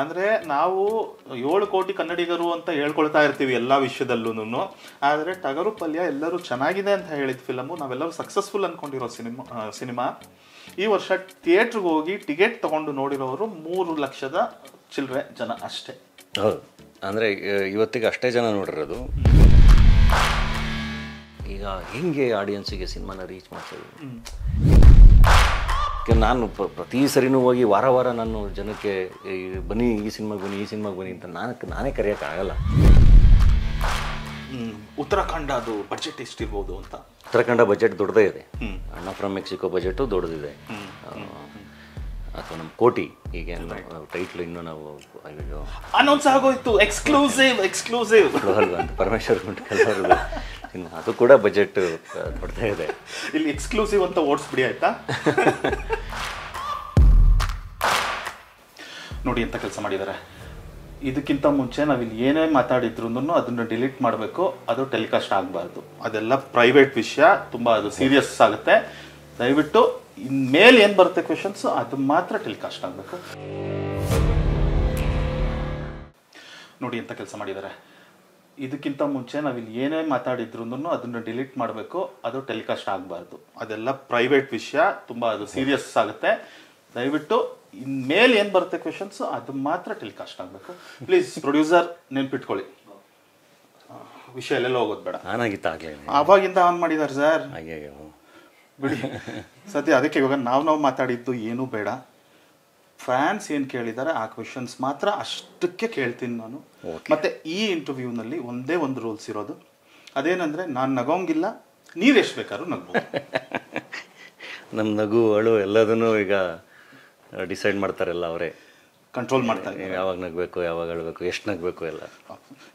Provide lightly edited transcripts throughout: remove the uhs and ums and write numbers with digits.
ಅಂದರೆ ನಾವು 7 ಕೋಟಿ ಕನ್ನಡಿಗರು ಅಂತ ಹೇಳ್ಕೊಳ್ತಾ ಇರ್ತೀವಿ ಎಲ್ಲ ವಿಷಯದಲ್ಲೂ. ಆದರೆ ಟಗರು ಪಲ್ಯ ಎಲ್ಲರೂ ಚೆನ್ನಾಗಿದೆ ಅಂತ ಹೇಳಿದ ಫಿಲಮು, ನಾವೆಲ್ಲರೂ ಸಕ್ಸಸ್ಫುಲ್ ಅಂದ್ಕೊಂಡಿರೋ ಸಿನಿಮಾ ಈ ವರ್ಷ ಥಿಯೇಟ್ರಿಗೆ ಹೋಗಿ ಟಿಕೆಟ್ ತೊಗೊಂಡು ನೋಡಿರೋರು 3 ಲಕ್ಷದ ಚಿಲ್ಲರೆ ಜನ ಅಷ್ಟೇ. ಹೌದು, ಅಂದರೆ ಇವತ್ತಿಗೆ ಅಷ್ಟೇ ಜನ ನೋಡಿರೋದು. ಈಗ ಹೆಂಗೆ ಆಡಿಯನ್ಸಿಗೆ ಸಿನಿಮಾನ ರೀಚ್ ಮಾಡ್ತೀವಿ? ನಾನು ಪ್ರತಿ ಸರಿನೂ ಹೋಗಿ ವಾರ ವಾರ ನಾನು ಜನಕ್ಕೆ ಬನ್ನಿ ಈ ಸಿನಿಮಾಗೆ ಬನ್ನಿ ಈ ಸಿನಿಮಾಗೆ ಬನ್ನಿ ಅಂತ ನಾನೇ ಕರೆಯೋಕ್ಕಾಗಲ್ಲ. ಉತ್ತರಾಖಂಡ ಅದು ಬಜೆಟ್ ಎಷ್ಟಿರ್ಬೋದು ಅಂತ? ಉತ್ತರಾಖಂಡ ಬಜೆಟ್ ದೊಡ್ಡದೇ ಇದೆ. ಅಣ್ಣ ಫ್ರಮ್ ಮೆಕ್ಸಿಕೋ ಬಜೆಟು ದೊಡ್ಡದಿದೆ. ಅಥವಾ ನಮ್ಮ ಕೋಟಿ ಹೀಗೆ ಟೈಟ್ಲ್ ಇನ್ನೂ ನಾವು ಅನೌನ್ಸ್ ಆಗೋಯ್ತು, ಎಕ್ಸ್ಕ್ಲೂಸಿವ್ ಅಲ್ವಾ ಅಂತ ಪರಮೇಶ್ವರ್ ಗುಂಟ್ಕಲ್ ಸಿನಿಮಾ, ಅದು ಕೂಡ ಬಜೆಟ್ ದೊಡ್ಡದೇ ಇದೆ. ಇಲ್ಲಿ ಎಕ್ಸ್ಕ್ಲೂಸಿವ್ ಅಂತ ಓಡಿಸ್ಬಿಡಿ ಆಯ್ತಾ. ನೋಡಿ ಎಂತ ಕೆಲಸ ಮಾಡಿದ್ದಾರೆ. ಇದಕ್ಕಿಂತ ಮುಂಚೆ ನಾವಿಲ್ಲಿ ಏನೇ ಮಾತಾಡಿದ್ರು ಅದನ್ನು ಡಿಲೀಟ್ ಮಾಡಬೇಕು, ಅದು ಟೆಲಿಕಾಸ್ಟ್ ಆಗಬಾರ್ದು. ಅದೆಲ್ಲ ಪ್ರೈವೇಟ್ ವಿಷಯ, ತುಂಬ ಅದು ಸೀರಿಯಸ್ ಆಗುತ್ತೆ. ದಯವಿಟ್ಟು ಇನ್ಮೇಲೆ ಏನು ಬರುತ್ತೆ ಕ್ವೆಶನ್ಸ್ ಅದು ಮಾತ್ರ ಟೆಲಿಕಾಸ್ಟ್ ಆಗಬೇಕು. ನೋಡಿ ಎಂತ ಕೆಲಸ ಮಾಡಿದ್ದಾರೆ. ಇದಕ್ಕಿಂತ ಮುಂಚೆ ನಾವಿಲ್ಲಿ ಏನೇ ಮಾತಾಡಿದ್ರು ಅದನ್ನು ಡಿಲೀಟ್ ಮಾಡಬೇಕು, ಅದು ಟೆಲಿಕಾಸ್ಟ್ ಆಗಬಾರ್ದು. ಅದೆಲ್ಲ ಪ್ರೈವೇಟ್ ವಿಷಯ, ತುಂಬ ಅದು ಸೀರಿಯಸ್ ಆಗುತ್ತೆ. ದಯವಿಟ್ಟು ಇನ್ಮೇಲೆ ಏನು ಬರುತ್ತೆ ಕ್ವೆಶನ್ಸ್ ಅದು ಮಾತ್ರ ಟೆಲಿಕಾಸ್ಟ್ ಆಗಬೇಕು. ಪ್ಲೀಸ್ ಪ್ರೊಡ್ಯೂಸರ್ ನೆನ್ಪಿಟ್ಕೊಳ್ಳಿ, ವಿಷಯ ಎಲ್ಲೆಲ್ಲ ಹೋಗೋದು ಬೇಡ. ಆವಾಗಿಂದ ಆನ್ ಮಾಡಿದ್ದಾರೆ ಸರ್, ಬಿಡಿ ಸದ್ಯ. ಅದಕ್ಕೆ ಇವಾಗ ನಾವು ಮಾತಾಡಿದ್ದು ಏನೂ ಬೇಡ. ಫ್ಯಾನ್ಸ್ ಏನು ಕೇಳಿದ್ದಾರೆ ಆ ಕ್ವೆಶನ್ಸ್ ಮಾತ್ರ ಅಷ್ಟಕ್ಕೆ ಕೇಳ್ತೀನಿ ನಾನು. ಮತ್ತೆ ಈ ಇಂಟರ್ವ್ಯೂನಲ್ಲಿ ಒಂದೇ ಒಂದು ರೂಲ್ಸ್ ಇರೋದು, ಅದೇನಂದ್ರೆ ನಾನು ನಗೋಂಗಿಲ್ಲ, ನೀವು ಎಷ್ಟು ಬೇಕಾದ್ರೂ ನಗ್ಬೋದು. ನಮ್ಮ ನಗು ಅಳು ಎಲ್ಲದನ್ನು ಈಗ ಡಿಸೈಡ್ ಮಾಡ್ತಾರಲ್ಲ, ಅವರೇ ಕಂಟ್ರೋಲ್ ಮಾಡ್ತಾರೆ. ಯಾವಾಗ ನಗಬೇಕು, ಯಾವಾಗ ಅಳಬೇಕು, ಎಷ್ಟು ನಗಬೇಕು ಎಲ್ಲ.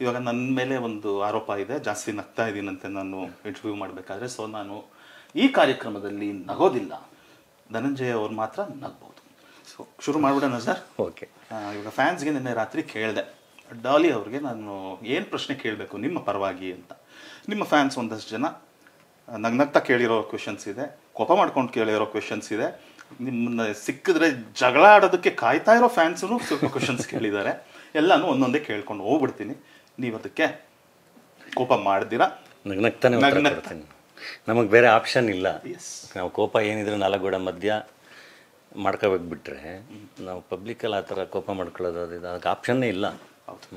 ಇವಾಗ ನನ್ನ ಮೇಲೆ ಒಂದು ಆರೋಪ ಇದೆ, ಜಾಸ್ತಿ ನಗ್ತಾ ಇದ್ದೀನಂತೆ ನಾನು ಇಂಟರ್ವ್ಯೂ ಮಾಡಬೇಕಾದ್ರೆ. ಸೊ ನಾನು ಈ ಕಾರ್ಯಕ್ರಮದಲ್ಲಿ ನಗೋದಿಲ್ಲ, ಧನಂಜಯ ಅವ್ರು ಮಾತ್ರ ನಗ್ಬೋದು. ಸೊ ಶುರು ಮಾಡಿಬಿಡೋಣ ಸರ್. ಓಕೆ. ಇವಾಗ ಫ್ಯಾನ್ಸ್ಗೆ ನಿನ್ನೆ ರಾತ್ರಿ ಕೇಳಿದೆ, ಡಾಲಿ ಅವ್ರಿಗೆ ನಾನು ಏನು ಪ್ರಶ್ನೆ ಕೇಳಬೇಕು ನಿಮ್ಮ ಪರವಾಗಿ ಅಂತ. ನಿಮ್ಮ ಫ್ಯಾನ್ಸ್ ಒಂದಷ್ಟು ಜನ ನಗ್ನಗ್ತಾ ಕೇಳಿರೋ ಕ್ವೆಶನ್ಸ್ ಇದೆ, ಕೋಪ ಮಾಡ್ಕೊಂಡು ಕೇಳಿರೋ ಕ್ವೆಶನ್ಸ್ ಇದೆ, ನಿಮ್ಮನ್ನ ಸಿಕ್ಕಿದ್ರೆ ಜಗಳ ಆಡೋದಕ್ಕೆ ಕಾಯ್ತಾ ಇರೋ ಫ್ಯಾನ್ಸೂ ಸ್ವಲ್ಪ ಕ್ವೆಶನ್ಸ್ ಕೇಳಿದ್ದಾರೆ. ಎಲ್ಲನೂ ಒಂದೊಂದೇ ಕೇಳ್ಕೊಂಡು ಹೋಗ್ಬಿಡ್ತೀನಿ, ನೀವು ಅದಕ್ಕೆ ಕೋಪ ಮಾಡ್ದಿರಾ ನಗ್ನಗ್ತಾನೆ. ನಮಗೆ ಬೇರೆ ಆಪ್ಷನ್ ಇಲ್ಲ. ನಾವು ಕೋಪ ಏನಿದ್ರೆ 4 ಗೋಡೆ ಮಧ್ಯ ಮಾಡ್ಕೋಬೇಕು ಬಿಟ್ರೆ, ನಾವು ಪಬ್ಲಿಕಲ್ಲಿ ಆ ಥರ ಕೋಪ ಮಾಡ್ಕೊಳ್ಳೋದು ಅದಕ್ಕೆ ಆಪ್ಷನ್ನೇ ಇಲ್ಲ.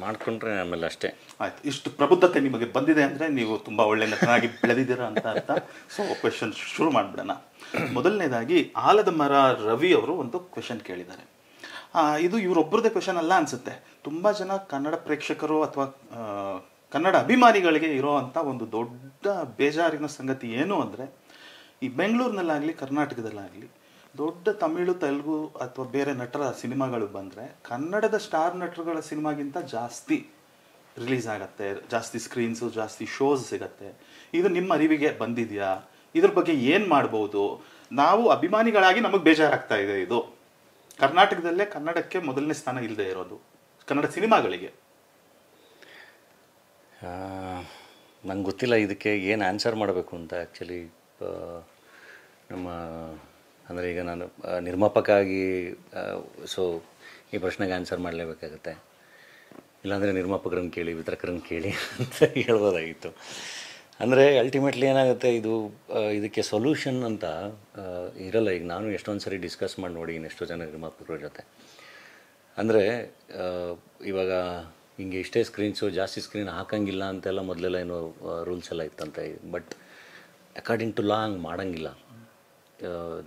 ಮಾಡ್ಕೊಂಡ್ರೆ ಆಮೇಲೆ ಅಷ್ಟೇ ಆಯ್ತು. ಇಷ್ಟು ಪ್ರಬುದ್ಧತೆ ನಿಮಗೆ ಬಂದಿದೆ ಅಂದರೆ ನೀವು ತುಂಬ ಒಳ್ಳೆ ನಟನಾಗಿ ಬೆಳೆದಿದ್ದೀರಾ ಅಂತ ಅರ್ಥ. ಸೊ ಕ್ವೆಶನ್ ಶುರು ಮಾಡಿಬಿಡೋಣ. ಮೊದಲನೇದಾಗಿ ಆಲದ ಮರ ರವಿ ಅವರು ಒಂದು ಕ್ವೆಶನ್ ಕೇಳಿದ್ದಾರೆ. ಇದು ಇವರೊಬ್ಬರದೇ ಕ್ವೆಶನ್ ಅಲ್ಲ ಅನಿಸುತ್ತೆ. ತುಂಬ ಜನ ಕನ್ನಡ ಪ್ರೇಕ್ಷಕರು ಅಥವಾ ಕನ್ನಡ ಅಭಿಮಾನಿಗಳಿಗೆ ಇರೋ ಅಂಥ ಒಂದು ದೊಡ್ಡ ಬೇಜಾರಿನ ಸಂಗತಿ ಏನು ಅಂದರೆ, ಈ ಬೆಂಗಳೂರಿನಲ್ಲಾಗಲಿ ಕರ್ನಾಟಕದಲ್ಲಾಗಲಿ ದೊಡ್ಡ ತಮಿಳು, ತೆಲುಗು ಅಥವಾ ಬೇರೆ ನಟರ ಸಿನಿಮಾಗಳು ಬಂದರೆ ಕನ್ನಡದ ಸ್ಟಾರ್ ನಟರುಗಳ ಸಿನಿಮಾಗಿಂತ ಜಾಸ್ತಿ ರಿಲೀಸ್ ಆಗುತ್ತೆ, ಜಾಸ್ತಿ ಸ್ಕ್ರೀನ್ಸು, ಜಾಸ್ತಿ ಶೋಸ್ ಸಿಗತ್ತೆ. ಇದು ನಿಮ್ಮ ಅರಿವಿಗೆ ಬಂದಿದೆಯಾ? ಇದ್ರ ಬಗ್ಗೆ ಏನು ಮಾಡ್ಬೋದು? ನಾವು ಅಭಿಮಾನಿಗಳಾಗಿ ನಮಗೆ ಬೇಜಾರಾಗ್ತಾ ಇದೆ. ಇದು ಕರ್ನಾಟಕದಲ್ಲೇ ಕನ್ನಡಕ್ಕೆ ಮೊದಲನೇ ಸ್ಥಾನ ಇಲ್ಲದೆ ಇರೋದು ಕನ್ನಡ ಸಿನಿಮಾಗಳಿಗೆ. ನಂಗೆ ಗೊತ್ತಿಲ್ಲ ಇದಕ್ಕೆ ಏನು ಆನ್ಸರ್ ಮಾಡಬೇಕು ಅಂತ. ಆ್ಯಕ್ಚುಲಿ ನಮ್ಮ ಅಂದರೆ ಈಗ ನಾನು ನಿರ್ಮಾಪಕ ಸೊ ಈ ಪ್ರಶ್ನೆಗೆ ಆನ್ಸರ್ ಮಾಡಲೇಬೇಕಾಗುತ್ತೆ. ಇಲ್ಲಾಂದರೆ ನಿರ್ಮಾಪಕರನ್ನು ಕೇಳಿ, ವಿತರಕರನ್ನು ಕೇಳಿ ಅಂತ ಹೇಳ್ಬೋದಾಗಿತ್ತು. ಅಂದರೆ ಅಲ್ಟಿಮೇಟ್ಲಿ ಏನಾಗುತ್ತೆ, ಇದಕ್ಕೆ ಸೊಲ್ಯೂಷನ್ ಅಂತ ಇರಲ್ಲ. ಈಗ ನಾನು ಎಷ್ಟೊಂದು ಸರಿ ಡಿಸ್ಕಸ್ ಮಾಡಿ ನೋಡಿ ಎಷ್ಟೋ ಜನ ನಿರ್ಮಾಪಕರ ಜೊತೆ. ಅಂದರೆ ಇವಾಗ ಹಿಂಗೆ ಇಷ್ಟೇ ಸ್ಕ್ರೀನ್ಸು, ಜಾಸ್ತಿ ಸ್ಕ್ರೀನ್ ಹಾಕಂಗಿಲ್ಲ ಅಂತೆಲ್ಲ ಮೊದಲೆಲ್ಲ ಏನೋ ರೂಲ್ಸ್ ಎಲ್ಲ ಇತ್ತಂತೆ. ಬಟ್ ಅಕಾರ್ಡಿಂಗ್ ಟು ಲಾ ಹಂಗೆ ಮಾಡೋಂಗಿಲ್ಲ.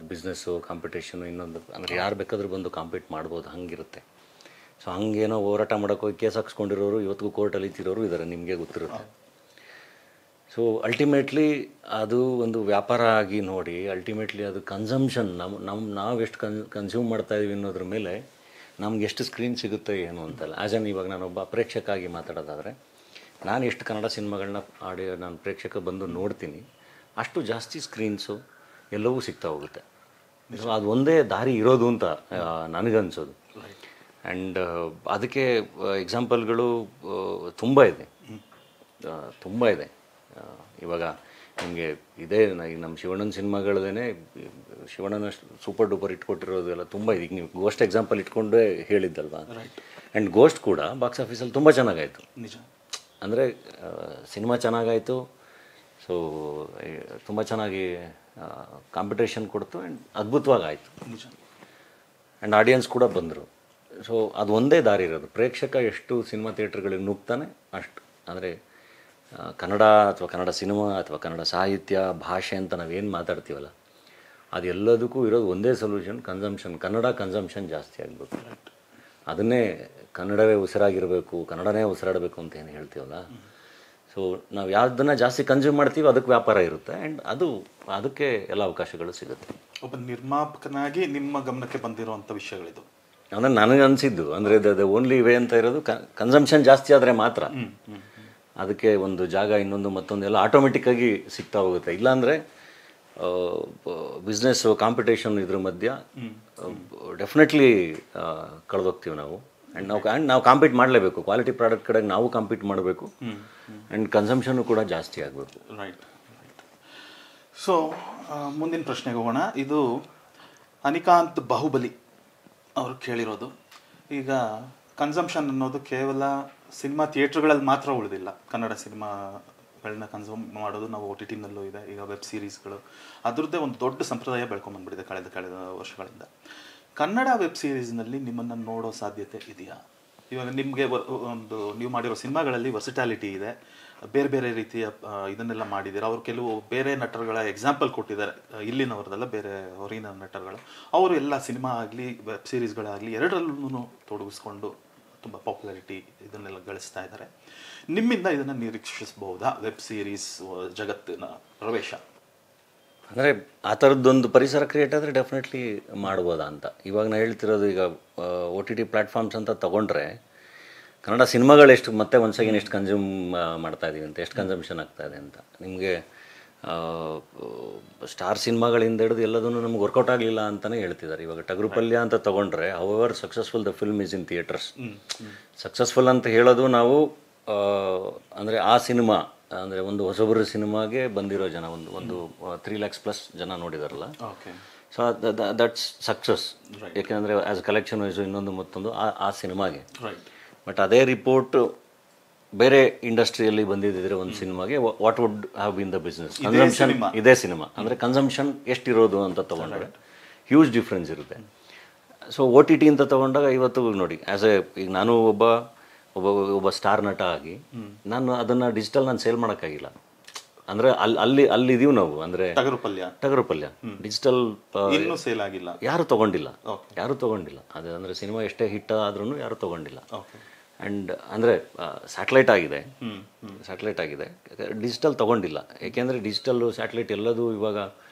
ಬಿಸ್ನೆಸ್ಸು, ಕಾಂಪಿಟೇಷನು, ಇನ್ನೊಂದು ಅಂದರೆ ಯಾರು ಬೇಕಾದರೂ ಬಂದು ಕಾಂಪೀಟ್ ಮಾಡ್ಬೋದು, ಹಂಗಿರುತ್ತೆ. ಸೊ ಹಂಗೇನೋ ಹೋರಾಟ ಮಾಡೋಕ್ಕೋಗಿ ಕೇಸ್ ಹಾಕ್ಸ್ಕೊಂಡಿರೋರು ಇವತ್ತಿಗೂ ಕೋರ್ಟಲ್ಲಿ ಇತ್ತಿರೋರು ಇದ್ದಾರೆ, ನಿಮಗೆ ಗೊತ್ತಿರುತ್ತೆ. ಸೊ ಅಲ್ಟಿಮೇಟ್ಲಿ ಅದು ಒಂದು ವ್ಯಾಪಾರ ಆಗಿ ನೋಡಿ, ಅಲ್ಟಿಮೇಟ್ಲಿ ಅದು ಕನ್ಸಂಪ್ಷನ್, ನಾವು ಎಷ್ಟು ಕನ್ಸ್ಯೂಮ್ ಮಾಡ್ತಾಯಿದ್ದೀವಿ ಅನ್ನೋದ್ರ ಮೇಲೆ ನಮ್ಗೆ ಎಷ್ಟು ಸ್ಕ್ರೀನ್ ಸಿಗುತ್ತೆ ಏನು ಅಂತಲ್ಲ. ಇವಾಗ ನಾನೊಬ್ಬ ಪ್ರೇಕ್ಷಕಾಗಿ ಮಾತಾಡೋದಾದರೆ, ನಾನು ಎಷ್ಟು ಕನ್ನಡ ಸಿನಿಮಾಗಳನ್ನ ನಾನು ಪ್ರೇಕ್ಷಕ ಬಂದು ನೋಡ್ತೀನಿ, ಅಷ್ಟು ಜಾಸ್ತಿ ಸ್ಕ್ರೀನ್ಸು ಎಲ್ಲವೂ ಸಿಗ್ತಾ ಹೋಗುತ್ತೆ. ಸೊ ಅದು ಒಂದೇ ದಾರಿ ಇರೋದು ಅಂತ ನನಗನ್ಸೋದು. ಆ್ಯಂಡ್ ಅದಕ್ಕೆ ಎಕ್ಸಾಂಪಲ್ಗಳು ತುಂಬ ಇದೆ. ಇವಾಗ ನಿಮಗೆ ಇದೇ ಈಗ ನಮ್ಮ ಶಿವಣ್ಣನ ಸಿನಿಮಾಗಳದೇ ಶಿವಣ್ಣನ ಸೂಪರ್ ಡೂಪರ್ ಇಟ್ಕೊಟ್ಟಿರೋದು ಎಲ್ಲ ತುಂಬ ಈಗ ನೀವು ಗೋಸ್ಟ್ ಎಕ್ಸಾಂಪಲ್ ಇಟ್ಕೊಂಡೇ ಹೇಳಿದ್ದಲ್ವಾ. ಆ್ಯಂಡ್ ಗೋಸ್ಟ್ ಕೂಡ ಬಾಕ್ಸ್ ಆಫೀಸಲ್ಲಿ ತುಂಬ ಚೆನ್ನಾಗಾಯಿತು. ನಿಜ. ಅಂದರೆ ಸಿನಿಮಾ ಚೆನ್ನಾಗಾಯಿತು. ಸೊ ತುಂಬ ಚೆನ್ನಾಗಿ ಕಾಂಪಿಟೇಷನ್ ಕೊಡ್ತು ಆ್ಯಂಡ್ ಅದ್ಭುತವಾಗಿ ಆಯಿತು. ನಿಜ. ಆ್ಯಂಡ್ ಆಡಿಯನ್ಸ್ ಕೂಡ ಬಂದರು. ಸೊ ಅದು ಒಂದೇ ದಾರಿ ಇರೋದು, ಪ್ರೇಕ್ಷಕ ಎಷ್ಟು ಸಿನಿಮಾ ಥಿಯೇಟ್ರ್ಗಳಿಗೆ ನುಗ್ತಾನೆ ಅಷ್ಟು. ಅಂದರೆ ಕನ್ನಡ ಅಥವಾ ಕನ್ನಡ ಸಿನಿಮಾ ಅಥವಾ ಕನ್ನಡ ಸಾಹಿತ್ಯ ಭಾಷೆ ಅಂತ ನಾವೇನು ಮಾತಾಡ್ತೀವಲ್ಲ, ಅದೆಲ್ಲದಕ್ಕೂ ಇರೋದು ಒಂದೇ ಸೊಲ್ಯೂಷನ್, ಕನ್ಸಂಪ್ಷನ್. ಕನ್ನಡ ಕನ್ಸಂಪ್ಷನ್ ಜಾಸ್ತಿ ಆಗಬೇಕು. ಅದನ್ನೇ ಕನ್ನಡವೇ ಉಸಿರಾಗಿರಬೇಕು, ಕನ್ನಡನೇ ಉಸಿರಾಡಬೇಕು ಅಂತ ಏನು ಹೇಳ್ತೀವಲ್ಲ. ಸೊ ನಾವು ಯಾವುದನ್ನು ಜಾಸ್ತಿ ಕನ್ಸ್ಯೂಮ್ ಮಾಡ್ತೀವಿ ಅದಕ್ಕೆ ವ್ಯಾಪಾರ ಇರುತ್ತೆ ಆ್ಯಂಡ್ ಅದಕ್ಕೆ ಎಲ್ಲ ಅವಕಾಶಗಳು ಸಿಗುತ್ತೆ. ಒಬ್ಬ ನಿರ್ಮಾಪಕನಾಗಿ ನಿಮ್ಮ ಗಮನಕ್ಕೆ ಬಂದಿರುವಂಥ ವಿಷಯಗಳಿದು ಅಂದರೆ ನನಗೆ ಅನಿಸಿದ್ದು ಅಂದರೆ ದ ಓನ್ಲಿ ವೇ ಅಂತ ಇರೋದು ಕನ್ಸಂಪ್ಷನ್ ಜಾಸ್ತಿ ಆದರೆ ಮಾತ್ರ ಅದಕ್ಕೆ ಒಂದು ಜಾಗ ಇನ್ನೊಂದು ಮತ್ತೊಂದು ಎಲ್ಲ ಆಟೋಮೆಟಿಕ್ಕಾಗಿ ಸಿಗ್ತಾ ಹೋಗುತ್ತೆ. ಇಲ್ಲಾಂದರೆ ಬಿಸ್ನೆಸ್ಸು ಕಾಂಪಿಟೇಷನ್ ಇದ್ರ ಮಧ್ಯ ಡೆಫಿನೆಟ್ಲಿ ಕಳೆದೋಗ್ತೀವಿ ನಾವು. ಆ್ಯಂಡ್ ನಾವು ಕಾಂಪೀಟ್ ಮಾಡಲೇಬೇಕು, ಕ್ವಾಲಿಟಿ ಪ್ರಾಡಕ್ಟ್ ಕಡೆಗೆ ನಾವು ಕಾಂಪೀಟ್ ಮಾಡಬೇಕು ಆ್ಯಂಡ್ ಕನ್ಸಂಪ್ಷನ್ನು ಕೂಡ ಜಾಸ್ತಿ ಆಗಬೇಕು. ರೈಟ್. ಸೊ ಮುಂದಿನ ಪ್ರಶ್ನೆಗೆ ಹೋಗೋಣ. ಇದು ಅನಿಕಾಂತ್ ಬಾಹುಬಲಿ ಅವರು ಕೇಳಿರೋದು. ಈಗ ಕನ್ಸಂಪ್ಷನ್ ಅನ್ನೋದು ಕೇವಲ ಸಿನಿಮಾ ಥಿಯೇಟ್ರ್ಗಳಲ್ಲಿ ಮಾತ್ರ ಉಳಿದಿಲ್ಲ. ಕನ್ನಡ ಸಿನಿಮಾಗಳನ್ನ ಕನ್ಸ್ಯೂಮ್ ಮಾಡೋದು ನಾವು OTTನಲ್ಲೂ ಇದೆ. ಈಗ ವೆಬ್ ಸೀರೀಸ್ಗಳು ಅದರದ್ದೇ ಒಂದು ದೊಡ್ಡ ಸಂಪ್ರದಾಯ ಬೆಳ್ಕೊಂಬಂದ್ಬಿಟ್ಟಿದೆ ಕಳೆದ ವರ್ಷಗಳಿಂದ. ಕನ್ನಡ ವೆಬ್ ಸೀರೀಸ್ನಲ್ಲಿ ನಿಮ್ಮನ್ನು ನೋಡೋ ಸಾಧ್ಯತೆ ಇದೆಯಾ? ಇವಾಗ ನಿಮಗೆ ಒಂದು ನೀವು ಮಾಡಿರೋ ಸಿನಿಮಾಗಳಲ್ಲಿ ವರ್ಸಿಟಾಲಿಟಿ ಇದೆ, ಬೇರೆ ಬೇರೆ ರೀತಿಯ ಇದನ್ನೆಲ್ಲ ಮಾಡಿದ್ದೀರಾ. ಅವರು ಕೆಲವು ಬೇರೆ ನಟರುಗಳ ಎಕ್ಸಾಂಪಲ್ ಕೊಟ್ಟಿದ್ದಾರೆ, ಇಲ್ಲಿನವ್ರದ್ದೆಲ್ಲ ಬೇರೆ ಹೊರಗಿನ ನಟರುಗಳು. ಅವರು ಎಲ್ಲ ಸಿನಿಮಾ ಆಗಲಿ ವೆಬ್ ಸೀರೀಸ್ಗಳಾಗಲಿ ಎರಡರಲ್ಲೂ ತೊಡಗಿಸ್ಕೊಂಡು ತುಂಬ ಪಾಪ್ಯುಲಾರಿಟಿ ಇದನ್ನೆಲ್ಲ ಗಳಿಸ್ತಾ ಇದ್ದಾರೆ. ನಿಮ್ಮಿಂದ ಇದನ್ನು ನಿರೀಕ್ಷಿಸಬಹುದಾ ವೆಬ್ ಸೀರೀಸ್ ಜಗತ್ತಿನ ಪ್ರವೇಶ? ಅಂದರೆ ಆ ಥರದ್ದೊಂದು ಪರಿಸರ ಕ್ರಿಯೇಟ್ ಆದರೆ ಡೆಫಿನೆಟ್ಲಿ ಮಾಡ್ಬೋದಾ ಅಂತ. ಇವಾಗ ನಾನು ಹೇಳ್ತಿರೋದು, ಈಗ OTT ಪ್ಲ್ಯಾಟ್ಫಾರ್ಮ್ಸ್ ಅಂತ ತೊಗೊಂಡ್ರೆ ಕನ್ನಡ ಸಿನಿಮಾಗಳು ಎಷ್ಟು ಮತ್ತೆ ಒಂದು ಸೆಕೆಂಡ್ ಎಷ್ಟು ಕನ್ಸ್ಯೂಮ್ ಮಾಡ್ತಾ ಇದ್ದೀವಿ ಅಂತ, ಎಷ್ಟು ಕನ್ಸಂಪ್ಷನ್ ಆಗ್ತಾಯಿದೆ ಅಂತ. ನಿಮಗೆ ಸ್ಟಾರ್ ಸಿನಿಮಾಗಳಿಂದ ಹಿಡಿದು ಎಲ್ಲದನ್ನು ನಮ್ಗೆ ವರ್ಕೌಟ್ ಆಗಲಿಲ್ಲ ಅಂತಲೇ ಹೇಳ್ತಿದ್ದಾರೆ. ಇವಾಗ ಟಗರು ಪಲ್ಯ ಅಂತ ತೊಗೊಂಡ್ರೆ however successful the film is in theatres. Successful ಅಂತ ಹೇಳೋದು ನಾವು ಅಂದರೆ ಆ ಸಿನಿಮಾ ಅಂದರೆ ಒಂದು ಹೊಸಬರ ಸಿನಿಮಾಗೆ ಬಂದಿರೋ ಜನ ಒಂದು 3 lakhs ಪ್ಲಸ್ ಜನ ನೋಡಿದಾರಲ್ಲ. So that's success. ಯಾಕೆಂದರೆ ಆ್ಯಸ್ ಕಲೆಕ್ಷನ್ ವೈಸು ಇನ್ನೊಂದು ಮತ್ತೊಂದು ಆ ಸಿನಿಮಾಗೆ. ಬಟ್ ಅದೇ ರಿಪೋರ್ಟ್ ಬೇರೆ ಇಂಡಸ್ಟ್ರಿಯಲ್ಲಿ ಬಂದಿದ್ದರೆ ಒಂದು ಸಿನಿಮಾಗೆ what would have been the business? Consumption ಇದೇ ಸಿನಿಮಾ ಅಂದರೆ ಕನ್ಸಂಪ್ಷನ್ ಎಷ್ಟಿರೋದು ಅಂತ ತೊಗೊಂಡ್ರೆ ಹ್ಯೂಜ್ ಡಿಫ್ರೆನ್ಸ್ ಇರುತ್ತೆ. ಸೊ OTT ಅಂತ ತೊಗೊಂಡಾಗ ಇವತ್ತು ನೋಡಿ, ಈಗ ನಾನು ಒಬ್ಬ ಸ್ಟಾರ್ ನಟ ಆಗಿ ನಾನು ಅದನ್ನು ಡಿಜಿಟಲ್ ನಾನು ಸೇಲ್ ಮಾಡೋಕ್ಕಾಗಿಲ್ಲ. ಅಂದರೆ ಅಲ್ಲಿದ್ದೀವಿ ನಾವು. ಅಂದರೆ ಟಗರು ಪಲ್ಯ ಡಿಜಿಟಲ್ ಸೇಲ್ ಆಗಿಲ್ಲ, ಯಾರು ತೊಗೊಂಡಿಲ್ಲ. ಅದು ಅಂದರೆ ಸಿನಿಮಾ ಎಷ್ಟೇ ಹಿಟ್ ಆದ್ರೂ ಯಾರು ತೊಗೊಂಡಿಲ್ಲ. ಆ್ಯಂಡ್ ಅಂದರೆ ಸ್ಯಾಟಲೈಟ್ ಆಗಿದೆ, ಡಿಜಿಟಲ್ ತೊಗೊಂಡಿಲ್ಲ. ಏಕೆಂದರೆ ಡಿಜಿಟಲ್ಲು ಸ್ಯಾಟಲೈಟ್ ಎಲ್ಲದೂ ಇವಾಗ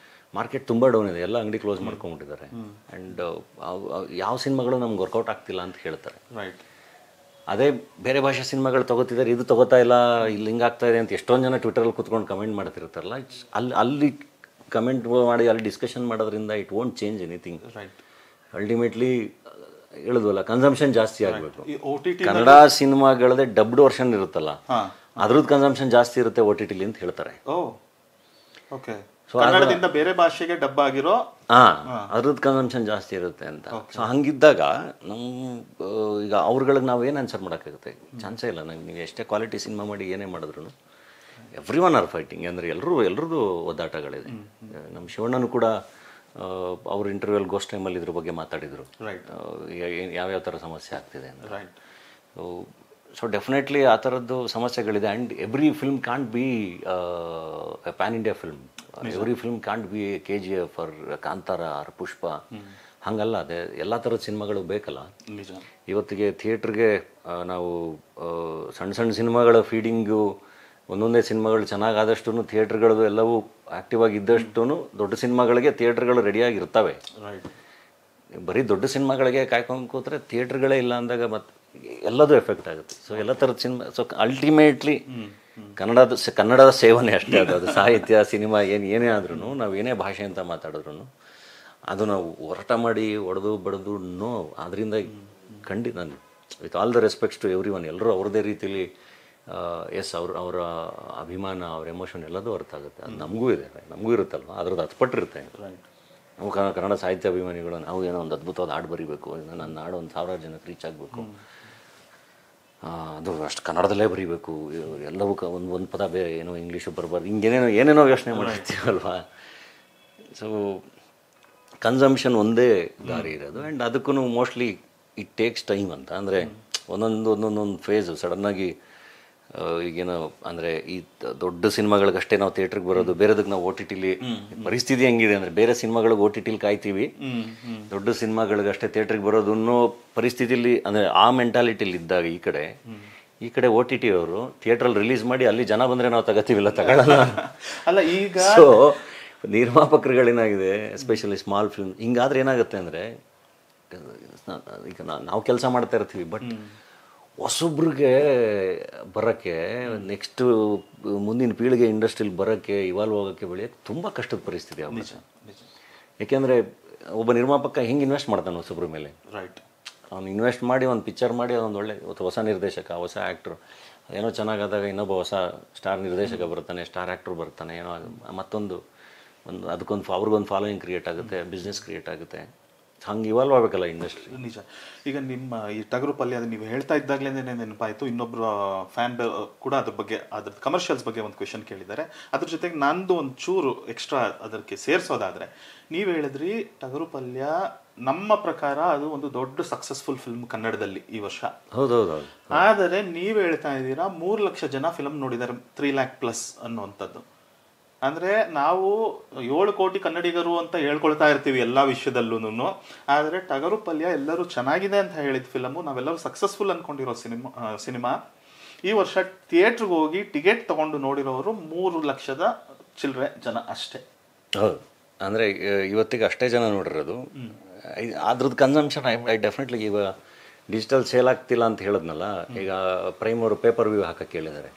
ಮಾರ್ಕೆಟ್ ತುಂಬ ಡೌನ್ ಇದೆ, ಎಲ್ಲ ಅಂಗಡಿ ಕ್ಲೋಸ್ ಮಾಡ್ಕೊಂಡ್ಬಿಟ್ಟಿದ್ದಾರೆ. ಆ್ಯಂಡ್ ಯಾವ ಸಿನಿಮಾಗಳು ನಮ್ಗೆ ವರ್ಕೌಟ್ ಆಗ್ತಿಲ್ಲ ಅಂತ ಹೇಳ್ತಾರೆ. ಅದೇ ಬೇರೆ ಭಾಷೆ ಸಿನಿಮಾಗಳು ತೊಗೋತಿದ್ದಾರೆ, ಇದು ತೊಗೋತಾ ಇಲ್ಲ, ಇಲ್ಲಿ ಹಿಂಗಾಗ್ತಾ ಇದೆ ಅಂತ ಎಷ್ಟೊಂದು ಜನ ಟ್ವಿಟರಲ್ಲಿ ಕೂತ್ಕೊಂಡು ಕಮೆಂಟ್ ಮಾಡ್ತಿರ್ತಾರಲ್ಲ. ಅಲ್ಲಿ ಕಮೆಂಟ್ ಮಾಡಿ ಅಲ್ಲಿ ಡಿಸ್ಕಷನ್ ಮಾಡೋದ್ರಿಂದ it won't change anything. Ultimately ಹೇಳಿದ್ವಲ್ಲ, ಕನ್ಸಂಪ್ಷನ್ ಜಾಸ್ತಿ ಆಗಬೇಕು. ಕನ್ನಡ ಸಿನಿಮಾಗಳದೇ ಡಬ್ಡ್ ವರ್ಷನ್ ಇರುತ್ತಲ್ಲ, ಅದ್ರದ್ದು ಕನ್ಸಂಪ್ಷನ್ ಜಾಸ್ತಿ ಇರುತ್ತೆ OTTಲಿ ಅಂತ ಹೇಳ್ತಾರೆ. ಕನ್ನಡದಿಂದ ಬೇರೆ ಭಾಷೆಗೆ ಡಬ್ ಆಗಿರೋ ಅದ್ರದ್ದು ಕನ್ಸಂಪ್ಷನ್ ಜಾಸ್ತಿ ಇರುತ್ತೆ ಅಂತ. ಸೊ ಹಂಗಿದ್ದಾಗ ಈಗ ಅವ್ರುಗಳಿಗೆ ನಾವು ಏನು ಆನ್ಸರ್ ಮಾಡೋಕ್ಕಾಗುತ್ತೆ? ಚಾನ್ಸೇ ಇಲ್ಲ. ನಂಗೆ ನೀವು ಎಷ್ಟೇ ಕ್ವಾಲಿಟಿ ಸಿನಿಮಾ ಮಾಡಿ ಏನೇ ಮಾಡಿದ್ರು ಎವ್ರಿ ಒನ್ ಆರ್ ಫೈಟಿಂಗ್. ಅಂದರೆ ಎಲ್ಲರದ್ದು ಒದ್ದಾಟಗಳಿದೆ. ನಮ್ಮ ಶಿವಣ್ಣನು ಕೂಡ ಅವ್ರ ಇಂಟರ್ವ್ಯೂಲ್ ಗೋಸ್ಟ್ ಟೈಮಲ್ಲಿ ಇದ್ರ ಬಗ್ಗೆ ಮಾತಾಡಿದರು, ಯಾವ್ಯಾವ ಥರ ಸಮಸ್ಯೆ ಆಗ್ತಿದೆ ಅಂತ. ಸೊ ಡೆಫಿನೆಟ್ಲಿ ಆ ಥರದ್ದು ಸಮಸ್ಯೆಗಳಿದೆ. And every film can't be pan India film. Every film can't be KGF or Kantara or Pushpa. ಹಾಗಲ್ಲ, ಅದೇ ಎಲ್ಲ ಥರದ ಸಿನಿಮಾಗಳು ಬೇಕಲ್ಲ. ಇವತ್ತಿಗೆ ಥಿಯೇಟ್ರಿಗೆ ನಾವು ಸಣ್ಣ ಸಿನಿಮಾಗಳ ಫೀಡಿಂಗು, ಒಂದೊಂದೇ ಸಿನಿಮಾಗಳು ಚೆನ್ನಾಗಾದಷ್ಟು ಥಿಯೇಟ್ರ್ಗಳದ್ದು ಎಲ್ಲವೂ ಆ್ಯಕ್ಟಿವ್ ಆಗಿದ್ದಷ್ಟು ದೊಡ್ಡ ಸಿನಿಮಾಗಳಿಗೆ ಥಿಯೇಟ್ರ್ಗಳು ರೆಡಿಯಾಗಿರ್ತವೆ. ಬರೀ ದೊಡ್ಡ ಸಿನಿಮಾಗಳಿಗೆ ಕಾಯ್ಕೊಂಡು ಕೂತ್ರೆ ಥಿಯೇಟ್ರ್ಗಳೇ ಇಲ್ಲ ಅಂದಾಗ ಮತ್ತೆ ಎಲ್ಲದೂ ಎಫೆಕ್ಟ್ ಆಗುತ್ತೆ. ಸೊ ಎಲ್ಲ ಥರದ ಸಿನಿಮಾ. ಸೊ ಅಲ್ಟಿಮೇಟ್ಲಿ ಕನ್ನಡದ ಸೇವನೆ ಅಷ್ಟೇ ಅದು ಸಾಹಿತ್ಯ ಸಿನಿಮಾ ಏನೇ ಆದ್ರೂ, ನಾವು ಏನೇ ಭಾಷೆ ಅಂತ ಮಾತಾಡಿದ್ರು ಅದು ನಾವು ಹೋರಾಟ ಮಾಡಿ ಹೊಡೆದು ಬಡ್ದು ಅದರಿಂದ ಖಂಡಿತ ನಾನು with all the respects to everyone, ಎಲ್ಲರೂ ಅವ್ರದ್ದೇ ರೀತಿಲಿ ಎಸ್ ಅವರ ಅಭಿಮಾನ, ಅವ್ರ ಎಮೋಷನ್ ಎಲ್ಲದೂ ಅರ್ಥ ಆಗುತ್ತೆ. ಅದು ನಮಗೂ ಇದೆ, ನಮಗೂ ಇರುತ್ತಲ್ವ, ಅದ್ರದ್ದು ಹತ್ಪಟ್ಟಿರುತ್ತೆ. ನಾವು ಕನ್ನಡ ಸಾಹಿತ್ಯ ಅಭಿಮಾನಿಗಳು, ನಾವು ಏನೋ ಒಂದು ಅದ್ಭುತವಾದ ಹಾಡು ಬರೀಬೇಕು, ನನ್ನ ಹಾಡು ಒಂದು 1000 ಜನಕ್ಕೆ ರೀಚ್ ಆಗಬೇಕು, ಅದು ಅಷ್ಟು ಕನ್ನಡದಲ್ಲೇ ಬರೀಬೇಕು, ಎಲ್ಲವೂ ಒಂದು ಪದ ಏನೋ ಇಂಗ್ಲೀಷು ಬರಬಾರ್ದು, ಏನೇನೋ ಯೋಚನೆ ಮಾಡಿರ್ತೀವಲ್ವ. ಸೊ ಕನ್ಸಂಪ್ಷನ್ ಒಂದೇ ದಾರಿ ಇರೋದು. ಆ್ಯಂಡ್ ಅದಕ್ಕೂ ಮೋಸ್ಟ್ಲಿ ಇಟ್ ಟೇಕ್ಸ್ ಟೈಮ್ ಅಂತ. ಅಂದರೆ ಒಂದೊಂದು ಫೇಸು ಸಡನ್ನಾಗಿ ಈಗೇನೋ ಅಂದರೆ ಈ ದೊಡ್ಡ ಸಿನಿಮಾಗಳಿಗಷ್ಟೇ ನಾವು ಥಿಯೇಟ್ರಿಗೆ ಬರೋದು, ಬೇರೆದಕ್ಕೆ ನಾವು OTTಲಿ ಪರಿಸ್ಥಿತಿ ಹೆಂಗಿದೆ ಅಂದರೆ ಬೇರೆ ಸಿನಿಮಾಗಳಿಗೆ OTTಲಿ ಕಾಯ್ತೀವಿ, ದೊಡ್ಡ ಸಿನಿಮಾಗಳಿಗಷ್ಟೇ ಥಿಯೇಟ್ರಿಗೆ ಬರೋದು ಅನ್ನೋ ಪರಿಸ್ಥಿತಿಲಿ, ಅಂದರೆ ಆ ಮೆಂಟಾಲಿಟಿಲಿ ಇದ್ದಾಗ ಈ ಕಡೆ OTT ಅವರು ಥಿಯೇಟ್ರಲ್ಲಿ ರಿಲೀಸ್ ಮಾಡಿ ಅಲ್ಲಿ ಜನ ಬಂದರೆ ನಾವು ತಗೋತೀವಿಲ್ಲ, ತಗೊಳ್ಳಲ್ಲ. ಅಲ್ಲ ಈಗ ಸೊ ನಿರ್ಮಾಪಕರುಗಳೇನಾಗಿದೆ, ಎಸ್ಪೆಷಲಿ ಸ್ಮಾಲ್ ಫಿಲ್ಮ್, ಹಿಂಗಾದ್ರೆ ಏನಾಗುತ್ತೆ ಅಂದರೆ ಈಗ ನಾವು ಕೆಲಸ ಮಾಡ್ತಾ ಇರ್ತೀವಿ, ಬಟ್ ಹೊಸೊಬ್ರಿಗೆ ಬರೋಕ್ಕೆ, ನೆಕ್ಸ್ಟು ಮುಂದಿನ ಪೀಳಿಗೆ ಇಂಡಸ್ಟ್ರಿಲಿ ಬರೋಕ್ಕೆ, ಇವಾಲ್ವ್ ಆಗೋಕ್ಕೆ, ಬೆಳೆಯೋಕ್ಕೆ ತುಂಬ ಕಷ್ಟದ ಪರಿಸ್ಥಿತಿ ಆಗುತ್ತೆ. ಯಾಕೆಂದರೆ ಒಬ್ಬ ನಿರ್ಮಾಪಕ ಹೆಂಗೆ ಇನ್ವೆಸ್ಟ್ ಮಾಡ್ತಾನೆ ಹೊಸೊಬ್ರ ಮೇಲೆ, ರೈಟ್, ಅವ್ನು ಇನ್ವೆಸ್ಟ್ ಮಾಡಿ ಒಂದು ಪಿಕ್ಚರ್ ಮಾಡಿ ಅದೊಂದು ಒಳ್ಳೆ ಹೊಸ ನಿರ್ದೇಶಕ, ಹೊಸ ಆ್ಯಕ್ಟ್ರು, ಏನೋ ಚೆನ್ನಾಗಾದಾಗ ಇನ್ನೊಬ್ಬ ಹೊಸ ಸ್ಟಾರ್ ನಿರ್ದೇಶಕ ಬರ್ತಾನೆ, ಸ್ಟಾರ್ ಆ್ಯಕ್ಟ್ರು ಬರ್ತಾನೆ, ಏನೋ ಮತ್ತೊಂದು ಅವ್ರಿಗೊಂದು ಫಾಲೋಯಿಂಗ್ ಕ್ರಿಯೇಟ್ ಆಗುತ್ತೆ, ಬಿಸ್ನೆಸ್ ಕ್ರಿಯೇಟ್ ಆಗುತ್ತೆ. ಹಂಗೆ ಇವಾಲ್ವ್ ಆಗಬೇಕಲ್ಲ ಇಂಡಸ್ಟ್ರಿ. ನಿಜ. ಈಗ ನಿಮ್ಮ ಈ ಟಗರು ಪಲ್ಯ ಅದು ನೀವು ಹೇಳ್ತಾ ಇದ್ದಾಗಲೇ ನೆನಪಾಯಿತು, ಇನ್ನೊಬ್ಬರು ಫ್ಯಾನ್ ಕೂಡ ಅದ್ರದ್ದು ಕಮರ್ಷಿಯಲ್ಸ್ ಬಗ್ಗೆ ಒಂದು ಕ್ವೆಶನ್ ಕೇಳಿದ್ದಾರೆ. ಅದ್ರ ಜೊತೆಗೆ ನಂದು ಒಂದು ಚೂರು ಎಕ್ಸ್ಟ್ರಾ ಅದಕ್ಕೆ ಸೇರಿಸೋದಾದರೆ, ನೀವು ಹೇಳಿದ್ರಿ ಟಗರು ಪಲ್ಯ ನಮ್ಮ ಪ್ರಕಾರ ಅದು ಒಂದು ದೊಡ್ಡ ಸಕ್ಸಸ್ಫುಲ್ ಫಿಲ್ಮ್ ಕನ್ನಡದಲ್ಲಿ ಈ ವರ್ಷ. ಹೌದೌದು. ಆದರೆ ನೀವು ಹೇಳ್ತಾ ಇದ್ದೀರಾ 3 ಲಕ್ಷ ಜನ ಫಿಲಮ್ ನೋಡಿದ್ದಾರೆ, 3 ಲ್ಯಾಕ್ ಪ್ಲಸ್ ಅನ್ನುವಂಥದ್ದು. ಅಂದರೆ ನಾವು 7 ಕೋಟಿ ಕನ್ನಡಿಗರು ಅಂತ ಹೇಳ್ಕೊಳ್ತಾ ಇರ್ತೀವಿ ಎಲ್ಲ ವಿಷಯದಲ್ಲೂ, ಆದರೆ ಟಗರು ಪಲ್ಯ ಎಲ್ಲರೂ ಚೆನ್ನಾಗಿದೆ ಅಂತ ಹೇಳಿದ ಫಿಲಮು, ನಾವೆಲ್ಲರೂ ಸಕ್ಸಸ್ಫುಲ್ ಅಂದ್ಕೊಂಡಿರೋ ಸಿನಿಮಾ ಈ ವರ್ಷ ಥಿಯೇಟ್ರಿಗೆ ಹೋಗಿ ಟಿಕೆಟ್ ತೊಗೊಂಡು ನೋಡಿರೋರು 3 ಲಕ್ಷದ ಚಿಲ್ಲರೆ ಜನ ಅಷ್ಟೇ. ಹೌದು, ಅಂದರೆ ಇವತ್ತಿಗೆ ಅಷ್ಟೇ ಜನ ನೋಡಿರೋದು. ಅದ್ರದ್ದು ಕನ್ಸಂಪ್ಷನ್ ಐ ಡೆಫಿನೆಟ್ಲಿ ಈಗ ಡಿಜಿಟಲ್ ಸೇಲ್ ಆಗ್ತಿಲ್ಲ ಅಂತ ಹೇಳಿದ್ನಲ್ಲ, ಈಗ ಪ್ರೈಮ್ ಅವರು ಪೇಪರ್ ವ್ಯೂ ಹಾಕಕ್ಕೆ ಹೇಳಿದ್ದಾರೆ.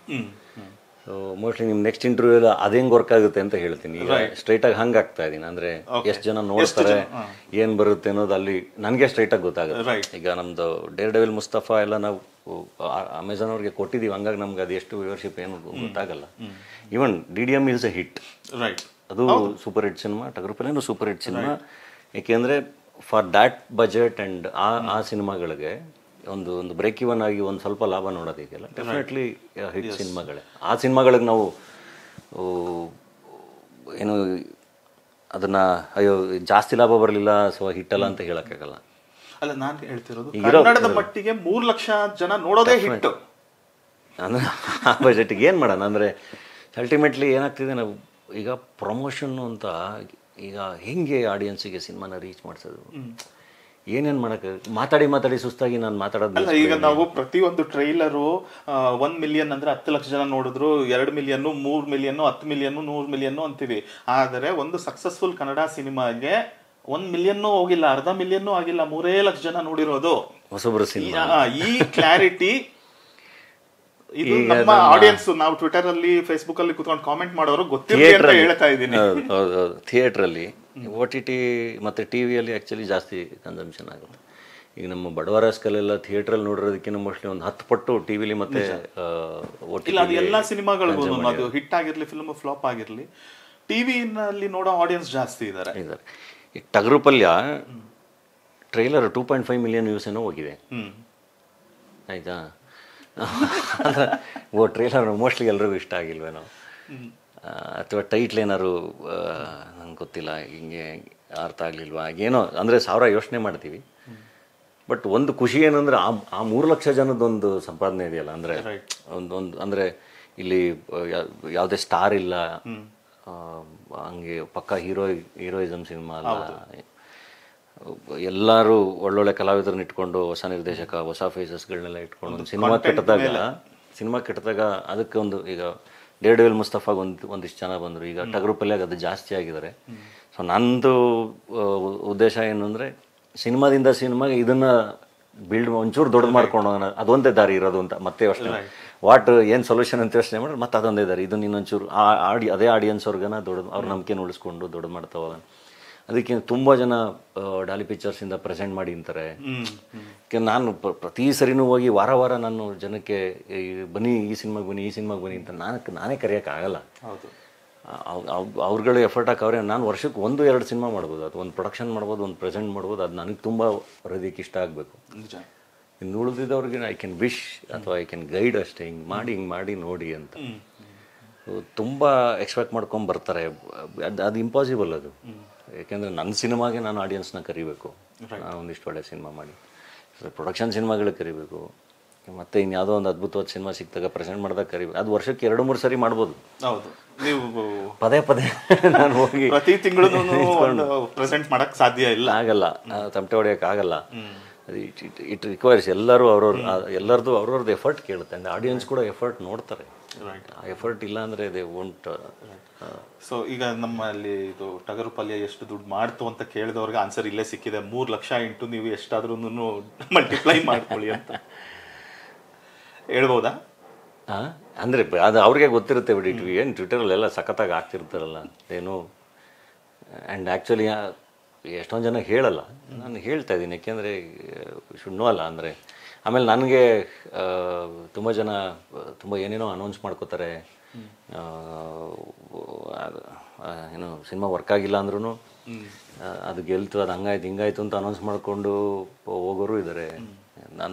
ಸೊ ಮೋಸ್ಟ್ಲಿ ನಿಮ್ಮ ನೆಕ್ಸ್ಟ್ ಇಂಟರ್ವ್ಯೂ ಅದು ಹೆಂಗೆ ವರ್ಕ್ ಆಗುತ್ತೆ ಅಂತ ಹೇಳ್ತೀನಿ. ಈಗ ಸ್ಟ್ರೈಟಾಗಿ ಹಂಗೆ ಆಗ್ತಾ ಇದ್ದೀನಿ, ಅಂದರೆ ಎಷ್ಟು ಜನ ನೋಡ್ತಾರೆ, ಏನು ಬರುತ್ತೆ ಅನ್ನೋದು ಅಲ್ಲಿ ನನಗೆ ಸ್ಟ್ರೈಟಾಗಿ ಗೊತ್ತಾಗುತ್ತೆ. ಈಗ ನಮ್ಮದು ಡೇರ್ ಡೆವಿಲ್ ಮುಸ್ತಫಾ ಎಲ್ಲ ನಾವು ಅಮೆಝಾನ್ ಅವ್ರಿಗೆ ಕೊಟ್ಟಿದ್ದೀವಿ, ಹಂಗಾಗಿ ನಮ್ಗೆ ಅದು ಎಷ್ಟು ವ್ಯೂವರ್ಶಿಪ್ ಏನು ಗೊತ್ತಾಗಲ್ಲ. Even DDM is A hit, ಅದು ಸೂಪರ್ ಹಿಟ್ ಸಿನಿಮಾ, ಟಗರು ಪಲ್ಯನೂ ಸೂಪರ್ ಹಿಟ್ ಸಿನಿಮಾ. ಏಕೆಂದರೆ ಫಾರ್ ದ್ಯಾಟ್ ಬಜೆಟ್ ಆ್ಯಂಡ್ ಆ ಸಿನಿಮಾಗಳಿಗೆ ಒಂದು ಬ್ರೇಕ್ ಇವನ್ ಆಗಿ ಒಂದು ಸ್ವಲ್ಪ ಲಾಭ ನೋಡೋದಿದೆಯಲ್ಲ, ಡೆಫಿನೆಟ್ಲಿ ಹಿಟ್ ಸಿನಿಮಾಗಳೇ. ಆ ಸಿನಿಮಾಗಳಿಗೆ ನಾವು ಏನು ಅದನ್ನು ಅಯ್ಯೋ ಜಾಸ್ತಿ ಲಾಭ ಬರಲಿಲ್ಲ ಸೊ ಹಿಟ್ಟಲ್ಲ ಅಂತ ಹೇಳೋಕ್ಕಾಗಲ್ಲ. ಅಲ್ಲ, ನಾನು ಹೇಳ್ತಿರೋದು ಕನ್ನಡದ ಮಟ್ಟಿಗೆ 3 ಲಕ್ಷ ಜನ ನೋಡೋದೇ ಹಿಟ್ಟು. ಅಂದರೆ ಆ ಬಜೆಟ್ಗೆ ಏನು ಮಾಡೋಣ, ಅಂದರೆ ಅಲ್ಟಿಮೇಟ್ಲಿ ಏನಾಗ್ತಿದೆ, ನಾವು ಈಗ ಪ್ರಮೋಷನ್ನು ಅಂತ ಈಗ ಹೆಂಗೆ ಆಡಿಯನ್ಸಿಗೆ ಸಿನಿಮಾನ ರೀಚ್ ಮಾಡಿಸೋದು, ಏನೇನು ಮಾಡೋಕ್ಕೆ ಮಾತಾಡಿ ಸುಸ್ತಾಗಿ ನಾನು ಮಾತಾಡೋದು. ಈಗ ನಾವು ಪ್ರತಿಯೊಂದು ಟ್ರೈಲರು 1 ಮಿಲಿಯನ್ ಅಂದರೆ 10 ಲಕ್ಷ ಜನ ನೋಡಿದ್ರು, 2 ಮಿಲಿಯನ್, 3 ಮಿಲಿಯನ್, 10 ಮಿಲಿಯನ್, 100 ಮಿಲಿಯನ್ ಅಂತೀವಿ. ಆದರೆ ಒಂದು ಸಕ್ಸಸ್ಫುಲ್ ಕನ್ನಡ ಸಿನಿಮಾಗೆ 1 ಮಿಲಿಯನ್ ಹೋಗಿಲ್ಲ, 1/2 ಮಿಲಿಯನ್ ಆಗಿಲ್ಲ, 3 ಲಕ್ಷ ಜನ ನೋಡಿರೋದು ಹೊಸಬ್ರು ಸಿನಿಮಾ. ಈ ಕ್ಲಾರಿಟಿ ಇದು ನಮ್ಮ ಆಡಿಯನ್ಸ್, ನಾವು ಟ್ವಿಟರ್ ಅಲ್ಲಿ ಫೇಸ್ಬುಕ್ ಅಲ್ಲಿ ಕುತ್ಕೊಂಡು ಕಾಮೆಂಟ್ ಮಾಡೋರು ಗೊತ್ತಿರಲಿ ಅಂತ ಹೇಳ್ತಾ ಇದ್ದೀನಿ. ಹೌದು, ಥಿಯೇಟ್ರಲ್ಲಿ, OTT ಮತ್ತು ಟಿವಿಯಲ್ಲಿ ಆ್ಯಕ್ಚುಲಿ ಜಾಸ್ತಿ ಕನ್ಸಂಪ್ಷನ್ ಆಗುತ್ತೆ. ಈಗ ನಮ್ಮ ಬಡವರಸ್ಕಲ್ಲೆಲ್ಲ ಥಿಯೇಟ್ರಲ್ಲಿ ನೋಡಿರೋದಕ್ಕಿಂತ ಮೋಸ್ಟ್ಲಿ ಒಂದು 10 ಪಟ್ಟು ಟಿವಿಲಿ ಮತ್ತೆ OTT. ಅದು ಎಲ್ಲ ಸಿನಿಮಾಗಳಿಗೂ, ಅದು ಹಿಟ್ ಆಗಿರಲಿ, ಫಿಲ್ಮ್ ಫ್ಲಾಪ್ ಆಗಿರಲಿ, ಟಿವಿನಲ್ಲಿ ನೋಡೋ ಆಡಿಯನ್ಸ್ ಜಾಸ್ತಿ ಇದ್ದಾರೆ. ಈ ಟಗರು ಪಲ್ಯ ಟ್ರೈಲರ್ 2.5 ಮಿಲಿಯನ್ ವ್ಯೂಸ್ ಏನೋ ಹೋಗಿದೆ, ಆಯಿತಾ. ಟ್ರೈಲರ್ ಮೋಸ್ಟ್ಲಿ ಎಲ್ರಿಗೂ ಇಷ್ಟ ಆಗಿಲ್ವೇನೋ, ಅಥವಾ ಟೈಟ್ಲ್ ಏನಾದ್ರು ನಂಗೆ ಗೊತ್ತಿಲ್ಲ, ಹಿಂಗೆ ಅರ್ಥ ಆಗಲಿಲ್ವಾ ಏನೋ, ಅಂದರೆ 1000 ಯೋಚನೆ ಮಾಡ್ತೀವಿ. ಬಟ್ ಒಂದು ಖುಷಿ ಏನಂದರೆ ಆ 3 ಲಕ್ಷ ಜನದೊಂದು ಸಂಪಾದನೆ ಇದೆಯಲ್ಲ, ಅಂದರೆ ಒಂದು ಅಂದರೆ ಇಲ್ಲಿ ಯಾವುದೇ ಸ್ಟಾರ್ ಇಲ್ಲ, ಹಂಗೆ ಪಕ್ಕ ಹೀರೋಯಿಸಮ್ ಸಿನಿಮಾ ಅಲ್ಲ, ಎಲ್ಲರೂ ಒಳ್ಳೊಳ್ಳೆ ಕಲಾವಿದರನ್ನ ಇಟ್ಕೊಂಡು, ಹೊಸ ನಿರ್ದೇಶಕ, ಹೊಸ ಫೇಸಸ್ಗಳನ್ನೆಲ್ಲ ಇಟ್ಕೊಂಡು ಸಿನಿಮಾ ಕೆಟ್ಟದಾಗ ಅದಕ್ಕೆ ಒಂದು, ಈಗ ಡೇರ್ ಡೆವಿಲ್ ಮುಸ್ತಫಾಗ ಒಂದಿಷ್ಟು ಜನ ಬಂದರು, ಈಗ ಟಗರು ಪಲ್ಯಾಗ ಅದು ಜಾಸ್ತಿ ಆಗಿದ್ದಾರೆ. ಸೊ ನಂದು ಉದ್ದೇಶ ಏನು ಅಂದರೆ, ಸಿನಿಮಾದಿಂದ ಸಿನಿಮಾಗೆ ಇದನ್ನು ಬಿಲ್ಡ್ ಒಂಚೂರು ದೊಡ್ಡದು ಮಾಡ್ಕೊಂಡು ಹೋಗೋಣ, ಅದೊಂದೇ ದಾರಿ ಇರೋದು ಅಂತ. ಮತ್ತೆ ಯೋಚನೆ ಏನು ಸೊಲ್ಯೂಷನ್ ಅಂತ ಯೋಚನೆ ಮಾಡಿದ್ರೆ ಮತ್ತೆ ಅದೊಂದೇ ದಾರಿ, ಇದನ್ನು ಇನ್ನೊಂಚೂರು ಅದೇ ಆಡಿಯನ್ಸ್ ಅವ್ರಿಗನ ದೊಡ್ಡದು, ಅವ್ರ ನಂಬಿಕೆನ ಉಳಿಸ್ಕೊಂಡು ದೊಡ್ಡದು ಮಾಡ್ತಾ ಹೋಗೋಣ. ಅದಕ್ಕೆ ತುಂಬ ಜನ ಡಾಲಿ ಪಿಕ್ಚರ್ಸಿಂದ ಪ್ರೆಸೆಂಟ್ ಮಾಡಿ ಅಂತಾರೆ. ನಾನು ಪ್ರತಿ ಸರಿನೂ ಹೋಗಿ ವಾರ ವಾರ ನಾನು ಜನಕ್ಕೆ ಬನ್ನಿ ಈ ಸಿನಿಮಾಗೆ ಬನ್ನಿ ಈ ಸಿನಿಮಾಗೆ ಬನ್ನಿ ಅಂತ ನಾನೇ ಕರೆಯೋಕ್ಕಾಗಲ್ಲ. ಅವ್ರುಗಳು ಎಫರ್ಟ್ ಹಾಕವ್ರೆ. ನಾನು ವರ್ಷಕ್ಕೆ 1-2 ಸಿನಿಮಾ ಮಾಡ್ಬೋದು, ಅದು ಒಂದು ಪ್ರೊಡಕ್ಷನ್ ಮಾಡ್ಬೋದು, ಒಂದು ಪ್ರೆಸೆಂಟ್ ಮಾಡ್ಬೋದು. ಅದು ನನಗೆ ತುಂಬ ಹೃದಯಕ್ಕೆ ಇಷ್ಟ ಆಗಬೇಕು. ಇನ್ನು ಉಳಿದಿದ್ದವ್ರಿಗೆ ಐ ಕ್ಯಾನ್ ವಿಶ್ ಅಥವಾ ಐ ಕ್ಯಾನ್ ಗೈಡ್ ಅಷ್ಟೇ, ಹಿಂಗೆ ಮಾಡಿ ನೋಡಿ ಅಂತ. ತುಂಬ ಎಕ್ಸ್ಪೆಕ್ಟ್ ಮಾಡ್ಕೊಂಡು ಬರ್ತಾರೆ. ಅದು ಇಂಪಾಸಿಬಲ್ ಅದು. ಯಾಕೆಂದರೆ ನನ್ನ ಸಿನಿಮಾಗೆ ನಾನು ಆಡಿಯನ್ಸ್ನ ಕರಿಬೇಕು. ನಾನು ಒಂದಿಷ್ಟು ಒಳ್ಳೆ ಸಿನಿಮಾ ಮಾಡಿ ಪ್ರೊಡಕ್ಷನ್ ಸಿನಿಮಾಗಳಿಗೆ ಕರಿಬೇಕು. ಮತ್ತು ಇನ್ಯಾವುದೋ ಒಂದು ಅದ್ಭುತವಾದ ಸಿನಿಮಾ ಸಿಕ್ತಾಗ ಪ್ರೆಸೆಂಟ್ ಮಾಡಿದಾಗ ಕರಿಬೇಕು. ಅದು ವರ್ಷಕ್ಕೆ 2-3 ಸರಿ ಮಾಡ್ಬೋದು. ಹೌದು, ನೀವು ಪದೇ ನಾನು ಹೋಗಿ ಪ್ರತಿ ತಿಂಗಳು ಪ್ರೆಸೆಂಟ್ ಮಾಡೋಕ್ಕೆ ಸಾಧ್ಯ ಇಲ್ಲ, ಆಗಲ್ಲ, ತಮಟೆ ಹೊಡೆಯೋಕೆ ಆಗಲ್ಲ. ಅದು ಇಟ್ ರಿಕ್ವೈರ್ಸ್ ಎಲ್ಲರದ್ದು ಅವ್ರವ್ರದ್ದು ಎಫರ್ಟ್ ಕೇಳುತ್ತೆ. ಆ್ಯಂಡ್ ಆಡಿಯನ್ಸ್ ಕೂಡ ಎಫರ್ಟ್ ನೋಡ್ತಾರೆ. ಆ ಎಫರ್ಟ್ ಇಲ್ಲ ಅಂದರೆ ದೇ ವೋಂಟ್. ಸೊ ಈಗ ನಮ್ಮಲ್ಲಿ ಇದು ಟಗರು ಪಲ್ಯ ಎಷ್ಟು ದುಡ್ಡು ಮಾಡ್ತು ಅಂತ ಕೇಳಿದವ್ರಿಗೆ ಆನ್ಸರ್ ಇಲ್ಲೇ ಸಿಕ್ಕಿದೆ. 3 ಲಕ್ಷ ಇಂಟು ನೀವು ಎಷ್ಟಾದ್ರೂ ಮಲ್ಟಿಪ್ಲೈ ಮಾಡ್ಕೊಳ್ಳಿ ಅಂತ ಹೇಳ್ಬೋದಾ? ಅಂದರೆ ಅದು ಅವ್ರಿಗೆ ಗೊತ್ತಿರುತ್ತೆ ಬಿಡಿ. ಏನು ಟ್ವಿಟರಲ್ಲೆಲ್ಲ ಸಖತ್ತಾಗಿ ಆಗ್ತಿರ್ತಾರಲ್ಲ ಏನು. ಆ್ಯಂಡ್ ಆ್ಯಕ್ಚುಲಿ ಎಷ್ಟೊಂದು ಜನ ಹೇಳಲ್ಲ, ನಾನು ಹೇಳ್ತಾ ಇದ್ದೀನಿ. ಯಾಕೆಂದರೆ ಶುಡ್ ನೋ ಅಲ್ಲ. ಅಂದರೆ ಆಮೇಲೆ ನನಗೆ ತುಂಬ ಜನ ತುಂಬ ಏನೇನೋ ಅನೌನ್ಸ್ ಮಾಡ್ಕೋತಾರೆ. ಏನು ಸಿನಿಮಾ ವರ್ಕ್ ಆಗಿಲ್ಲ ಅಂದ್ರೂ ಅದು ಗೆಲ್ತು, ಅದು ಹಂಗಾಯ್ತು ಹಿಂಗಾಯ್ತು ಅಂತ ಅನೌನ್ಸ್ ಮಾಡಿಕೊಂಡು ಹೋಗೋರು ಇದ್ದಾರೆ.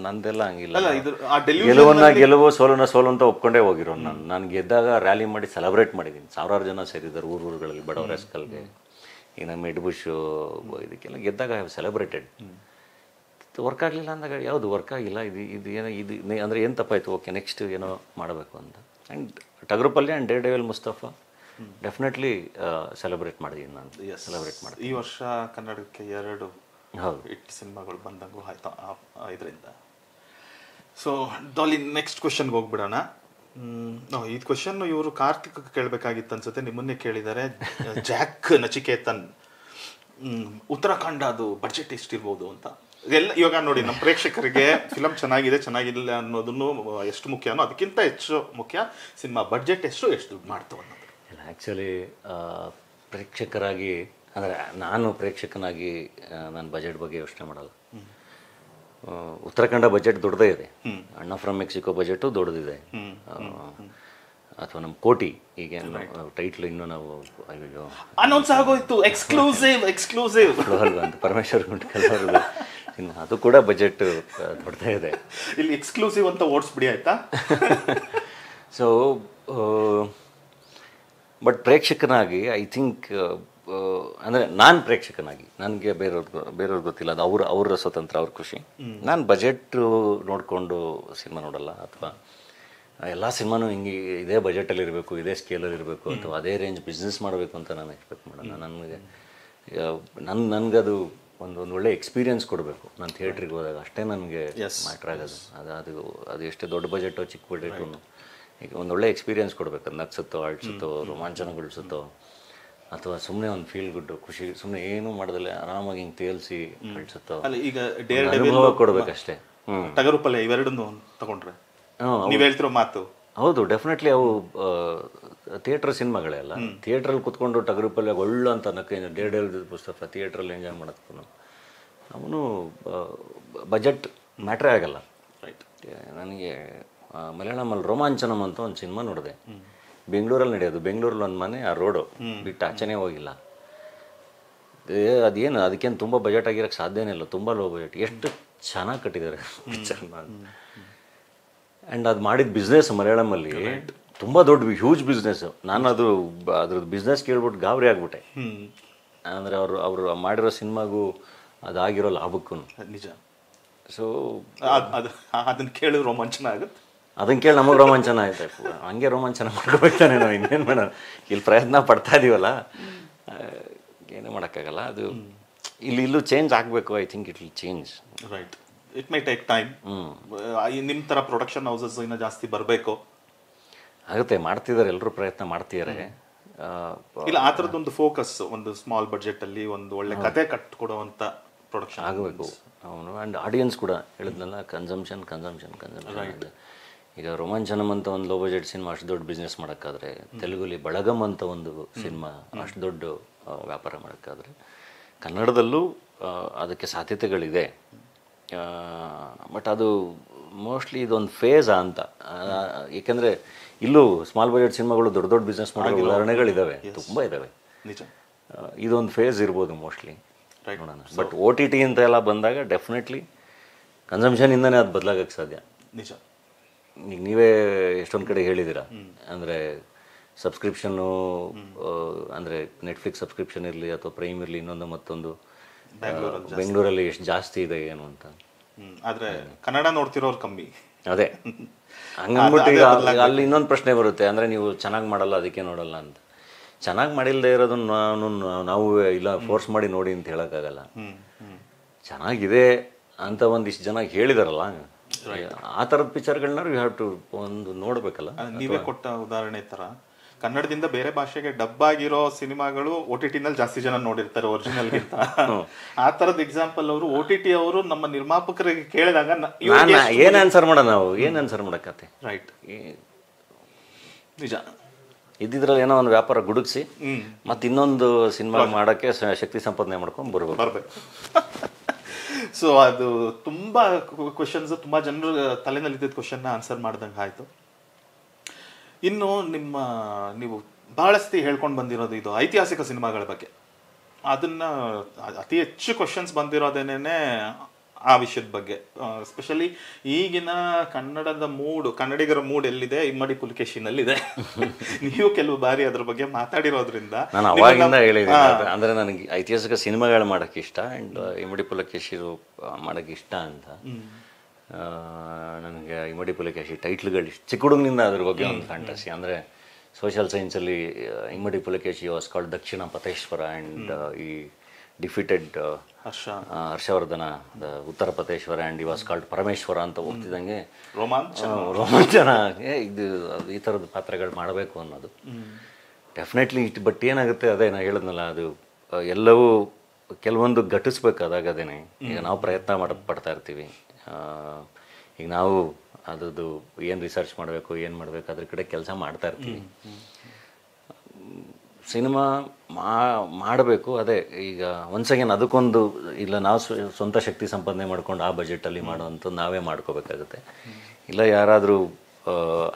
ನಂದೆಲ್ಲ ಹಂಗಿಲ್ಲ. ಗೆಲುವು ಸೋಲು ಅಂತ ಒಪ್ಕೊಂಡೇ ಹೋಗಿರೋ. ನಾನು ಗೆದ್ದಾಗ ರ್ಯಾಲಿ ಮಾಡಿ ಸೆಲೆಬ್ರೇಟ್ ಮಾಡಿದ್ದೀನಿ. 1000 ಜನ ಸೇರಿದ್ದಾರೆ ಊರುಗಳಲ್ಲಿ, ಬಡವರ ಎಸ್ಕಲ್ಗೆ, ಈ ನಮ್ಮ ಮಿಡ್ಬುಷು ಇದಕ್ಕೆಲ್ಲ ಗೆದ್ದಾಗ ಐ ಹ್ಯಾವ್ ಸೆಲೆಬ್ರೇಟೆಡ್. ವರ್ಕ್ ಆಗಲಿಲ್ಲ ಅಂದಾಗ ಯಾವುದು ವರ್ಕ್ ಆಗಿಲ್ಲ, ಇದು ಏನೋ ಇದು ಅಂದರೆ ಏನು ತಪ್ಪಾಯಿತು, ಓಕೆ ನೆಕ್ಸ್ಟ್ ಏನೋ ಮಾಡಬೇಕು ಅಂತ. ಆ್ಯಂಡ್ ಟಗರು ಪಲ್ಯ and Deere devil Mustafa definitely celebrate ಮಾಡಿದ್ದೀನಿ ನಾನು. ಸೆಲೆಬ್ರೇಟ್ ಮಾಡಿ ಈ ವರ್ಷ ಕನ್ನಡಕ್ಕೆ 2 ಹಿಟ್ ಸಿನಿಮಾಗಳು ಬಂದಂಗೂ ಆಯ್ತು ಇದರಿಂದ. ಸೊ ಡಾಲಿ, ನೆಕ್ಸ್ಟ್ ಕ್ವೆಶನ್ಗೆ ಹೋಗ್ಬಿಡೋಣ. ಈ ಕ್ವೆಶನ್ ಇವರು ಕಾರ್ತಿಕ್ ಕೇಳಬೇಕಾಗಿತ್ತು ಅನ್ಸುತ್ತೆ, ನಿಮ್ಮನ್ನೇ ಕೇಳಿದ್ದಾರೆ. ಜಾಕ್ ನಚಿಕೇತನ್, ಉತ್ತರಾಖಂಡ ಅದು ಬಡ್ಜೆಟ್ ಎಷ್ಟಿರ್ಬೋದು ಅಂತ. ಎಲ್ಲ ಇವಾಗ ನೋಡಿ, ನಮ್ಮ ಪ್ರೇಕ್ಷಕರಿಗೆ ಫಿಲಮ್ ಚೆನ್ನಾಗಿಲ್ಲ ಅನ್ನೋದನ್ನು ಎಷ್ಟು ಮುಖ್ಯನೋ ಅದಕ್ಕಿಂತ ಹೆಚ್ಚು ಮುಖ್ಯ ಸಿನಿಮಾ ಬಡ್ಜೆಟ್ ಎಷ್ಟು ದುಡ್ಡು ಮಾಡ್ತು ಅನ್ನೋದು. ಆ್ಯಕ್ಚುಲಿ ಪ್ರೇಕ್ಷಕರಾಗಿ ಅಂದರೆ ನಾನು ಪ್ರೇಕ್ಷಕನಾಗಿ ನಾನು ಬಜೆಟ್ ಬಗ್ಗೆ ಯೋಚನೆ ಮಾಡಲ್ಲ. ಉತ್ತರಾಖಂಡ ಬಜೆಟ್ ದೊಡ್ಡದೇ ಇದೆ. ಅಣ್ಣ ಫ್ರಮ್ ಮೆಕ್ಸಿಕೋ ಬಜೆಟು ದೊಡ್ಡದಿದೆ. ಅಥವಾ ನಮ್ಮ ಕೋಟಿ, ಈಗ ಟೈಟ್ಲ್ ಇನ್ನೂ ನಾವು ಅನೌನ್ಸ್ ಆಗೋಯ್ತು, ಎಕ್ಸ್ಕ್ಲೂಸಿವ್ ಅಲ್ವಾ ಅಂತ ಪರಮೇಶ್ವರ್ ಗುಂಟ್ಕಲ್ ಅವ್ರದ್ದು ಅದು ಕೂಡ ಬಜೆಟ್ ದೊಡ್ಡದೇ ಇದೆ. ಇಲ್ಲಿ ಎಕ್ಸ್ಕ್ಲೂಸಿವ್ ಅಂತ ಓಡಿಸ್ಬಿಡಿ ಆಯ್ತಾ. ಸೊ ಬಟ್ ಪ್ರೇಕ್ಷಕನಾಗಿ ಐ ಥಿಂಕ್ ಅಂದರೆ ನಾನು ಪ್ರೇಕ್ಷಕನಾಗಿ ನನಗೆ ಬೇರೆಯವ್ರಿಗೆ ಗೊತ್ತಿಲ್ಲ, ಅದು ಅವರ ಸ್ವತಂತ್ರ, ಅವ್ರ ಖುಷಿ. ನಾನು ಬಜೆಟ್ ನೋಡಿಕೊಂಡು ಸಿನಿಮಾ ನೋಡಲ್ಲ. ಅಥವಾ ಎಲ್ಲ ಸಿನಿಮಾನು ಹಿಂಗೆ ಇದೇ ಬಜೆಟಲ್ಲಿ ಇರಬೇಕು, ಇದೇ ಸ್ಕೇಲಲ್ಲಿ ಇರಬೇಕು, ಅಥವಾ ಅದೇ ರೇಂಜ್ ಬಿಸ್ನೆಸ್ ಮಾಡಬೇಕು ಅಂತ ನಾನು ಎಕ್ಸ್ಪೆಕ್ಟ್ ಮಾಡೋಣ. ನನಗದು ಒಂದು ಒಳ್ಳೆ ಎಕ್ಸ್ಪೀರಿಯನ್ಸ್ ಕೊಡಬೇಕು. ನಾನು ಥಿಯೇಟ್ರಿಗೆ ಹೋದಾಗ ಅಷ್ಟೇ ನನಗೆ ಮ್ಯಾಟ್ರ್ ಆಗೋದು. ಅದು ಎಷ್ಟೇ ದೊಡ್ಡ ಬಜೆಟೋ ಚಿಕ್ಕ ಬಜೆಟು, ಈಗ ಒಂದು ಒಳ್ಳೆ ಎಕ್ಸ್ಪೀರಿಯನ್ಸ್ ಕೊಡಬೇಕು. ಅದು ನಗ್ಸುತ್ತೋ, ಅಳ್ಸುತ್ತೋ, ರೋಮಾಂಚನಗೊಳಿಸುತ್ತೋ, ಅಥವಾ ಸುಮ್ಮನೆ ಒಂದು ಫೀಲ್ ಗುಡ್ ಖುಷಿ, ಸುಮ್ಮನೆ ಏನೂ ಮಾಡೋದಲ್ಲ ಆರಾಮಾಗಿ ಹಿಂಗೆ ತೇಲ್ಸಿ ಕಳಿಸುತ್ತೋ, ಈಗ ಅನುಭವ ಕೊಡಬೇಕಷ್ಟೇ. ಟಗರು ಪಲ್ಯ ಇವೆರಡನ್ನು ತಗೊಂಡ್ರೆ ನೀವು ಹೇಳ್ತಿರೋ ಮಾತು ಹೌದು, ಡೆಫಿನೆಟ್ಲಿ ಅವು ಥಿಯೇಟ್ರ್ ಸಿನಿಮಾಗಳೇ ಅಲ್ಲ. ಥಿಯೇಟ್ರಲ್ಲಿ ಕುತ್ಕೊಂಡು ಟಗರು ಪಲ್ಯ ಒಳ್ಳೆ ಅಂತ ನಕ್ಕೆ ಡೇರ್ ಡೆವಿಲ್ ಮುಸ್ತಫಾ ಥಿಯೇಟ್ರಲ್ಲಿ ಎಂಜಾಯ್ ಮಾಡೋದಕ್ಕೂ ಅವನು ಬಜೆಟ್ ಮ್ಯಾಟ್ರೇ ಆಗಲ್ಲ. ರೈಟ್. ನನಗೆ ಮಲಯಾಳಮಲ್ಲಿ ರೋಮಾಂಚನಂ ಅಂತ ಒಂದು ಸಿನಿಮಾ ನೋಡಿದೆ. ಬೆಂಗಳೂರಲ್ಲಿ ನಡೆಯೋದು. ಬೆಂಗಳೂರಲ್ಲಿ ಒಂದು ಮನೆ, ಆ ರೋಡು ಬಿಟ್ಟು ಆಚೆನೇ ಹೋಗಿಲ್ಲ. ಅದೇನು ಅದಕ್ಕೇನು ತುಂಬ ಬಜೆಟ್ ಆಗಿರೋಕ್ಕೆ ಸಾಧ್ಯನೇ ಇಲ್ಲ, ತುಂಬ ಲೋ ಬಜೆಟ್. ಎಷ್ಟು ಚೆನ್ನಾಗಿ ಕಟ್ಟಿದ್ದಾರೆ ಪಿಕ್ಚರ್ನ. ಆ್ಯಂಡ್ ಅದು ಮಾಡಿದ ಬಿಸ್ನೆಸ್ ಮಲಯಾಳಮಲ್ಲಿ ತುಂಬ ದೊಡ್ಡ ಹ್ಯೂಜ್ ಬಿಸ್ನೆಸ್. ನಾನು ಅದ್ರದ್ದು ಬಿಸ್ನೆಸ್ ಕೇಳ್ಬಿಟ್ಟು ಗಾಬರಿ ಆಗ್ಬಿಟ್ಟೆ. ಅಂದರೆ ಅವರು ಮಾಡಿರೋ ಸಿನಿಮಾಗೂ ಅದಾಗಿರೋ ಲಾಭಕ್ಕೂ ನಿಜ. ಸೊ ಅದನ್ನು ಕೇಳಿ ರೋಮಾಂಚನ ಆಗುತ್ತೆ. ಅದನ್ನು ಕೇಳಿ ನಮಗೆ ರೋಮಾಂಚನ ಆಯ್ತು. ಹಂಗೆ ರೋಮಾಂಚನ ಮಾಡ್ಕೋಬೇಕಾನೆ ನಾವು, ಇನ್ನೇನು ಮಾಡೋಣ. ಇಲ್ಲಿ ಪ್ರಯತ್ನ ಪಡ್ತಾ ಇದೀವಲ್ಲ, ಏನೂ ಮಾಡೋಕ್ಕಾಗಲ್ಲ. ಅದು ಇಲ್ಲೂ ಚೇಂಜ್ ಆಗಬೇಕು. I think it will change. Right. It my take time. ನಿಮ್ಮ ಥರ ಪ್ರೊಡಕ್ಷನ್ ಹೌಸಸ್ ಇನ್ನೂ ಜಾಸ್ತಿ ಬರಬೇಕು. ಆಗುತ್ತೆ, ಮಾಡ್ತಿದ್ದಾರೆ, ಎಲ್ಲರೂ ಪ್ರಯತ್ನ ಮಾಡ್ತಿದ್ದಾರೆ. ಇಲ್ಲ, ಆ ಥರದ್ದೊಂದು ಫೋಕಸ್ ಒಂದು ಸ್ಮಾಲ್ ಬಡ್ಜೆಟಲ್ಲಿ ಒಂದು ಒಳ್ಳೆ ಕತೆ ಕಟ್ಕೊಡುವಂಥ ಪ್ರೊಡಕ್ಷನ್ ಆಗಬೇಕು. ಅವನು ಆ್ಯಂಡ್ ಆಡಿಯನ್ಸ್ ಕೂಡ ಹೇಳಿದ್ನಲ್ಲ, ಕನ್ಸಂಪ್ಷನ್. ಈಗ ರೋಮಾಂಚನಂ ಅಂತ ಒಂದು ಲೋ ಬಜೆಟ್ ಸಿನಿಮಾ ಅಷ್ಟು ದೊಡ್ಡ ಬಿಸ್ನೆಸ್ ಮಾಡೋಕ್ಕಾದ್ರೆ, ತೆಲುಗುಲಿ ಬಳಗಮ್ ಅಂತ ಒಂದು ಸಿನಿಮಾ ಅಷ್ಟು ದೊಡ್ಡ ವ್ಯಾಪಾರ ಮಾಡೋಕ್ಕಾದ್ರೆ, ಕನ್ನಡದಲ್ಲೂ ಅದಕ್ಕೆ ಸಾಧ್ಯತೆಗಳಿದೆ. ಬಟ್ ಅದು ಮೋಸ್ಟ್ಲಿ ಇದೊಂದು ಫೇಝಾ ಅಂತ. ಏಕೆಂದರೆ ಇಲ್ಲೂ ಸ್ಮಾಲ್ ಬಜೆಟ್ ಸಿನಿಮಾಗಳು ದೊಡ್ಡ ದೊಡ್ಡ ಬಿಸ್ನೆಸ್ ಮಾಡೋ ಉದಾಹರಣೆಗಳಿದ್ದಾವೆ, ತುಂಬ ಇದ್ದಾವೆ. ನಿಜ, ಇದೊಂದು ಫೇಸ್ ಇರ್ಬೋದು ಮೋಸ್ಟ್ಲಿ, ನೋಡೋಣ. ಬಟ್ OTT ಅಂತ ಎಲ್ಲ ಬಂದಾಗ ಡೆಫಿನೆಟ್ಲಿ ಕನ್ಸಂಪ್ಷನಿಂದನೇ ಅದು ಬದಲಾಗಕ್ಕೆ ಸಾಧ್ಯ. ನಿಜ. ಈಗ ನೀವೇ ಎಷ್ಟೊಂದು ಕಡೆ ಹೇಳಿದ್ದೀರಾ, ಅಂದರೆ ಸಬ್ಸ್ಕ್ರಿಪ್ಷನ್ನು, ಅಂದರೆ ನೆಟ್ಫ್ಲಿಕ್ಸ್ ಸಬ್ಸ್ಕ್ರಿಪ್ಷನ್ ಇರಲಿ ಅಥವಾ ಪ್ರೈಮ್ ಇರಲಿ, ಇನ್ನೊಂದು ಮತ್ತೊಂದು ಬೆಂಗಳೂರಲ್ಲಿ ಎಷ್ಟು ಜಾಸ್ತಿ ಇದೆ ಏನು ಅಂತ. ಆದರೆ ಕನ್ನಡ ನೋಡ್ತಿರೋರು ಕಮ್ಮಿ. ಅದೇ ಹಂಗನ್ಬಿಟ್ಟು ಈಗ ಅಲ್ಲಿ ಇನ್ನೊಂದು ಪ್ರಶ್ನೆ ಬರುತ್ತೆ, ಅಂದರೆ ನೀವು ಚೆನ್ನಾಗಿ ಮಾಡಲ್ಲ ಅದಕ್ಕೆ ನೋಡಲ್ಲ ಅಂತ. ಚೆನ್ನಾಗಿ ಮಾಡಿಲ್ಲದೆ ಇರೋದನ್ನ ನಾವು ಇಲ್ಲ ಫೋರ್ಸ್ ಮಾಡಿ ನೋಡಿ ಅಂತ ಹೇಳೋಕ್ಕಾಗಲ್ಲ. ಚೆನ್ನಾಗಿದೆ ಅಂತ ಒಂದಿಷ್ಟು ಜನ ಹೇಳಿದಾರಲ್ಲ, ಆ ಥರದ ಪಿಕ್ಚರ್ಗಳನ್ನ ಯು ಹ್ಯಾವ್ ಟು ಒಂದು ನೋಡಬೇಕಲ್ಲ. ನೀವೇ ಕೊಟ್ಟ ಉದಾಹರಣೆ ಥರ ಕನ್ನಡದಿಂದ ಬೇರೆ ಭಾಷೆಗೆ ಡಬ್ ಆಗಿರೋ ಸಿನಿಮಾಗಳು OTT ನಲ್ಲಿ ಜಾಸ್ತಿ ಜನ ನೋಡಿರ್ತಾರೆ ಒರಿಜಿನಲ್ಗಿಂತ. ಆ ಥರದ ಎಕ್ಸಾಂಪಲ್ ಅವರು OTT ಅವರು ನಮ್ಮ ನಿರ್ಮಾಪಕರಿಗೆ ಕೇಳಿದಾಗ ಏನು ಆನ್ಸರ್ ಮಾಡೋಣ, ನಾವು ಏನು ಆನ್ಸರ್ ಮಾಡೋಕ್ಕತ್ತೆ. ರೈಟ್, ನಿಜ. ಇದ್ದಿದ್ರಲ್ಲಿ ಏನೋ ಒಂದು ವ್ಯಾಪಾರ ಗುಡುಗಿಸಿ ಮತ್ತೆ ಇನ್ನೊಂದು ಸಿನಿಮಾ ಮಾಡೋಕ್ಕೆ ಶಕ್ತಿ ಸಂಪಾದನೆ ಮಾಡ್ಕೊಂಡು ಬರ್ಬೇಕು. ಸೊ ಅದು ತುಂಬ ಕ್ವಶನ್ಸ್, ತುಂಬ ಜನರು ತಲೆನಲ್ಲಿದ್ದ ಕ್ವಶನ್ನ ಆನ್ಸರ್ ಮಾಡ್ದಂಗೆ ಆಯಿತು. ಇನ್ನು ನೀವು ಬಹಳಷ್ಟು ಹೇಳ್ಕೊಂಡು ಬಂದಿರೋದು ಇದು ಐತಿಹಾಸಿಕ ಸಿನಿಮಾಗಳ ಬಗ್ಗೆ. ಅದನ್ನು ಅತಿ ಹೆಚ್ಚು ಕ್ವಶನ್ಸ್ ಬಂದಿರೋದೇನೇ ಆ ವಿಷಯದ ಬಗ್ಗೆ. ಎಸ್ಪೆಷಲಿ ಈಗಿನ ಕನ್ನಡಿಗರ ಮೂಡ್ ಎಲ್ಲಿದೆ, ಇಮ್ಮಡಿ ಪುಲಿಕೇಶಿನಲ್ಲಿದೆ. ನೀವು ಕೆಲವು ಬಾರಿ ಅದ್ರ ಬಗ್ಗೆ ಮಾತಾಡಿರೋದ್ರಿಂದ ನಾನು ಅವಾಗಿಂದ ಹೇಳಿದ್ದೀನಿ, ಅಂದರೆ ನನಗೆ ಐತಿಹಾಸಿಕ ಸಿನಿಮಾಗಳು ಮಾಡೋಕ್ಕೆ ಇಷ್ಟ, ಆ್ಯಂಡ್ ಇಮ್ಮಡಿ ಪುಲಿಕೇಶಿ ಮಾಡೋಕ್ಕೆ ಇಷ್ಟ ಅಂತ. ನನಗೆ ಇಮ್ಮಡಿ ಪುಲಿಕೇಶಿ ಟೈಟ್ಲ್ಗಳು ಇಷ್ಟ, ಚಿಕ್ಕ ಹುಡುಗನಿಂದ ಅದ್ರ ಬಗ್ಗೆ ಒಂದು ಫ್ಯಾಂಟಸಿ. ಅಂದರೆ social ಸೈನ್ಸಲ್ಲಿ Immadi Pulakeshi was called Dakshina ಪತೇಶ್ವರ, and ಈ ಡಿಫಿಟೆಡ್ ಹರ್ಷವರ್ಧನ ಉತ್ತರ ಪತೇಶ್ವರ, ಆ್ಯಂಡ್ ಈ ವಾಸ್ ಕಾಲ್ಡ್ ಪರಮೇಶ್ವರ ಅಂತ ಹೋಗ್ತಿದ್ದಂಗೆ ರೋಮಾಂಚನ. ಇದು ಈ ಥರದ ಪಾತ್ರಗಳು ಮಾಡಬೇಕು ಅನ್ನೋದು ಡೆಫಿನೆಟ್ಲಿ. ಬಟ್ ಏನಾಗುತ್ತೆ, ಅದೇ ನಾನು ಹೇಳಿದ್ನಲ್ಲ, ಅದು ಎಲ್ಲವೂ ಕೆಲವೊಂದು ಘಟಿಸ್ಬೇಕಾದಾಗ ಅದೇನೆ. ಈಗ ನಾವು ಪ್ರಯತ್ನ ಪಡ್ತಾ ಇರ್ತೀವಿ. ಈಗ ನಾವು ಅದರದ್ದು ಏನು ರಿಸರ್ಚ್ ಮಾಡಬೇಕು, ಏನು ಮಾಡಬೇಕು, ಅದ್ರ ಕಡೆ ಕೆಲಸ ಮಾಡ್ತಾ ಇರ್ತೀವಿ. ಸಿನಿಮಾ ಮಾಡಬೇಕು. ಅದೇ ಈಗ ಒನ್ಸ್ ಅಗೇನ್ ಅದಕ್ಕೊಂದು ಇಲ್ಲ, ನಾವು ಸ್ವಂತ ಶಕ್ತಿ ಸಂಪಾದನೆ ಮಾಡ್ಕೊಂಡು ಆ ಬಜೆಟಲ್ಲಿ ಮಾಡೋವಂಥದ್ದು ನಾವೇ ಮಾಡ್ಕೋಬೇಕಾಗುತ್ತೆ. ಇಲ್ಲ ಯಾರಾದರೂ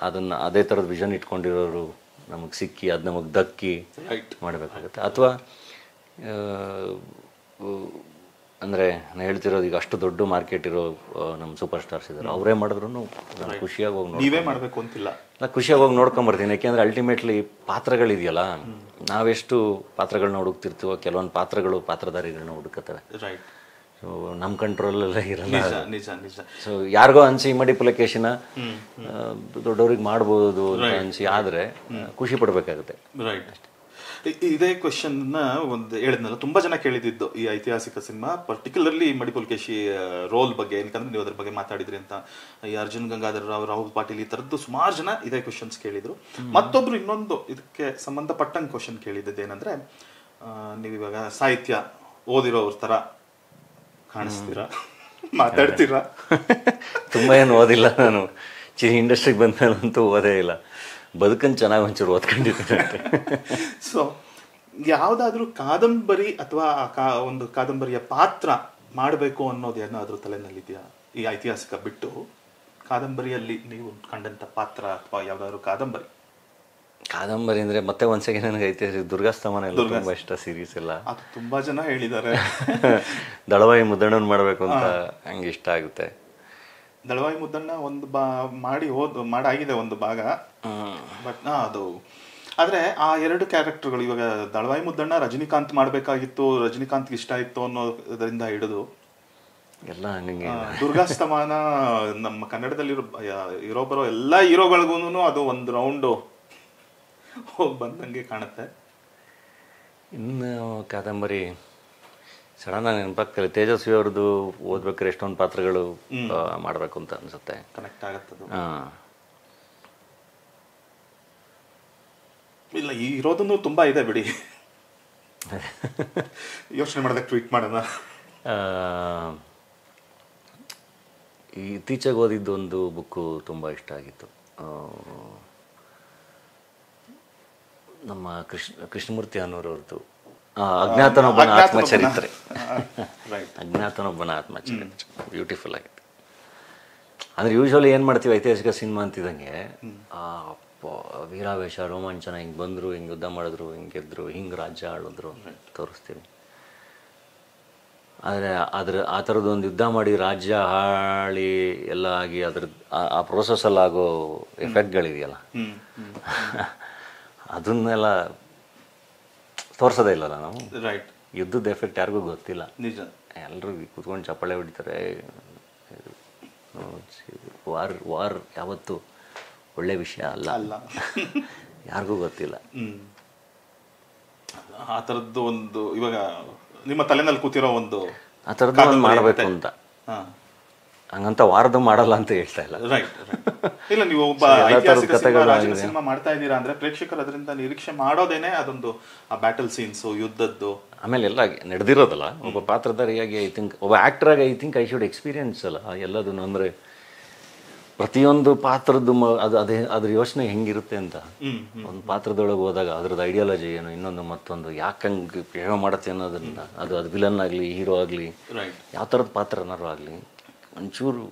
ಅದನ್ನು ಅದೇ ಥರದ ವಿಷನ್ ಇಟ್ಕೊಂಡಿರೋರು ನಮಗೆ ಸಿಕ್ಕಿ ಅದು ನಮಗೆ ದಕ್ಕಿ ಮಾಡಬೇಕಾಗುತ್ತೆ. ಅಥವಾ ಅಂದರೆ ನಾನು ಹೇಳ್ತಿರೋದು, ಈಗ ಅಷ್ಟು ದೊಡ್ಡ ಮಾರ್ಕೆಟ್ ಇರೋ ನಮ್ಮ ಸೂಪರ್ ಸ್ಟಾರ್ಸ್ ಇದ್ದಾರೆ, ಅವರೇ ಮಾಡಿದ್ರು ನಾನು ಖುಷಿಯಾಗಿ ಹೋಗಿ ನೀವೇ ಮಾಡಬೇಕು ಅಂತಿಲ್ಲ, ನಾನು ಖುಷಿಯಾಗಿ ಹೋಗಿ ನೋಡ್ಕೊಂಬರ್ತೀನಿ. ಯಾಕೆಂದರೆ ಅಲ್ಟಿಮೇಟ್ಲಿ ಪಾತ್ರಗಳಿದೆಯಲ್ಲ, ನಾವೆಷ್ಟು ಪಾತ್ರಗಳನ್ನ ಹುಡುಕ್ತಿರ್ತೀವೋ ಕೆಲವೊಂದು ಪಾತ್ರಗಳು ಪಾತ್ರಧಾರಿಗಳನ್ನ ಹುಡುಕತ್ತವೆ. ಸೊ ನಮ್ಮ ಕಂಟ್ರೋಲಲ್ಲೇ ಇರಲ್ಲ. ಸೊ ಯಾರಿಗೋ ಅನಿಸಿ ಇಮ್ಮಡಿ ಪುಲಿಕೇಶಿನ ದೊಡ್ಡವ್ರಿಗೆ ಮಾಡ್ಬೋದು ಅಂತ ಅನಿಸಿ ಆದರೆ ಖುಷಿ ಪಡಬೇಕಾಗುತ್ತೆ. ರೈಟ್. ಇದೇ ಕ್ವೆಶನ್ನ ಒಂದು ಹೇಳಿದ್ನಲ್ಲ, ತುಂಬ ಜನ ಕೇಳಿದ್ದು ಈ ಐತಿಹಾಸಿಕ ಸಿನಿಮಾ, ಪರ್ಟಿಕ್ಯುಲರ್ಲಿ ಇಮ್ಮಡಿ ಪುಲಿಕೇಶಿ ರೋಲ್ ಬಗ್ಗೆ. ಏನಕ್ಕಂದ್ರೆ ನೀವು ಅದ್ರ ಬಗ್ಗೆ ಮಾತಾಡಿದ್ರಿ ಅಂತ. ಈ ಅರ್ಜುನ್ ಗಂಗಾಧರ್ ರಾವ್, ರಾಹುಲ್ ಪಾಟೀಲ್, ಈ ಥರದ್ದು ಸುಮಾರು ಜನ ಇದೇ ಕ್ವೆಶನ್ಸ್ ಕೇಳಿದ್ರು. ಮತ್ತೊಬ್ರು ಇನ್ನೊಂದು ಇದಕ್ಕೆ ಸಂಬಂಧಪಟ್ಟಂಗೆ ಕ್ವೆಶನ್ ಕೇಳಿದ್ದು ಏನಂದ್ರೆ, ನೀವಿವಾಗ ಸಾಹಿತ್ಯ ಓದಿರೋವ್ರ ಥರ ಕಾಣಿಸ್ತೀರಾ, ಮಾತಾಡ್ತೀರಾ? ತುಂಬ ಏನು ಓದಿಲ್ಲ ನಾನು, ಇಂಡಸ್ಟ್ರಿಗೆ ಬಂದಂತೂ ಓದೇ ಇಲ್ಲ. ಬದುಕನ್ನು ಚೆನ್ನಾಗಿ ಒಂಚೂರು ಓದ್ಕೊಂಡಿದ್ದೀನಿ. ಸೊ ಯಾವುದಾದ್ರೂ ಕಾದಂಬರಿ ಅಥವಾ ಒಂದು ಕಾದಂಬರಿಯ ಪಾತ್ರ ಮಾಡಬೇಕು ಅನ್ನೋದು ಏನಾದರೂ ತಲೆನಲ್ಲಿದೆಯಾ? ಈ ಐತಿಹಾಸಿಕ ಬಿಟ್ಟು ಕಾದಂಬರಿಯಲ್ಲಿ ನೀವು ಕಂಡಂಥ ಪಾತ್ರ ಅಥವಾ ಯಾವುದಾದ್ರು ಕಾದಂಬರಿ ಅಂದರೆ ಮತ್ತೆ ಒಂದ್ಸಗೆ ನನಗೆ ಐತಿಹಾಸಿಕ ದುರ್ಗಾಸ್ತಮಾನ ಎಲ್ಲ ತುಂಬ ಇಷ್ಟ. ಸೀರೀಸ್ ಎಲ್ಲ ಅದು ತುಂಬ ಜನ ಹೇಳಿದ್ದಾರೆ. ದಳವಾಯಿ ಮುದ್ದಣ್ಣನ ಮಾಡಬೇಕು ಅಂತ ಹಂಗೆ ಇಷ್ಟ ಆಗುತ್ತೆ. ದಳವಾಯಿ ಮುದ್ದಣ್ಣ ಒಂದು ಮಾಡಾಗಿದೆ ಒಂದು ಭಾಗ. ಬಟ್ ಅದು ಆದರೆ ಆ ಎರಡು ಕ್ಯಾರೆಕ್ಟರ್ಗಳು, ಇವಾಗ ದಳವಾಯಿ ಮುದ್ದಣ್ಣ ರಜನಿಕಾಂತ್ ಮಾಡಬೇಕಾಗಿತ್ತು, ರಜನಿಕಾಂತ್ಗೆ ಇಷ್ಟ ಆಯಿತು ಅನ್ನೋದರಿಂದ ಹಿಡಿದು ಎಲ್ಲ ಹಂಗೆ ದುರ್ಗಾಸ್ತಮಾನ ನಮ್ಮ ಕನ್ನಡದಲ್ಲಿರೋ ಬರೋ ಎಲ್ಲ ಹೀರೋಗಳಿಗೂ ಅದು ಒಂದು ರೌಂಡು ಹೋಗಿ ಬಂದಂಗೆ ಕಾಣುತ್ತೆ. ಇನ್ನು ಕಾದಂಬರಿ ಸಡನ್ ನೆನಪಾಗ್ತಾರೆ, ತೇಜಸ್ವಿ ಅವ್ರದ್ದು ಓದ್ಬೇಕಾದ್ರೆ ಎಷ್ಟೊಂದು ಪಾತ್ರಗಳು ಮಾಡಬೇಕು ಅಂತ ಅನ್ಸುತ್ತೆ. ಕನೆಕ್ಟ್ ಆಗತ್ತದು. ಇಲ್ಲ, ಇರೋದನ್ನು ತುಂಬ ಇದೆ ಬಿಡಿ, ಯೋಚನೆ ಮಾಡಿದಾಗ ಟ್ವೀಟ್ ಮಾಡೋಣ. ಇತ್ತೀಚೆಗೆ ಓದಿದ್ದು ಒಂದು ಬುಕ್ಕು ತುಂಬ ಇಷ್ಟ ಆಗಿತ್ತು. ನಮ್ಮ ಕೃಷ್ಣಮೂರ್ತಿ ಅನ್ನೋರವ್ರದ್ದು ಅಜ್ಞಾತನೊಬ್ಬನ ಆತ್ಮಚರಿತ್ರೆ. ರೈಟ್. ಅಜ್ಞಾತನೊಬ್ಬನ ಆತ್ಮಚರಿತ್ರೆ ಬ್ಯೂಟಿಫುಲ್ ಆಗಿದೆ. ಅಂದರೆ ಯೂಶ್ವಲಿ ಏನು ಮಾಡ್ತೀವಿ ಐತಿಹಾಸಿಕ ಸಿನಿಮಾ ಅಂತಿದ್ದಂಗೆ ವೀರಾವೇಶ ರೋಮಾಂಚನ ಹಿಂಗೆ ಬಂದರು, ಹಿಂಗೆ ಯುದ್ಧ ಮಾಡಿದ್ರು, ಹಿಂಗೆ ಗೆದ್ದರು, ಹಿಂಗೆ ರಾಜ್ಯ ಆಳಿದ್ರು ತೋರಿಸ್ತೀವಿ. ಆದರೆ ಆ ಥರದ್ದೊಂದು ಯುದ್ಧ ಮಾಡಿ ರಾಜ್ಯ ಹಾಳಿ ಎಲ್ಲ ಆಗಿ ಆ ಪ್ರೋಸೆಸ್ಸಲ್ಲಿ ಆಗೋ ಎಫೆಕ್ಟ್ಗಳಿದೆಯಲ್ಲ ಅದನ್ನೆಲ್ಲ ತೋರಿಸೋದೇ ಇಲ್ಲಲ್ಲ ನಾವು. ರೈಟ್. ಯುದ್ಧದ ಎಫೆಕ್ಟ್ ಯಾರಿಗೂ ಗೊತ್ತಿಲ್ಲ. ನಿಜ. ಎಲ್ಲರೂ ಕೂತ್ಕೊಂಡು ಚಪ್ಪಾಳೆ ಹೊಡಿತಾರೆ. ವಾರ್ ಯಾವತ್ತು ಒಳ್ಳೆ ವಿಷಯ ಅಲ್ಲ, ಯಾರಿಗೂ ಗೊತ್ತಿಲ್ಲ. ಆ ಥರದ್ದು ಒಂದು ಇವಾಗ ನಿಮ್ಮ ತಲೆನಲ್ಲಿ ಕೂತಿರೋ ಒಂದು ಆ ಥರದ್ದು ಒಂದು ಮಾಡಬೇಕು ಅಂತ. ಹಂಗಂತ ವಾರದ್ದು ಮಾಡಲ್ಲ ಅಂತ ಹೇಳ್ತಾ ಇಲ್ಲ. ರೈಟ್. ಇಲ್ಲ, ನೀವು ಒಬ್ಬ ಐತಿಹಾಸಿಕ ಸಿನಿಮಾ ಮಾಡ್ತಾ ಇದ್ದೀರಾ ಅಂದ್ರೆ ಪ್ರೇಕ್ಷಕರು ಅದರಿಂದ ನಿರೀಕ್ಷೆ ಮಾಡೋದೇನೆ ಅದೊಂದು ಆ ಬ್ಯಾಟಲ್ ಸೀನ್ಸು, ಯುದ್ಧದ್ದು, ಆಮೇಲೆ ಎಲ್ಲ ನಡೆದಿರೋದಲ್ಲ. ಒಬ್ಬ ಪಾತ್ರಧಾರಿಯಾಗಿ ಐ ಥಿಂಕ್, ಒಬ್ಬ ಆ್ಯಕ್ಟ್ರಾಗಿ I think I should experience ಅಲ್ಲ ಎಲ್ಲದನ್ನು. ಅಂದರೆ ಪ್ರತಿಯೊಂದು ಪಾತ್ರದ್ದು ಅದ್ರ ಯೋಚನೆ ಹೆಂಗಿರುತ್ತೆ ಅಂತ. ಒಂದು ಪಾತ್ರದೊಳಗೆ ಹೋದಾಗ ಅದ್ರದ್ದು ಐಡಿಯಾಲಜಿ ಏನು, ಇನ್ನೊಂದು ಮತ್ತೊಂದು ಯಾಕೆ ಹಂಗೆ ಬಿಹೇವ್ ಮಾಡುತ್ತೆ ಅನ್ನೋದನ್ನ, ಅದು ವಿಲನ್ ಆಗಲಿ ಹೀರೋ ಆಗಲಿ ಯಾವ ಥರದ ಪಾತ್ರನಾರು ಆಗಲಿ ಒಂಚೂರು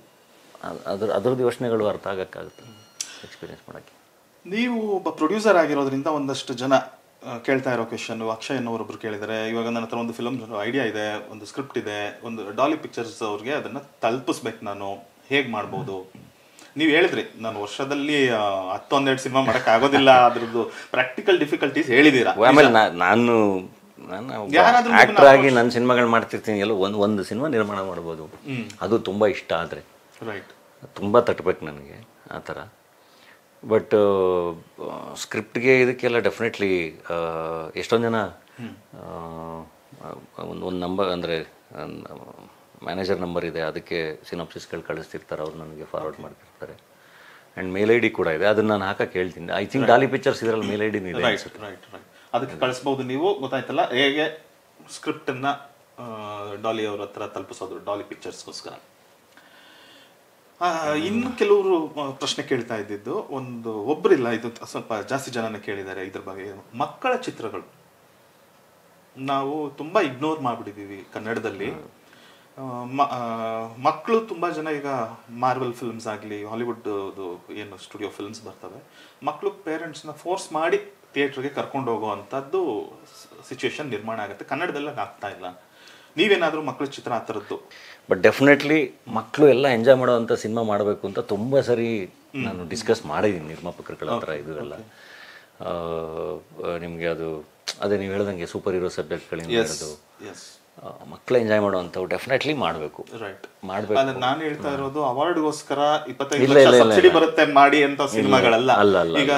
ಅದರದ್ದು ಯೋಚನೆಗಳು ಅರ್ಥ ಆಗೋಕ್ಕಾಗುತ್ತೆ ಎಕ್ಸ್ಪೀರಿಯನ್ಸ್ ಮಾಡೋಕ್ಕೆ. ನೀವು ಒಬ್ಬ ಪ್ರೊಡ್ಯೂಸರ್ ಆಗಿರೋದ್ರಿಂದ ಒಂದಷ್ಟು ಜನ ಕೇಳ್ತಾ ಇರೋ ಕ್ವೆಶನ್, ಅಕ್ಷಯ್ ಅನ್ನೋರೊಬ್ರು ಕೇಳಿದ್ದಾರೆ, ಇವಾಗ ನನ್ನ ಹತ್ರ ಒಂದು ಫಿಲಮ್ ಐಡಿಯಾ ಇದೆ, ಒಂದು ಸ್ಕ್ರಿಪ್ಟ್ ಇದೆ, ಒಂದು ಡಾಲಿ ಪಿಕ್ಚರ್ಸ್ ಅವ್ರಿಗೆ ಅದನ್ನು ತಲುಪಿಸ್ಬೇಕು, ನಾನು ಹೇಗೆ ಮಾಡ್ಬೋದು? ನೀವು ಹೇಳಿದ್ರಿ ನಾನು ವರ್ಷದಲ್ಲಿ 10-12 ಸಿನಿಮಾ ಮಾಡಕ್ ಆಗೋದಿಲ್ಲ, ಅದ್ರದ್ದು ಪ್ರಾಕ್ಟಿಕಲ್ ಡಿಫಿಕಲ್ಟೀಸ್ ಹೇಳಿದೀರಾ. ಆಮೇಲೆ ನಾನು ಆಕ್ಟರ್ ಆಗಿ ನನ್ನ ಸಿನಿಮಾಗಳು ಮಾಡ್ತಿರ್ತೀನಿ, ಎಲ್ಲ ಒಂದು ಸಿನಿಮಾ ನಿರ್ಮಾಣ ಮಾಡ್ಬೋದು, ಅದು ತುಂಬ ಇಷ್ಟ ಆದರೆ. ರೈಟ್. ತುಂಬ ತಟ್ಟಬೇಕು ನನಗೆ ಆ ಥರ. ಬಟ್ ಸ್ಕ್ರಿಪ್ಟ್ಗೆ ಇದಕ್ಕೆಲ್ಲ ಡೆಫಿನೆಟ್ಲಿ ಎಷ್ಟೊಂದು ಜನ ಒಂದು ನಂಬರ್ ಅಂದರೆ ಮ್ಯಾನೇಜರ್ ನಂಬರ್ ಇದೆ, ಅದಕ್ಕೆ ಸಿನಾಪ್ಸಿಸ್ಗಳು ಕಳಿಸ್ತಿರ್ತಾರೆ, ಅವ್ರು ನನಗೆ ಫಾರ್ವರ್ಡ್ ಮಾಡ್ತಿರ್ತಾರೆ. ಆ್ಯಂಡ್ ಮೇಲ್ ಐ ಡಿ ಕೂಡ ಇದೆ, ಅದನ್ನು ನಾನು ಹಾಕಕ್ಕೆ ಹೇಳ್ತೀನಿ. ಐ ಥಿಂಕ್ ಡಾಲಿ ಪಿಕ್ಚರ್ಸ್ ಇದರಲ್ಲಿ ಮೇಲ್ ಐ ಡಿ ಇದೆ. ರೈಟ್. ಅದಕ್ಕೆ ಕಳಿಸ್ಬೋದು ನೀವು, ಗೊತ್ತಾಯ್ತಲ್ಲ ಹೇಗೆ ಸ್ಕ್ರಿಪ್ಟನ್ನು ಡಾಲಿ ಅವ್ರ ಹತ್ರ ತಲುಪಿಸೋದು ಡಾಲಿ ಪಿಕ್ಚರ್ಸ್ಗೋಸ್ಕರ. ಇನ್ನು ಕೆಲವರು ಪ್ರಶ್ನೆ ಕೇಳ್ತಾ ಇದ್ದಿದ್ದು, ಒಬ್ಬರಿಲ್ಲ, ಇದು ಸ್ವಲ್ಪ ಜಾಸ್ತಿ ಜನನೇ ಕೇಳಿದ್ದಾರೆ ಇದ್ರ ಬಗ್ಗೆ. ಮಕ್ಕಳ ಚಿತ್ರಗಳು ನಾವು ತುಂಬ ಇಗ್ನೋರ್ ಮಾಡಿಬಿಟ್ಟಿದ್ದೀವಿ ಕನ್ನಡದಲ್ಲಿ. ಮಕ್ಕಳು ತುಂಬ ಜನ ಈಗ ಮಾರ್ವೆಲ್ ಫಿಲ್ಮ್ಸ್ ಆಗಲಿ, ಹಾಲಿವುಡ್ ಏನು ಸ್ಟುಡಿಯೋ ಫಿಲ್ಮ್ಸ್ ಬರ್ತವೆ, ಮಕ್ಕಳು ಪೇರೆಂಟ್ಸ್ನ ಫೋರ್ಸ್ ಮಾಡಿ ಥಿಯೇಟ್ರಿಗೆ ಕರ್ಕೊಂಡು ಹೋಗುವಂಥದ್ದು ಸಿಚುವೇಶನ್ ನಿರ್ಮಾಣ ಆಗುತ್ತೆ. ಕನ್ನಡದಲ್ಲಿ ಆಗ್ತಾ ಇಲ್ಲ. ನೀವೇನಾದರೂ ಮಕ್ಕಳ ಚಿತ್ರ ಆ ಥರದ್ದು? ಬಟ್ ಡೆಫಿನೆಟ್ಲಿ ಮಕ್ಕಳು ಎಲ್ಲ ಎಂಜಾಯ್ ಮಾಡೋವಂಥ ಸಿನಿಮಾ ಮಾಡಬೇಕು ಅಂತ ತುಂಬ ಸರಿ ನಾನು ಡಿಸ್ಕಸ್ ಮಾಡಿದ್ದೀನಿ ನಿರ್ಮಾಪಕರುಗಳ ಹತ್ರ. ಇದು ಎಲ್ಲ ನಿಮಗೆ ಅದೇ ನೀವು ಹೇಳ್ದಂಗೆ ಸೂಪರ್ ಹೀರೋ ಸಬ್ಜೆಕ್ಟ್ಗಳಿಂದ ಹಿಡಿದು ಮಕ್ಕಳು ಎಂಜಾಯ್ ಮಾಡುವಂಥವು ಡೆಫಿನೆಟ್ಲಿ ಮಾಡಬೇಕು. ಮಾಡಬೇಕು. ನಾನು ಹೇಳ್ತಾ ಇರೋದು ಅವಾರ್ಡ್ಗೋಸ್ಕರ 25 ಲಕ್ಷ ಸಬ್ಸಿಡಿ ಬರುತ್ತೆ ಮಾಡಿ ಅಂತ ಸಿನಿಮಾಗಳಲ್ಲ. ಈಗ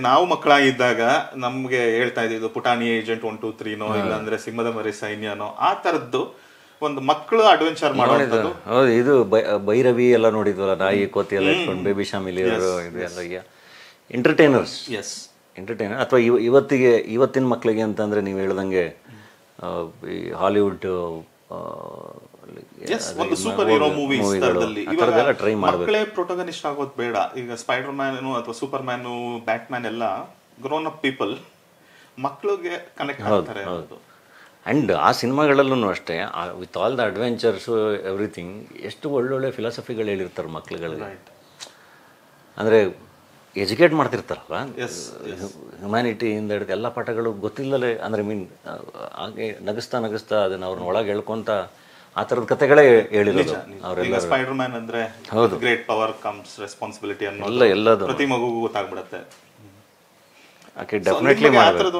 ನಾವು ಮಕ್ಕಳಾಗಿದ್ದಾಗ ನಮ್ಗೆ ಹೇಳ್ತಾ ಇದ್ದಿದ್ದು ಪುಟಾಣಿ ಏಜೆಂಟ್ 1, 2, 3ನೋ, ಇಲ್ಲಾಂದ್ರೆ ಸಿಂಹದ ಮರಿ ಸೈನ್ಯನೋ, ಆ ತರದ್ದು ಒಂದು ಮಕ್ಕಳು ಅಡ್ವೆಂಚರ್ ಮಾಡೋದು. ಹೌದು, ಇದು ಭೈರವಿ ಎಲ್ಲ ನೋಡಿದ್ವಲ್ಲ, ನಾಯಿ ಕೋತಿ ಎಲ್ಲ ಇಟ್ಕೊಂಡು ಬೇಬಿ ಶಾಮಿಲಿ ಅವರು, ಇದು ಎಲ್ಲ ಎಂಟರ್ಟೈನರ್ಸ್. ಎಂಟರ್ಟೈನರ್. ಅಥವಾ ಇವತ್ತಿನ ಮಕ್ಕಳಿಗೆ ಅಂತಂದ್ರೆ ನೀವು ಹೇಳ್ದಂಗೆ ಈ ಹಾಲಿವುಡ್ ಒಂದು ಸೂಪರ್ ಹೀರೋ ಮೂವೀಸ್ ಟ್ರೈ ಮಕ್ಕಳೇ ಪ್ರೊಟಗನಿಸ್ಟ್ ಆಗೋದು ಬೇಡ. ಈಗ ಸ್ಪೈಡರ್ ಮ್ಯಾನ್ ಅಥವಾ ಸೂಪರ್ ಮ್ಯಾನ್, ಬ್ಯಾಟ್ ಮ್ಯಾನ್ ಎಲ್ಲ ಗ್ರೋನ್ ಅಪ್ ಪೀಪಲ್, ಮಕ್ಕಳಿಗೆ ಕನೆಕ್ಟ್ ಆಗ್ತಾರೆ. ಆ್ಯಂಡ್ ಆ ಸಿನಿಮಾಗಳಲ್ಲೂ ಅಷ್ಟೇ, ವಿತ್ ಆಲ್ ದ ಅಡ್ವೆಂಚರ್ಸು ಎವ್ರಿಥಿಂಗ್, ಎಷ್ಟು ಒಳ್ಳೊಳ್ಳೆ ಫಿಲಾಸಫಿಗಳು ಹೇಳಿರ್ತಾರೆ ಮಕ್ಳುಗಳಿಗೆ. ಅಂದರೆ ಎಜುಕೇಟ್ ಮಾಡ್ತಿರ್ತಾರಲ್ಲ, ಹ್ಯುಮ್ಯಾನಿಟಿಯಿಂದ ಹಿಡಿದು ಎಲ್ಲ ಪಾಠಗಳು ಗೊತ್ತಿಲ್ಲಲೇ, ಅಂದರೆ ಹಾಗೆ ನಗಿಸ್ತಾ ಅದನ್ನು ಅವ್ರನ್ನ ಒಳಗೆ ಹೇಳ್ಕೊಂತ ಆ ಥರದ ಕಥೆಗಳೇ ಹೇಳಿರೋದು ಅವರೆಲ್ಲ. ಸ್ಪೈಡರ್ ಮ್ಯಾನ್ ಅಂದರೆ ಹೌದು, ಗ್ರೇಟ್ ಪವರ್ ಕಮ್ಸ್ ರೆಸ್ಪಾನ್ಸಿಬಿಲಿಟಿ ಅನ್ನೋದು ಎಲ್ಲದು ಪ್ರತಿ ಮಗುಗೂ ಗೊತ್ತಾಗ್ಬಿಡುತ್ತೆ. ಓಕೆ, ಡೆಫಿನೆಟ್ಲಿ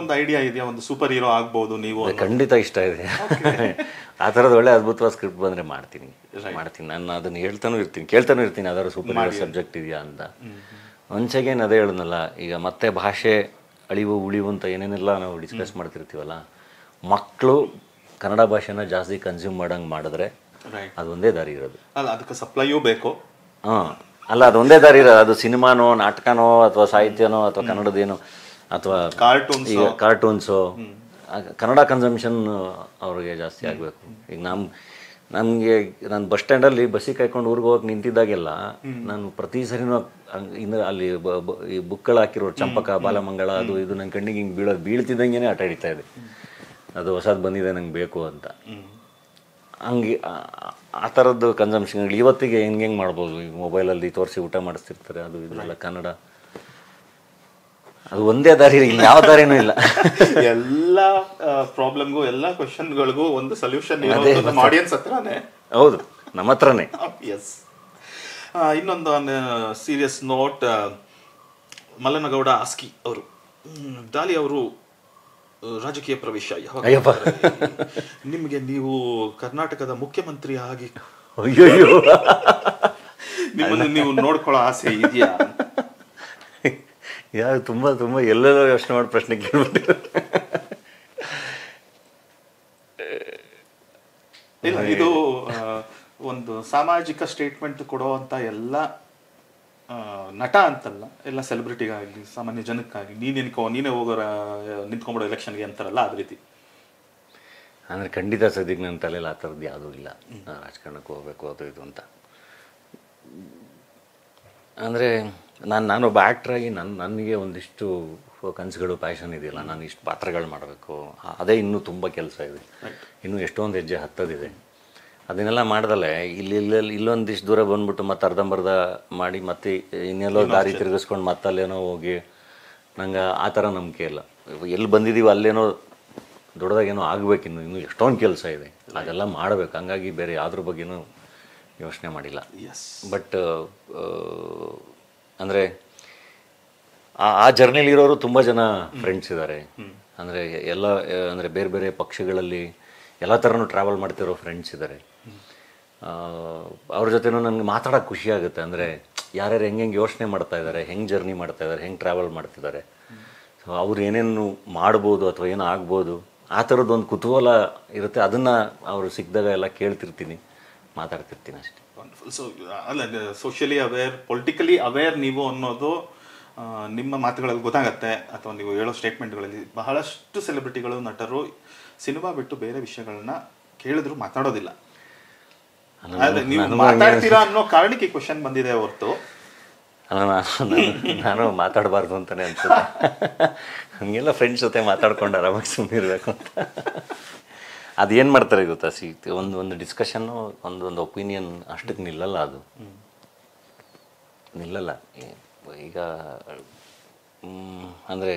ಒಂದು ಐಡಿಯಾ ಇದೆಯಾ, ಒಂದು ಸೂಪರ್ ಹೀರೋ ಆಗ್ಬೋದು ನೀವು? ಖಂಡಿತ ಇಷ್ಟ ಇದೆ. ಆ ಥರದ್ದು ಒಳ್ಳೆ ಅದ್ಭುತವಾದ ಸ್ಕ್ರಿಪ್ಟ್ ಬಂದರೆ ಮಾಡ್ತೀನಿ. ನಾನು ಅದನ್ನು ಕೇಳ್ತಾನೂ ಇರ್ತೀನಿ ಯಾವ್ದಾದ್ರು ಸೂಪರ್ ಹೀರೋ ಸಬ್ಜೆಕ್ಟ್ ಇದೆಯಾ ಅಂತ. ಒಂದ್ಸೆಗೇನು ಅದೇ ಹೇಳೋನಲ್ಲ, ಈಗ ಮತ್ತೆ ಭಾಷೆ ಅಳಿವು ಉಳಿವು ಅಂತ ಏನೇನೆಲ್ಲ ನಾವು ಡಿಸ್ಕಸ್ ಮಾಡ್ತಿರ್ತೀವಲ್ಲ, ಮಕ್ಕಳು ಕನ್ನಡ ಭಾಷೆನ ಜಾಸ್ತಿ ಕನ್ಸ್ಯೂಮ್ ಮಾಡಂಗೆ ಮಾಡಿದ್ರೆ ಅದೊಂದೇ ದಾರಿ ಇರೋದು. ಅದಕ್ಕೆ ಸಪ್ಲೈಯೂ ಬೇಕು. ಅಲ್ಲ, ಅದೊಂದೇ ದಾರಿ ಇರೋದು. ಅದು ಸಿನಿಮಾನೋ, ನಾಟಕನೋ, ಅಥವಾ ಸಾಹಿತ್ಯನೋ, ಅಥವಾ ಕನ್ನಡದೇನೋ, ಅಥವಾ ಕಾರ್ಟೂನ್ಸು, ಕನ್ನಡ ಕನ್ಸಂಪ್ಷನ್ ಅವ್ರಿಗೆ ಜಾಸ್ತಿ ಆಗಬೇಕು. ಈಗ ನಮಗೆ ನಾನು ಬಸ್ ಸ್ಟ್ಯಾಂಡಲ್ಲಿ ಬಸ್ಸಿಗೆ ಕಾಯ್ಕೊಂಡು ಊರಿಗೆ ಹೋಗಕ್ಕೆ ನಿಂತಿದ್ದಾಗೆಲ್ಲ ನಾನು ಪ್ರತಿ ಸರಿನೂ ಅಲ್ಲಿ ಈ ಬುಕ್ಗಳು ಹಾಕಿರೋ ಚಂಪಕ, ಬಾಲಮಂಗಳ, ಅದು ಇದು ನನ್ನ ಕಣ್ಣಿಗೆ ಹಿಂಗೆ ಬೀಳ್ತಿದ್ದಂಗೆ ಆಟ ಹಿಡಿತಾ ಇದೆ. ಅದು ಹೊಸದು ಬಂದಿದೆ ನಂಗೆ ಬೇಕು ಅಂತ. ಹಂಗೆ ಆ ಥರದ್ದು ಕನ್ಸಂಪ್ಷನ್ಗಳು ಇವತ್ತಿಗೆ ಹೆಂಗೆ ಮಾಡ್ಬೋದು, ಈ ಮೊಬೈಲಲ್ಲಿ ತೋರಿಸಿ ಊಟ ಮಾಡಿಸ್ತಿರ್ತಾರೆ, ಅದು ಇದೆಲ್ಲ ಕನ್ನಡ. ಅದು ಒಂದೇ ದಾರಿ, ಯಾವ ದಾರಿನೂ ಇಲ್ಲ. ಎಲ್ಲ ಪ್ರಾಬ್ಲಮ್ಗೂ ಎಲ್ಲ ಕ್ವಶನ್ಗಳಿಗೂ ಒಂದು ಸೊಲ್ಯೂಷನ್ ನಮ್ಮ ಆಡಿಯನ್ಸ್ ಹತ್ರನೇ. ಹೌದು, ನಮ್ಮ ಹತ್ರನೇ. ಎಸ್. ಇನ್ನೊಂದು ಸೀರಿಯಸ್ ನೋಟ್, ಮಲ್ಲನಗೌಡ ಆಸ್ಕಿ ಅವರು, ಡಾಲಿ ಅವರು ರಾಜಕೀಯ ಪ್ರವೇಶ ನಿಮಗೆ, ನೀವು ಕರ್ನಾಟಕದ ಮುಖ್ಯಮಂತ್ರಿ ಆಗಿ ನಿಮ್ಮನ್ನು ನೀವು ನೋಡ್ಕೊಳ್ಳೋ ಆಸೆ ಇದೆಯಾ? ಯಾವ ತುಂಬ ತುಂಬ ಎಲ್ಲೆಲ್ಲೋ ಯೋಚನೆ ಮಾಡಿ ಪ್ರಶ್ನೆ ಕೇಳ್ಬಿಟ್ಟು. ಇದು ಒಂದು ಸಾಮಾಜಿಕ ಸ್ಟೇಟ್ಮೆಂಟ್ ಕೊಡುವಂತ ಎಲ್ಲ ನಟ ಅಂತಲ್ಲ, ಎಲ್ಲ ಸೆಲೆಬ್ರಿಟಿಗಾಗಲಿ ಸಾಮಾನ್ಯ ಜನಕ್ಕಾಗಲಿ, ನೀನೇ ಹೋಗೋರ ನಿಂತ್ಕೊಂಡ್ಬಿಡೋ ಎಲೆಕ್ಷನ್ಗೆ ಅಂತಾರಲ್ಲ, ಅದ ರೀತಿ. ಅಂದರೆ ಖಂಡಿತ ಸದ್ಯಕ್ಕೆ ನನ್ನ ತಲೆಯಲ್ಲಿ ಆ ಥರದ್ದು ಯಾವುದೂ ಇಲ್ಲ, ರಾಜಕಾರಣಕ್ಕೆ ಹೋಗ್ಬೇಕು ಅದು ಇದು ಅಂತ. ಅಂದರೆ ನಾನೊಬ್ಬ ಆ್ಯಕ್ಟ್ರಾಗಿ ನನಗೆ ಒಂದಿಷ್ಟು ಕನಸುಗಳು, ಪ್ಯಾಷನ್ ಇದೆಯಲ್ಲ, ನಾನು ಇಷ್ಟು ಪಾತ್ರಗಳು ಮಾಡಬೇಕು, ಅದೇ ಇನ್ನೂ ತುಂಬ ಕೆಲಸ ಇದೆ, ಇನ್ನೂ ಎಷ್ಟೊಂದು ಹೆಜ್ಜೆ ಹತ್ತದಿದೆ. ಅದನ್ನೆಲ್ಲ ಮಾಡ್ದಲೆ ಇಲ್ಲೊಂದಿಷ್ಟು ದೂರ ಬಂದ್ಬಿಟ್ಟು ಮತ್ತೆ ಅರ್ಧಂಬರ್ಧ ಮಾಡಿ ಮತ್ತೆ ಇನ್ನೆಲ್ಲೋ ದಾರಿ ತಿರುಗಿಸ್ಕೊಂಡು ಮತ್ತೆ ಅಲ್ಲೇನೋ ಹೋಗಿ, ನಂಗೆ ಆ ಥರ ನಂಬಿಕೆ ಇಲ್ಲ. ಎಲ್ಲಿ ಬಂದಿದ್ದೀವಿ ಅಲ್ಲೇನೋ ದೊಡ್ಡದಾಗೇನೋ ಆಗಬೇಕಿನ್ನು, ಇನ್ನೂ ಎಷ್ಟೊಂದು ಕೆಲಸ ಇದೆ, ಅದೆಲ್ಲ ಮಾಡಬೇಕು. ಹಂಗಾಗಿ ಬೇರೆ ಯಾವ್ದ್ರ ಬಗ್ಗೆನೂ ಯೋಚನೆ ಮಾಡಿಲ್ಲ. ಬಟ್ ಅಂದರೆ ಆ ಜರ್ನಿಲಿರೋರು ತುಂಬ ಜನ ಫ್ರೆಂಡ್ಸ್ ಇದ್ದಾರೆ. ಅಂದರೆ ಎಲ್ಲ ಅಂದರೆ ಬೇರೆ ಬೇರೆ ಪಕ್ಷಗಳಲ್ಲಿ ಎಲ್ಲ ಥರನೂ ಟ್ರಾವೆಲ್ ಮಾಡ್ತಿರೋ ಫ್ರೆಂಡ್ಸ್ ಇದ್ದಾರೆ. ಅವ್ರ ಜೊತೆನೂ ನನಗೆ ಮಾತಾಡೋಕ್ಕೆ ಖುಷಿ ಆಗುತ್ತೆ. ಅಂದರೆ ಯಾರ್ಯಾರು ಹೆಂಗೆ ಯೋಚನೆ ಮಾಡ್ತಾ ಇದ್ದಾರೆ, ಹೆಂಗೆ ಜರ್ನಿ ಮಾಡ್ತಾ ಇದ್ದಾರೆ, ಹೆಂಗೆ ಟ್ರಾವೆಲ್ ಮಾಡ್ತಿದ್ದಾರೆ, ಸೊ ಅವ್ರು ಏನೇನು ಮಾಡ್ಬೋದು ಅಥವಾ ಏನೋ ಆಗ್ಬೋದು, ಆ ಥರದ್ದೊಂದು ಕುತೂಹಲ ಇರುತ್ತೆ. ಅದನ್ನು ಅವರು ಸಿಕ್ಕಿದಾಗ ಎಲ್ಲ ಕೇಳ್ತಿರ್ತೀನಿ, ಮಾತಾಡ್ತಿರ್ತೀನಿ ಅಷ್ಟೇ. ಸೊ ಅಲ್ಲ, ಸೋಷಿಯಲಿ ಅವೇರ್, ಪೊಲಿಟಿಕಲಿ ಅವೇರ್ ನೀವು ಅನ್ನೋದು ನಿಮ್ಮ ಮಾತುಗಳಲ್ಲಿ ಗೊತ್ತಾಗತ್ತೆ, ಅಥವಾ ನೀವು ಹೇಳೋ ಸ್ಟೇಟ್ಮೆಂಟ್ಗಳಲ್ಲಿ. ಬಹಳಷ್ಟು ಸೆಲೆಬ್ರಿಟಿಗಳು, ನಟರು ಸಿನಿಮಾ ಬಿಟ್ಟು ಬೇರೆ ವಿಷಯಗಳನ್ನ ಕೇಳಿದ್ರು ಮಾತಾಡೋದಿಲ್ಲ. ನೀವು ಮಾತಾಡ್ತೀರಾ ಅನ್ನೋ ಕಾರಣಕ್ಕೆ ಕ್ವಶನ್ ಬಂದಿದೆ ಹೊರತು ನಾನು ಮಾತಾಡಬಾರ್ದು ಅಂತಲೇ ಅನ್ಸುತ್ತೆ. ಹಂಗೆಲ್ಲ ಫ್ರೆಂಡ್ಸ್ ಜೊತೆ ಮಾತಾಡ್ಕೊಂಡು ಆರಾಮಾಗಿ ಸುಮ್ಮನಿರ್ಬೇಕು ಅಂತ. ಅದೇನು ಮಾಡ್ತಾರೆ ಗೊತ್ತಾ, ಒಂದು ಡಿಸ್ಕಷನ್ನು, ಒಂದು ಒಪಿನಿಯನ್ ಅಷ್ಟಕ್ಕೆ ನಿಲ್ಲಲ್ಲ, ಅದು ನಿಲ್ಲಲ್ಲ. ಈಗ ಅಂದರೆ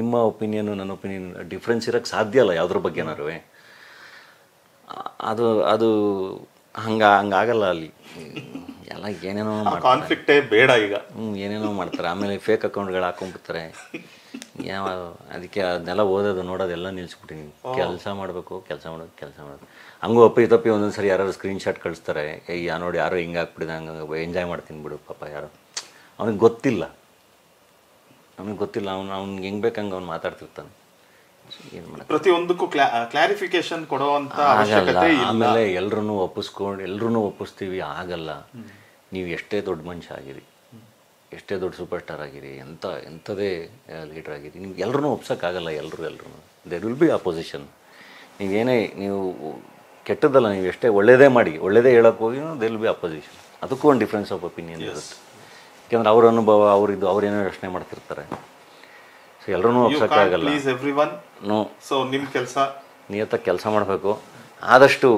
ನಿಮ್ಮ ಒಪಿನಿಯನು ನನ್ನ ಒಪಿನಿಯನ್ ಡಿಫ್ರೆನ್ಸ್ ಇರೋಕ್ಕೆ ಸಾಧ್ಯ ಅಲ್ಲ ಯಾವುದ್ರ ಬಗ್ಗೆನಾರು. ಅದು ಹಂಗಾಗಲ್ಲ ಅಲ್ಲಿ. ಎಲ್ಲ ಏನೇನೋ ಕಾನ್ಫ್ಲಿಕ್ಟೇ ಬೇಡ ಈಗ. ಏನೇನೋ ಮಾಡ್ತಾರೆ. ಆಮೇಲೆ ಫೇಕ್ ಅಕೌಂಟ್ಗಳು ಹಾಕೊಂಡ್ಬಿಡ್ತಾರೆ. ಯಾವ ಅದಕ್ಕೆ ಅದನ್ನೆಲ್ಲ ಓದೋದು ನೋಡೋದೆಲ್ಲ ನಿಲ್ಲಿಸ್ಬಿಟ್ಟಿನಿ. ಕೆಲಸ ಮಾಡಬೇಕು. ಹಂಗೂ ತಪ್ಪಿ ಒಂದೊಂದು ಸರಿ ಯಾರು ಸ್ಕ್ರೀನ್ಶಾಟ್ ಕಳಿಸ್ತಾರೆ, ನೋಡಿ ಯಾರೋ ಹಿಂಗೆ ಹಾಕ್ಬಿಟ್ಟಿದೆ, ಹಂಗೆ ಎಂಜಾಯ್ ಮಾಡ್ತೀನಿ ಬಿಡು ಪಾಪ. ಯಾರೋ ಅವನಿಗೆ ಗೊತ್ತಿಲ್ಲ, ಅವ್ನಿಗೆ ಹೆಂಗೆ ಬೇಕಂಗೆ ಅವ್ನು ಮಾತಾಡ್ತಿರ್ತಾನೆ. ಪ್ರತಿಯೊಂದಕ್ಕೂ ಕ್ಲಾರಿಫಿಕೇಶನ್ ಕೊಡುವಂತ ಆಗಲ್ಲ. ಆಮೇಲೆ ಎಲ್ಲರೂ ಒಪ್ಪಿಸ್ತೀವಿ, ಆಗಲ್ಲ. ನೀವು ಎಷ್ಟೇ ದೊಡ್ಡ ಮನುಷ್ಯ ಆಗಿರಿ, ಎಷ್ಟೇ ದೊಡ್ಡ ಸೂಪರ್ ಸ್ಟಾರ್ ಆಗಿರಿ, ಎಂಥದೇ ಲೀಡರ್ ಆಗಿರಿ, ನೀವು ಎಲ್ಲರೂ ಒಪ್ಸೋಕ್ಕಾಗಲ್ಲ. ಎಲ್ಲರೂ ದೇರ್ ವಿಲ್ ಬಿ ಅಪೋಸಿಷನ್. ನೀವು ಕೆಟ್ಟದ್ದಲ್ಲ, ನೀವು ಎಷ್ಟೇ ಒಳ್ಳೇದೇ ಮಾಡಿ, ಒಳ್ಳೇದೇ ಹೇಳೋಕೆ ಹೋಗಿ ದೇರ್ ವಿಲ್ ಬಿ ಅಪೋಸಿಷನ್. ಅದಕ್ಕೂ ಒಂದು ಡಿಫ್ರೆನ್ಸ್ ಆಫ್ ಒಪಿನಿಯನ್ ಇರುತ್ತೆ. ಯಾಕೆಂದ್ರೆ ಅವ್ರ ಅನುಭವ, ಅವ್ರೇನೋ ಯೋಚನೆ ಮಾಡ್ತಿರ್ತಾರೆ. ಸೊ ಎಲ್ಲರೂ ಒಪ್ಸೋಕ್ಕಾಗಲ್ಲ. ನೋ. ಸೊ ನಿಮ್ಮ ಕೆಲಸ ನಿಯತ್ತಾಗಿ ಕೆಲಸ ಮಾಡಬೇಕು. ಆದಷ್ಟು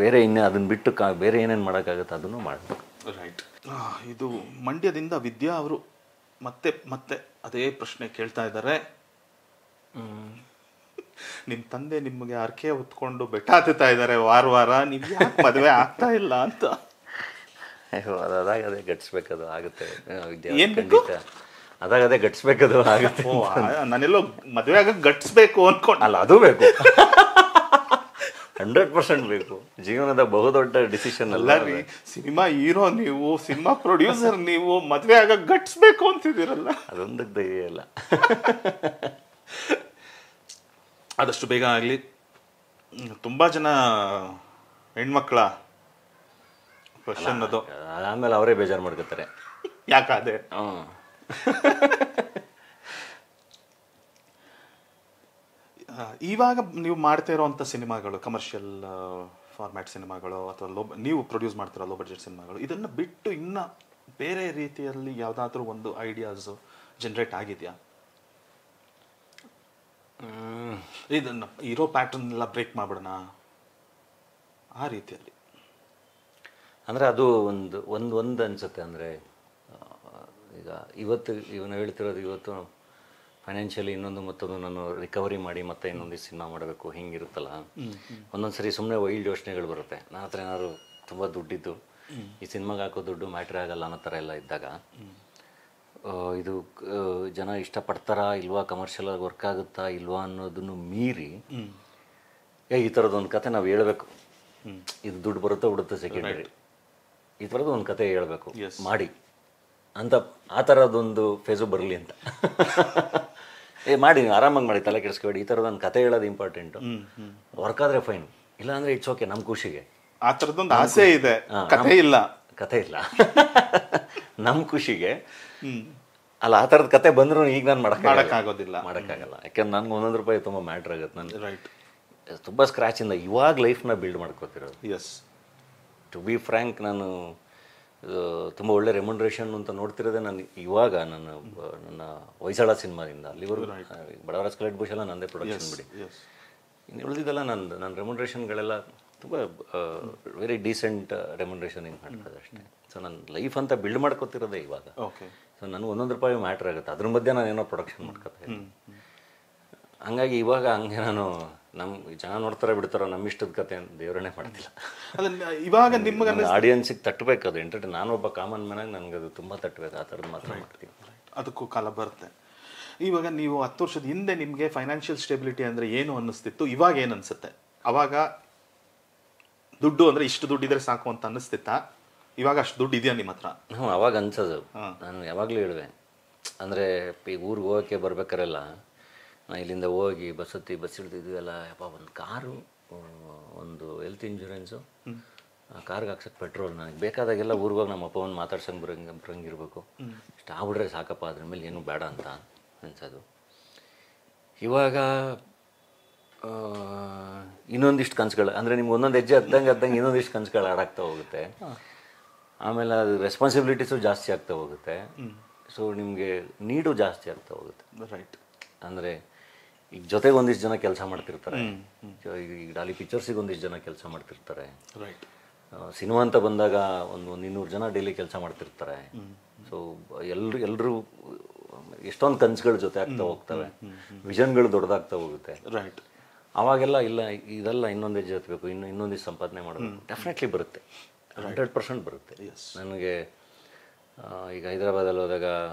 ಬೇರೆ ಅದನ್ನು ಬಿಟ್ಟು ಬೇರೆ ಏನೇನು ಮಾಡೋಕ್ಕಾಗುತ್ತೆ ಅದನ್ನು ಮಾಡಬೇಕು. ರೈಟ್. ಇದು ಮಂಡ್ಯದಿಂದ ವಿದ್ಯಾ ಅವರು ಮತ್ತೆ ಅದೇ ಪ್ರಶ್ನೆ ಕೇಳ್ತಾ ಇದ್ದಾರೆ. ನಿಮ್ಮ ತಂದೆ ನಿಮಗೆ ಅರ್ಕೆ ಹೊತ್ಕೊಂಡು ಬೆಟ್ಟ ಹತ್ತುತ್ತಾ ಇದ್ದಾರೆ ವಾರ, ನಿಮ್ಗೆ ಯಾಕೆ ಮದುವೆ ಆಗ್ತಾ ಇಲ್ಲ ಅಂತ. ಅದಾಗದೇ ಗಟ್ಸ್ಬೇಕದು ಆಗುತ್ತೆ. ಅದಾಗದೇ ಗಟ್ಸ್ಬೇಕದು ಆಗುತ್ತೆ. ನಾನೆಲ್ಲೋ ಮದುವೆ ಆಗಕ್ಕೆ ಗಟ್ಸ್ಬೇಕು ಅನ್ಕೊಂಡು. ಅಲ್ಲ, ಅದು ಬೇಕು, 100% ಬೇಕು. ಜೀವನದ ಬಹುದೊಡ್ಡ ಡಿಸಿಷನ್ ಅಲ್ಲ ರೀ. ಸಿನಿಮಾ ಹೀರೋ ನೀವು, ಸಿನಿಮಾ ಪ್ರೊಡ್ಯೂಸರ್ ನೀವು, ಮದುವೆ ಆಗಕ್ಕೆ ಗಟ್ಸ್ಬೇಕು ಅಂತಿದ್ದೀರಲ್ಲ, ಅದೊಂದಕ್ಕೆ ಧೈರ್ಯ ಇಲ್ಲ. ಆದಷ್ಟು ಬೇಗ ಆಗಲಿ. ತುಂಬ ಜನ ಹೆಣ್ಮಕ್ಳ ಕ್ವಶನ್ ಅದು. ಆಮೇಲೆ ಅವರೇ ಬೇಜಾರು ಮಾಡ್ಕೊತಾರೆ. ಯಾಕಾದೆ? ಇವಾಗ ನೀವು ಮಾಡ್ತಾ ಇರೋವಂಥ ಸಿನಿಮಾಗಳು, ಕಮರ್ಷಿಯಲ್ ಫಾರ್ಮ್ಯಾಟ್ ಸಿನಿಮಾಗಳು, ಅಥವಾ ನೀವು ಪ್ರೊಡ್ಯೂಸ್ ಮಾಡ್ತಿರೋ ಲೋ ಬಡ್ಜೆಟ್ ಸಿನಿಮಾಗಳು, ಇದನ್ನು ಬಿಟ್ಟು ಇನ್ನು ಬೇರೆ ರೀತಿಯಲ್ಲಿ ಯಾವುದಾದ್ರೂ ಒಂದು ಐಡಿಯಾಸ್ ಜನರೇಟ್ ಆಗಿದೆಯಾ? ಇದನ್ನು ಇರೋ ಪ್ಯಾಟರ್ನ್ ಎಲ್ಲ ಬ್ರೇಕ್ ಮಾಡ್ಬಿಡೋಣ ಆ ರೀತಿಯಲ್ಲಿ. ಅಂದರೆ ಅದು ಒಂದು ಅನಿಸುತ್ತೆ. ಅಂದರೆ ಈಗ ಇವತ್ತು ಇವನು ಹೇಳ್ತಿರೋದು, ಇವತ್ತು ಫೈನಾನ್ಷಿಯಲಿ ಇನ್ನೊಂದು ಮತ್ತೊಂದು ನಾನು ರಿಕವರಿ ಮಾಡಿ ಮತ್ತೆ ಇನ್ನೊಂದು ಸಿನಿಮಾ ಮಾಡಬೇಕು ಹಿಂಗಿರುತ್ತಲ್ಲ, ಒಂದೊಂದು ಸರಿ ಸುಮ್ಮನೆ ವೈಲ್ಡ್ ಯೋಚನೆಗಳು ಬರುತ್ತೆ. ನನ್ನ ಹತ್ರ ಏನಾದ್ರು ತುಂಬ ದುಡ್ಡಿದ್ದು ಈ ಸಿನಿಮಾಗೆ ಹಾಕೋ ದುಡ್ಡು ಮ್ಯಾಟ್ರ್ ಆಗಲ್ಲ ಅನ್ನೋ ಥರ ಎಲ್ಲ ಇದ್ದಾಗ, ಇದು ಜನ ಇಷ್ಟಪಡ್ತಾರಾ ಇಲ್ವಾ, ಕಮರ್ಷಿಯಲಾಗಿ ವರ್ಕ್ ಆಗುತ್ತಾ ಇಲ್ವಾ ಅನ್ನೋದನ್ನು ಮೀರಿ ಈ ಥರದ್ದೊಂದು ಕತೆ ನಾವು ಹೇಳ್ಬೇಕು. ಇದು ದುಡ್ಡು ಬರುತ್ತೋ ಬಿಡುತ್ತೋ ಸೆಕೆಂಡರಿ, ಈ ಥರದ್ದು ಒಂದು ಕತೆ ಹೇಳ್ಬೇಕು ಮಾಡಿ ಅಂತ, ಆ ಥರದೊಂದು ಫೇಸು ಬರಲಿ ಅಂತ. ಮಾಡಿ ನೀವು ಆರಾಮಾಗಿ ಮಾಡಿ, ತಲೆ ಕೆಡಿಸ್ಕೊಬೇಡಿ. ಈ ಥರದೊಂದು ಕತೆ ಹೇಳೋದು ಇಂಪಾರ್ಟೆಂಟು. ವರ್ಕ್ ಆದರೆ ಫೈನ್, ಇಲ್ಲ ಅಂದರೆ ಇಟ್ಸ್ ಓಕೆ, ನಮ್ಮ ಖುಷಿಗೆ. ಆ ಥರದ್ದೊಂದು ಆಸೆ ಇದೆ, ಕತೆ ಇಲ್ಲ ನಮ್ಮ ಖುಷಿಗೆ. ಅಲ್ಲ, ಆ ಥರದ ಕತೆ ಬಂದರೂ ಈಗ ನಾನು ಮಾಡೋಕ್ಕಾಗಲ್ಲ. ಯಾಕೆಂದ್ರೆ ನನಗೆ ₹1 ತುಂಬ ಮ್ಯಾಟ್ರ್ ಆಗುತ್ತೆ. ನಾನು ರೈಟ್ ತುಂಬ ಸ್ಕ್ರ್ಯಾಚಿಂದ ಇವಾಗ ಲೈಫ್ನ ಬಿಲ್ಡ್ ಮಾಡ್ಕೋತಿರೋದು. ಎಸ್, ಟು ಬಿ ಫ್ರ್ಯಾಂಕ್, ನಾನು ತುಂಬ ಒಳ್ಳೆ ರೆಮ್ಯುನರೇಷನ್ ಅಂತ ನೋಡ್ತಿರೋದೆ ನಾನು ಇವಾಗ ನನ್ನ ಹೊಯ್ಸಳ ಸಿನಿಮಾದಿಂದ ಅಲ್ಲಿವರೆಗೂ. ಬಡವರ ಸ್ಕೆಲೆಟ್ ಬುಷ್ ಎಲ್ಲ ನಂದೇ ಪ್ರೊಡಕ್ಷನ್ ಬಿಡಿ. ಇನ್ನು ಉಳಿದಿದ್ದೆಲ್ಲ ನನ್ನ ರೆಮ್ಯುನರೇಷನ್ಗಳೆಲ್ಲ ತುಂಬ ವೆರಿ ಡೀಸೆಂಟ್ ರೆಮ್ಯುನರೇಷನ್ ಹಿಂಗೆ ಮಾಡ್ತದೆ ಅಷ್ಟೇ. ಸೊ ನನ್ನ ಲೈಫ್ ಅಂತ ಬಿಲ್ಡ್ ಮಾಡ್ಕೋತಿರೋದೇ ಇವಾಗ. ಸೊ ನನಗೆ ₹1 ಮ್ಯಾಟ್ರ್ ಆಗುತ್ತೆ, ಅದ್ರ ಮಧ್ಯೆ ನಾನು ಏನೋ ಪ್ರೊಡಕ್ಷನ್ ಮಾಡ್ಕೋತಾ ಇದ್ದೀನಿ. ಹಂಗಾಗಿ ಇವಾಗ ಹಂಗೆ ನಾನು ನಮ್ಮ ಜನ ನೋಡ್ತಾರೆ ಬಿಡ್ತಾರೋ ನಮ್ಮ ಇಷ್ಟದ ಕತೆ ಅಂತ ದೇವರೇ ಮಾಡ್ತಿಲ್ಲ. ಇವಾಗ ನಿಮ್ಗೆ ಆಡಿಯನ್ಸಿಗೆ ತಟ್ಟಬೇಕು ಅದು ಎಂಟರ್ಟೈನ್. ನಾನೊಬ್ಬ ಕಾಮನ್ ಮ್ಯಾನಾಗಿ ನನಗೆ ಅದು ತುಂಬ ತಟ್ಟಬೇಕು, ಆ ಥರದ್ದು ಮಾತ್ರ ಮಾಡ್ತೀನಿ. ಅದಕ್ಕೂ ಕಾಲ ಬರುತ್ತೆ. ಇವಾಗ ನೀವು 10 ವರ್ಷದ ಹಿಂದೆ ನಿಮಗೆ ಫೈನಾನ್ಷಿಯಲ್ ಸ್ಟೆಬಿಲಿಟಿ ಅಂದರೆ ಏನು ಅನ್ನಿಸ್ತಿತ್ತು, ಇವಾಗ ಏನು ಅನಿಸುತ್ತೆ? ಅವಾಗ ದುಡ್ಡು ಅಂದರೆ ಇಷ್ಟು ದುಡ್ಡು ಇದ್ರೆ ಸಾಕು ಅಂತ ಅನ್ನಿಸ್ತಿತ್ತಾ? ಇವಾಗ ಅಷ್ಟು ದುಡ್ಡು ಇದೆಯಾ ನಿಮ್ಮ ಹತ್ರ? ಅವಾಗ ಅನ್ಸೋದು. ನಾನು ಯಾವಾಗಲೂ ಹೇಳುವೆ, ಅಂದರೆ ಈಗ ಊರಿಗೆ ಹೋಗೋಕ್ಕೆ ಬರ್ಬೇಕಾರೆಲ್ಲ ನಾನು ಇಲ್ಲಿಂದ ಹೋಗಿ ಬಸ್ ಹಿಡ್ದಿದ್ವಿ ಯಪ್ಪ, ಒಂದು ಕಾರು, ಒಂದು ಹೆಲ್ತ್ ಇನ್ಶೂರೆನ್ಸು, ಆ ಕಾರ್ಗೆ ಹಾಕ್ಸೋಕ್ಕೆ ಪೆಟ್ರೋಲ್, ನನಗೆ ಬೇಕಾದಾಗೆಲ್ಲ ಊರಿಗೆ ಹೋಗಿ ನಮ್ಮ ಅಪ್ಪವನ್ನು ಮಾತಾಡ್ಸಂಗೆ ಬರಂಗಿರ್ಬೇಕು, ಇಷ್ಟು ಆಗ್ಬಿಟ್ರೆ ಸಾಕಪ್ಪ, ಅದ್ರ ಮೇಲೆ ಏನೂ ಬೇಡ ಅಂತ ಅನ್ಸೋದು. ಇವಾಗ ಇನ್ನೊಂದಿಷ್ಟು ಕನಸುಗಳು, ಅಂದರೆ ನಿಮ್ಗೆ ಒಂದೊಂದು ಹೆಜ್ಜೆ ಹತ್ತಂಗೆ ಇನ್ನೊಂದಿಷ್ಟು ಕನಸುಗಳು ಆಡಾಗ್ತಾ ಹೋಗುತ್ತೆ. ಆಮೇಲೆ ಅದು ರೆಸ್ಪಾನ್ಸಿಬಿಲಿಟೀಸು ಜಾಸ್ತಿ ಆಗ್ತಾ ಹೋಗುತ್ತೆ. ಸೊ ನಿಮಗೆ ನೀಡು ಜಾಸ್ತಿ ಆಗ್ತಾ ಹೋಗುತ್ತೆ. ರೈಟ್. ಅಂದರೆ ಈಗ ಜೊತೆಗೆ ಒಂದಿಷ್ಟು ಜನ ಕೆಲಸ ಮಾಡ್ತಿರ್ತಾರೆ. ಈಗ ಡಾಲಿ ಪಿಕ್ಚರ್ಸಿಗೆ ಒಂದಿಷ್ಟು ಜನ ಕೆಲಸ ಮಾಡ್ತಿರ್ತಾರೆ. ರೈಟ್. ಸಿನಿಮಾ ಅಂತ ಬಂದಾಗ ಒಂದು 200 ಜನ ಡೈಲಿ ಕೆಲಸ ಮಾಡ್ತಿರ್ತಾರೆ. ಸೊ ಎಲ್ಲರೂ ಎಷ್ಟೊಂದು ಕನಸುಗಳ ಜೊತೆ ಆಗ್ತಾ ಹೋಗ್ತವೆ, ವಿಷನ್ಗಳು ದೊಡ್ಡದಾಗ್ತಾ ಹೋಗುತ್ತೆ. ರೈಟ್. ಅವಾಗೆಲ್ಲ ಇಲ್ಲ, ಇದೆಲ್ಲ ಇನ್ನೊಂದು ಹೆಜ್ಜೆ ಹತ್ತಬೇಕು, ಇನ್ನೊಂದಿಷ್ಟು ಸಂಪಾದನೆ ಮಾಡಬೇಕು. ಡೆಫಿನೆಟ್ಲಿ ಬರುತ್ತೆ, 100% ಬರುತ್ತೆ. ನನಗೆ ಈಗ ಹೈದರಾಬಾದಲ್ಲಿ ಹೋದಾಗ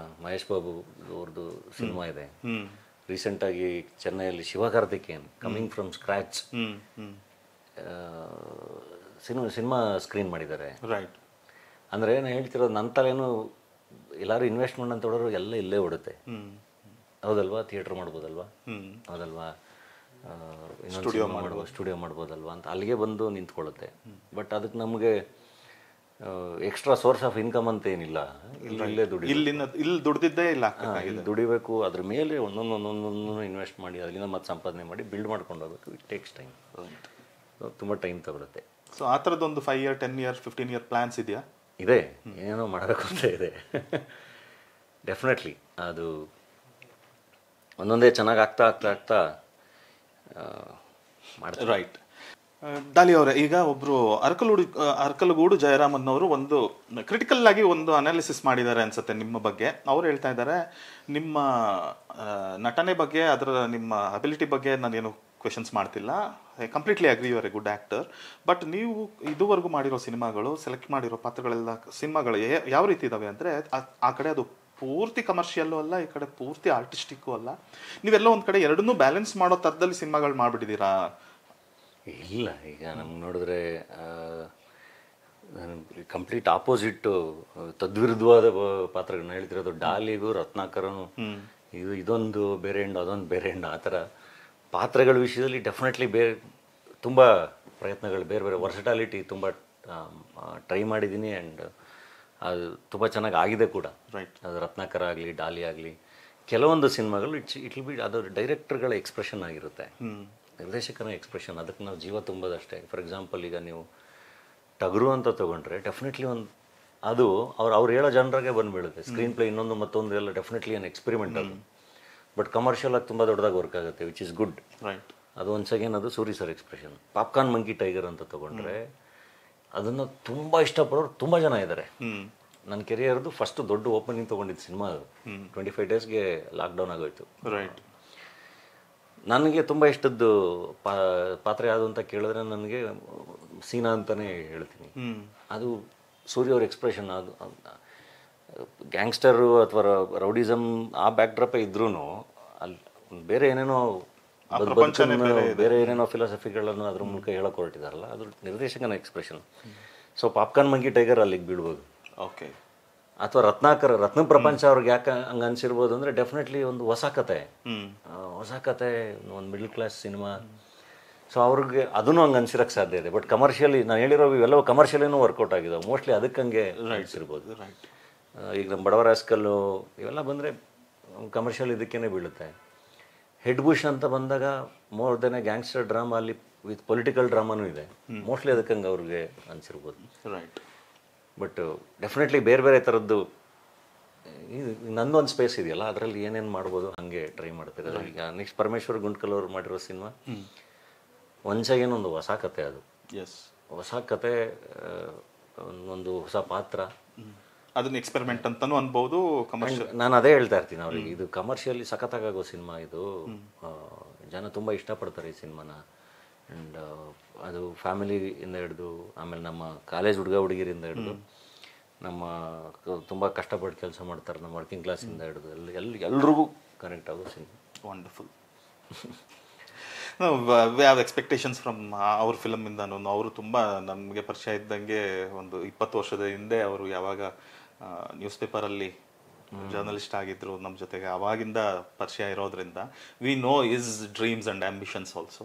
ಮಹೇಶ್ ಬಾಬು ಅವ್ರದ್ದು ಸಿನಿಮಾ ಇದೆ. ರೀಸೆಂಟಾಗಿ ಚೆನ್ನೈಯಲ್ಲಿ Sivakarthikeyan coming from scratch cinema screen ಮಾಡಿದ್ದಾರೆ. ರೈಟ್. ಅಂದರೆ ನಾನು ಹೇಳ್ತಿರೋದು, ನನ್ನ ತಲೆನೂ ಎಲ್ಲರೂ ಇನ್ವೆಸ್ಟ್ಮೆಂಟ್ ಅಂತ ಹೊಡೋರು ಎಲ್ಲ ಇಲ್ಲೇ ಓಡುತ್ತೆ. ಹೌದಲ್ವಾ? ಥಿಯೇಟ್ರ್ ಮಾಡ್ಬೋದಲ್ವಾ, ಹೌದಲ್ವಾ, ಸ್ಟುಡಿಯೋ ಮಾಡ್ಬೋದಲ್ವಾ ಅಂತ ಅಲ್ಲಿಗೆ ಬಂದು ನಿಂತ್ಕೊಳ್ಳುತ್ತೆ. ಬಟ್ ಅದಕ್ಕೆ ನಮಗೆ ಎಕ್ಸ್ಟ್ರಾ ಸೋರ್ಸ್ ಆಫ್ ಇನ್ಕಮ್ ಅಂತ ಏನಿಲ್ಲ. ಇಲ್ಲೇ ದುಡಿದಿದ್ದೇ ಇಲ್ಲ, ಇಲ್ಲಿ ದುಡಿಬೇಕು. ಅದ್ರ ಮೇಲೆ ಒಂದೊಂದು ಇನ್ವೆಸ್ಟ್ ಮಾಡಿ ಅದರಿಂದ ಮತ್ತೆ ಸಂಪಾದನೆ ಮಾಡಿ ಬಿಲ್ಡ್ ಮಾಡ್ಕೊಂಡು ಹೋಗ್ಬೇಕು. ಇಟ್ ಟೇಕ್ಸ್ ಟೈಮ್, ತುಂಬ ಟೈಮ್ ತಗೊಳುತ್ತೆ. ಸೊ ಆ ಥರದ್ದೊಂದು 5 year 10 year 15 year ಪ್ಲ್ಯಾನ್ಸ್ ಇದೆಯಾ? ಇದೆ, ಏನೋ ಮಾಡಬೇಕು ಅಂತ ಇದೆ. ಡೆಫಿನೆಟ್ಲಿ ಅದು ಒಂದೊಂದೇ ಚೆನ್ನಾಗಿ ಆಗ್ತಾ ಮಾಡ್ತಾರೆ. ರೈಟ್. ಡಾಲಿ ಅವರೇ, ಈಗ ಒಬ್ಬರು ಅರಕಲಗೂಡು ಜಯರಾಮನ್ ಅವರು ಒಂದು ಕ್ರಿಟಿಕಲ್ ಆಗಿ ಒಂದು ಅನಾಲಿಸಿಸ್ ಮಾಡಿದ್ದಾರೆ ಅನ್ಸುತ್ತೆ ನಿಮ್ಮ ಬಗ್ಗೆ. ಅವ್ರು ಹೇಳ್ತಾ ಇದ್ದಾರೆ, ನಿಮ್ಮ ನಟನೆ ಬಗ್ಗೆ, ಅದರ ನಿಮ್ಮ ಅಬಿಲಿಟಿ ಬಗ್ಗೆ ನಾನೇನು ಕ್ವೆಶನ್ಸ್ ಮಾಡ್ತಿಲ್ಲ, completely agree, you are a good actor. But ನೀವು ಇದುವರೆಗೂ ಮಾಡಿರೋ ಸಿನಿಮಾಗಳು, ಸೆಲೆಕ್ಟ್ ಮಾಡಿರೋ ಪಾತ್ರಗಳೆಲ್ಲ ಸಿನಿಮಾಗಳು ಯಾವ ರೀತಿ ಇದ್ದಾವೆ ಅಂದರೆ, ಆ ಕಡೆ ಅದು ಪೂರ್ತಿ ಕಮರ್ಷಿಯಲ್ಲೂ ಅಲ್ಲ, ಈ ಕಡೆ ಪೂರ್ತಿ ಆರ್ಟಿಸ್ಟಿಕ್ಕು ಅಲ್ಲ. ನೀವೆಲ್ಲ ಒಂದು ಕಡೆ ಎರಡನ್ನೂ ಬ್ಯಾಲೆನ್ಸ್ ಮಾಡೋ ಥರದಲ್ಲಿ ಸಿನಿಮಾಗಳು ಮಾಡಿಬಿಟ್ಟಿದ್ದೀರಾ? ಇಲ್ಲ, ಈಗ ನಮ್ಗೆ ನೋಡಿದ್ರೆ ಕಂಪ್ಲೀಟ್ ಆಪೋಸಿಟ್ಟು, ತದ್ವಿರುದ್ಧವಾದ ಪಾತ್ರಗಳನ್ನ ಹೇಳ್ತಿರೋದು. ಡಾಲಿಗೂ ರತ್ನಾಕರನು ಇದೊಂದು ಬೇರೆ ಎಂಡ್, ಅದೊಂದು ಬೇರೆ ಎಂಡ್, ಆ ಥರ ಪಾತ್ರಗಳ ವಿಷಯದಲ್ಲಿ ಡೆಫಿನೆಟ್ಲಿ ತುಂಬ ಪ್ರಯತ್ನಗಳು, ಬೇರೆ ವರ್ಸಟಾಲಿಟಿ ತುಂಬ ಟ್ರೈ ಮಾಡಿದ್ದೀನಿ. ಆ್ಯಂಡ್ ಅದು ತುಂಬ ಚೆನ್ನಾಗಿ ಆಗಿದೆ ಕೂಡ. ರೈಟ್. ಅದು ರತ್ನಾಕರ ಆಗಲಿ, ಡಾಲಿ ಆಗಲಿ, ಕೆಲವೊಂದು ಸಿನಿಮಾಗಳು ಇಟ್ ವಿಲ್ ಬಿ ಅದು ಡೈರೆಕ್ಟರ್ಗಳ ಎಕ್ಸ್ಪ್ರೆಷನ್ ಆಗಿರುತ್ತೆ, ನಿರ್ದೇಶಕನ ಎಕ್ಸ್ಪ್ರೆಷನ್. ಅದಕ್ಕೆ ನಾವು ಜೀವ ತುಂಬೋದಷ್ಟೇ. ಫಾರ್ ಎಕ್ಸಾಂಪಲ್, ಈಗ ನೀವು ಟಗರು ಅಂತ ತೊಗೊಂಡ್ರೆ ಡೆಫಿನೆಟ್ಲಿ ಅವ್ರು ಹೇಳೋ ಜನರಾಗೆ ಬಂದುಬೀಳುತ್ತೆ. ಸ್ಕ್ರೀನ್ ಪ್ಲೇ ಇನ್ನೊಂದು ಮತ್ತೊಂದು ಎಲ್ಲ ಡೆಫಿನೆಟ್ಲಿ ಏನು ಎಕ್ಸ್ಪೆರಿಮೆಂಟ್ ಅದು. ಬಟ್ ಕಮರ್ಷಿಯಲಾಗಿ ತುಂಬ ದೊಡ್ಡದಾಗಿ ವರ್ಕ್ ಆಗುತ್ತೆ, ವಿಚ್ ಇಸ್ ಗುಡ್. ರೈಟ್. ಅದು ಒನ್ಸ್ ಅಗೇನ್ ಅದು Suri sir expression. Popcorn monkey tiger ಅಂತ ತೊಗೊಂಡ್ರೆ ಅದನ್ನು ತುಂಬ ಇಷ್ಟಪಡೋರು ತುಂಬ ಜನ ಇದ್ದಾರೆ. ನನ್ನ ಕೆರಿಯರ್ದು ಫಸ್ಟ್ ದೊಡ್ಡ ಓಪನಿಂಗ್ ತೊಗೊಂಡಿದ್ದು ಸಿನಿಮಾ ಅದು. 25 ಡೇಸ್ಗೆ ಲಾಕ್ಡೌನ್ ಆಗೋಯ್ತು. ರೈಟ್. ನನಗೆ ತುಂಬ ಇಷ್ಟದ್ದು ಪಾತ್ರ ಯಾವುದು ಅಂತ ಕೇಳಿದ್ರೆ ನನಗೆ ಸೀನಾ ಅಂತಲೇ ಹೇಳ್ತೀನಿ. ಅದು ಸೂರ್ಯ ಅವ್ರ ಎಕ್ಸ್ಪ್ರೆಷನ್. ಅದು ಗ್ಯಾಂಗ್ಸ್ಟರು ಅಥವಾ ರೌಡಿಸಮ್ ಆ ಬ್ಯಾಕ್ಡ್ರಾಪೇ ಇದ್ರೂ ಅಲ್ಲಿ ಬೇರೆ ಏನೇನೋ ಬೇರೆ ಏನೇನೋ ಫಿಲಾಸಫಿಗಳನ್ನು ಅದ್ರ ಮೂಲಕ ಹೇಳಕ್ಕೆ ಹೊರಟಿದಾರಲ್ಲ, ಅದು ನಿರ್ದೇಶಕನ expression. So popcorn monkey tiger ಅಲ್ಲಿಗೆ ಬೀಳ್ಬೋದು. ಓಕೆ. ಅಥವಾ ರತ್ನ ಪ್ರಪಂಚ ಅವ್ರಿಗೆ ಯಾಕೆ ಹಂಗೆ ಅನ್ಸಿರ್ಬೋದು ಅಂದರೆ ಡೆಫಿನೆಟ್ಲಿ ಒಂದು ಹೊಸ ಕತೆ, ಒಂದು ಮಿಡಲ್ ಕ್ಲಾಸ್ ಸಿನಿಮಾ. ಸೊ ಅವ್ರಿಗೆ ಅದನ್ನು ಹಂಗೆ ಅನ್ಸಿರೋಕ್ಕೆ ಸಾಧ್ಯ ಇದೆ. ಬಟ್ ಕಮರ್ಷಿಯಲಿ ನಾನು ಹೇಳಿರೋ ಇವೆಲ್ಲವೂ ಕಮರ್ಷಿಯಲಿನೂ ವರ್ಕೌಟ್ ಆಗಿದ್ದಾವೆ. ಮೋಸ್ಟ್ಲಿ ಅದಕ್ಕೆ ಹಂಗೆ ಅನ್ಸಿರ್ಬೋದು. ಈಗ ನಮ್ಮ ಬಡವರ ಆಸ್ಕಲ್ಲು ಇವೆಲ್ಲ ಬಂದರೆ ಕಮರ್ಷಿಯಲ್ ಇದಕ್ಕೇ ಬೀಳುತ್ತೆ. ಹೆಡ್ ಬುಷ್ ಅಂತ ಬಂದಾಗ more than A gangster drama, ಅಲ್ಲಿ ವಿತ್ ಪೊಲಿಟಿಕಲ್ ಡ್ರಾಮಾನೂ ಇದೆ. ಮೋಸ್ಟ್ಲಿ ಅದಕ್ಕೆ ಹಂಗೆ ಅವ್ರಿಗೆ ಅನ್ಸಿರ್ಬೋದು. ರೈಟ್. ಬಟ್ ಡೆಫಿನೆಟ್ಲಿ ಬೇರೆ ಬೇರೆ ಥರದ್ದು ಇದು ನಂದೊಂದು ಸ್ಪೇಸ್ ಇದೆಯಲ್ಲ, ಅದರಲ್ಲಿ ಏನೇನು ಮಾಡ್ಬೋದು ಹಾಗೆ ಟ್ರೈ ಮಾಡ್ತಾರೆ. ಈಗ ನೆಕ್ಸ್ಟ್ ಪರಮೇಶ್ವರ್ ಗುಂಟ್ಕಲ್ ಅವರು ಮಾಡಿರೋ ಸಿನಿಮಾ ಒಂದ್ಸಾಗೇನೊಂದು ಹೊಸ ಕತೆ. ಅದು ಹೊಸ ಕತೆ, ಒಂದು ಹೊಸ ಪಾತ್ರ. ಅದನ್ನ ಎಕ್ಸ್ಪೆರಿಮೆಂಟ್ ಅಂತಲೂ ಅನ್ಬೋದು. ನಾನು ಅದೇ ಹೇಳ್ತಾ ಇರ್ತೀನಿ ಅವ್ರಿಗೆ, ಇದು ಕಮರ್ಷಿಯಲಿ ಸಖತ್ತಾಗೋ ಸಿನಿಮಾ. ಇದು ಜನ ತುಂಬ ಇಷ್ಟಪಡ್ತಾರೆ ಈ ಸಿನಿಮಾನ. ಆ್ಯಂಡ್ ಅದು ಫ್ಯಾಮಿಲಿಯಿಂದ ಹಿಡಿದು, ಆಮೇಲೆ ನಮ್ಮ ಕಾಲೇಜ್ ಹುಡುಗರಿಂದ ಹಿಡಿದು, ನಮ್ಮ ತುಂಬ ಕಷ್ಟಪಟ್ಟು ಕೆಲಸ ಮಾಡ್ತಾರೆ ನಮ್ಮ ವರ್ಕಿಂಗ್ ಕ್ಲಾಸಿಂದ ಹಿಡಿದು ಎಲ್ರಿಗೂ ಕನೆಕ್ಟ್ ಆಗೋ cinema. Wonderful. We have expectations from ಅವ್ರ ಫಿಲಮಿಂದನೂ. ಅವರು ತುಂಬ ನಮಗೆ ಪರಿಚಯ ಇದ್ದಂಗೆ ಒಂದು 20 ವರ್ಷದ ಹಿಂದೆ ಅವರು ಯಾವಾಗ ನ್ಯೂಸ್ ಪೇಪರಲ್ಲಿ ಜರ್ನಲಿಸ್ಟ್ ಆಗಿದ್ರು ನಮ್ಮ ಜೊತೆಗೆ, ಆವಾಗಿಂದ ಪರಿಚಯ ಇರೋದ್ರಿಂದ we know is dreams and ambitions also.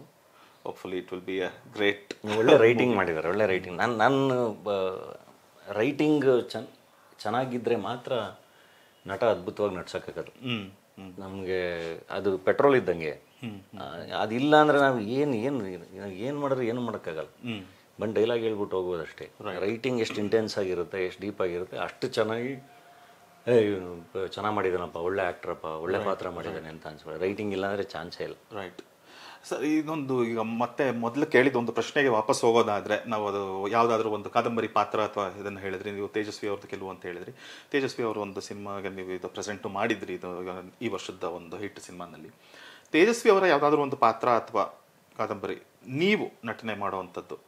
Hopefully it will be a great. ಒಳ್ಳೆ ರೈಟಿಂಗ್ ಮಾಡಿದ್ದಾರೆ, ಒಳ್ಳೆ ರೈಟಿಂಗ್. ನಾನು ರೈಟಿಂಗ್ ಚೆನ್ನಾಗಿದ್ದರೆ ಮಾತ್ರ ನಟ ಅದ್ಭುತವಾಗಿ ನಡ್ಸೋಕ್ಕಾಗೋದು. ನಮಗೆ ಅದು ಪೆಟ್ರೋಲ್ ಇದ್ದಂಗೆ. ಅದಿಲ್ಲ ಅಂದರೆ ನಾವು ಏನು ಮಾಡಿದ್ರೆ ಏನು ಮಾಡೋಕ್ಕಾಗಲ್ಲ. ಬಂದು ಡೈಲಾಗ್ ಹೇಳ್ಬಿಟ್ಟು ಹೋಗೋದಷ್ಟೇ. ರೈಟಿಂಗ್ ಎಷ್ಟು ಇಂಟೆನ್ಸ್ ಆಗಿರುತ್ತೆ, ಎಷ್ಟು ಡೀಪ್ ಆಗಿರುತ್ತೆ, ಅಷ್ಟು ಚೆನ್ನಾಗಿ ಚೆನ್ನಾಗಿ ಮಾಡಿದ್ದಾನಪ್ಪ, ಒಳ್ಳೆ ಆ್ಯಕ್ಟ್ರಪ್ಪ, ಒಳ್ಳೆ ಪಾತ್ರ ಮಾಡಿದ್ದಾನೆ ಅಂತ ಅನ್ಸ್ಕೊಳ್ಳಿ. ರೈಟಿಂಗ್ ಇಲ್ಲ ಅಂದರೆ ಚಾನ್ಸೇ ಇಲ್ಲ. ರೈಟ್. ಸರ್, ಇದೊಂದು ಈಗ ಮತ್ತೆ ಮೊದಲು ಕೇಳಿದ ಒಂದು ಪ್ರಶ್ನೆಗೆ ವಾಪಸ್ ಹೋಗೋದಾದರೆ, ನಾವು ಅದು ಯಾವುದಾದ್ರೂ ಒಂದು ಕಾದಂಬರಿ ಪಾತ್ರ ಅಥವಾ ಇದನ್ನು ಹೇಳಿದ್ರಿ ನೀವು, ತೇಜಸ್ವಿ ಅವ್ರದ್ದು ಕೆಲವು ಅಂತ ಹೇಳಿದ್ರಿ. ತೇಜಸ್ವಿ ಅವರು ಒಂದು ಸಿನಿಮಾಗೆ ನೀವು ಇದು ಪ್ರೆಸೆಂಟು ಮಾಡಿದ್ರಿ, ಇದು ಈ ವರ್ಷದ ಒಂದು ಹಿಟ್ ಸಿನಿಮಾನಲ್ಲಿ. ತೇಜಸ್ವಿ ಅವರ ಯಾವುದಾದ್ರೂ ಒಂದು ಪಾತ್ರ ಅಥವಾ ಕಾದಂಬರಿ ನೀವು ನಟನೆ ಮಾಡುವಂಥದ್ದು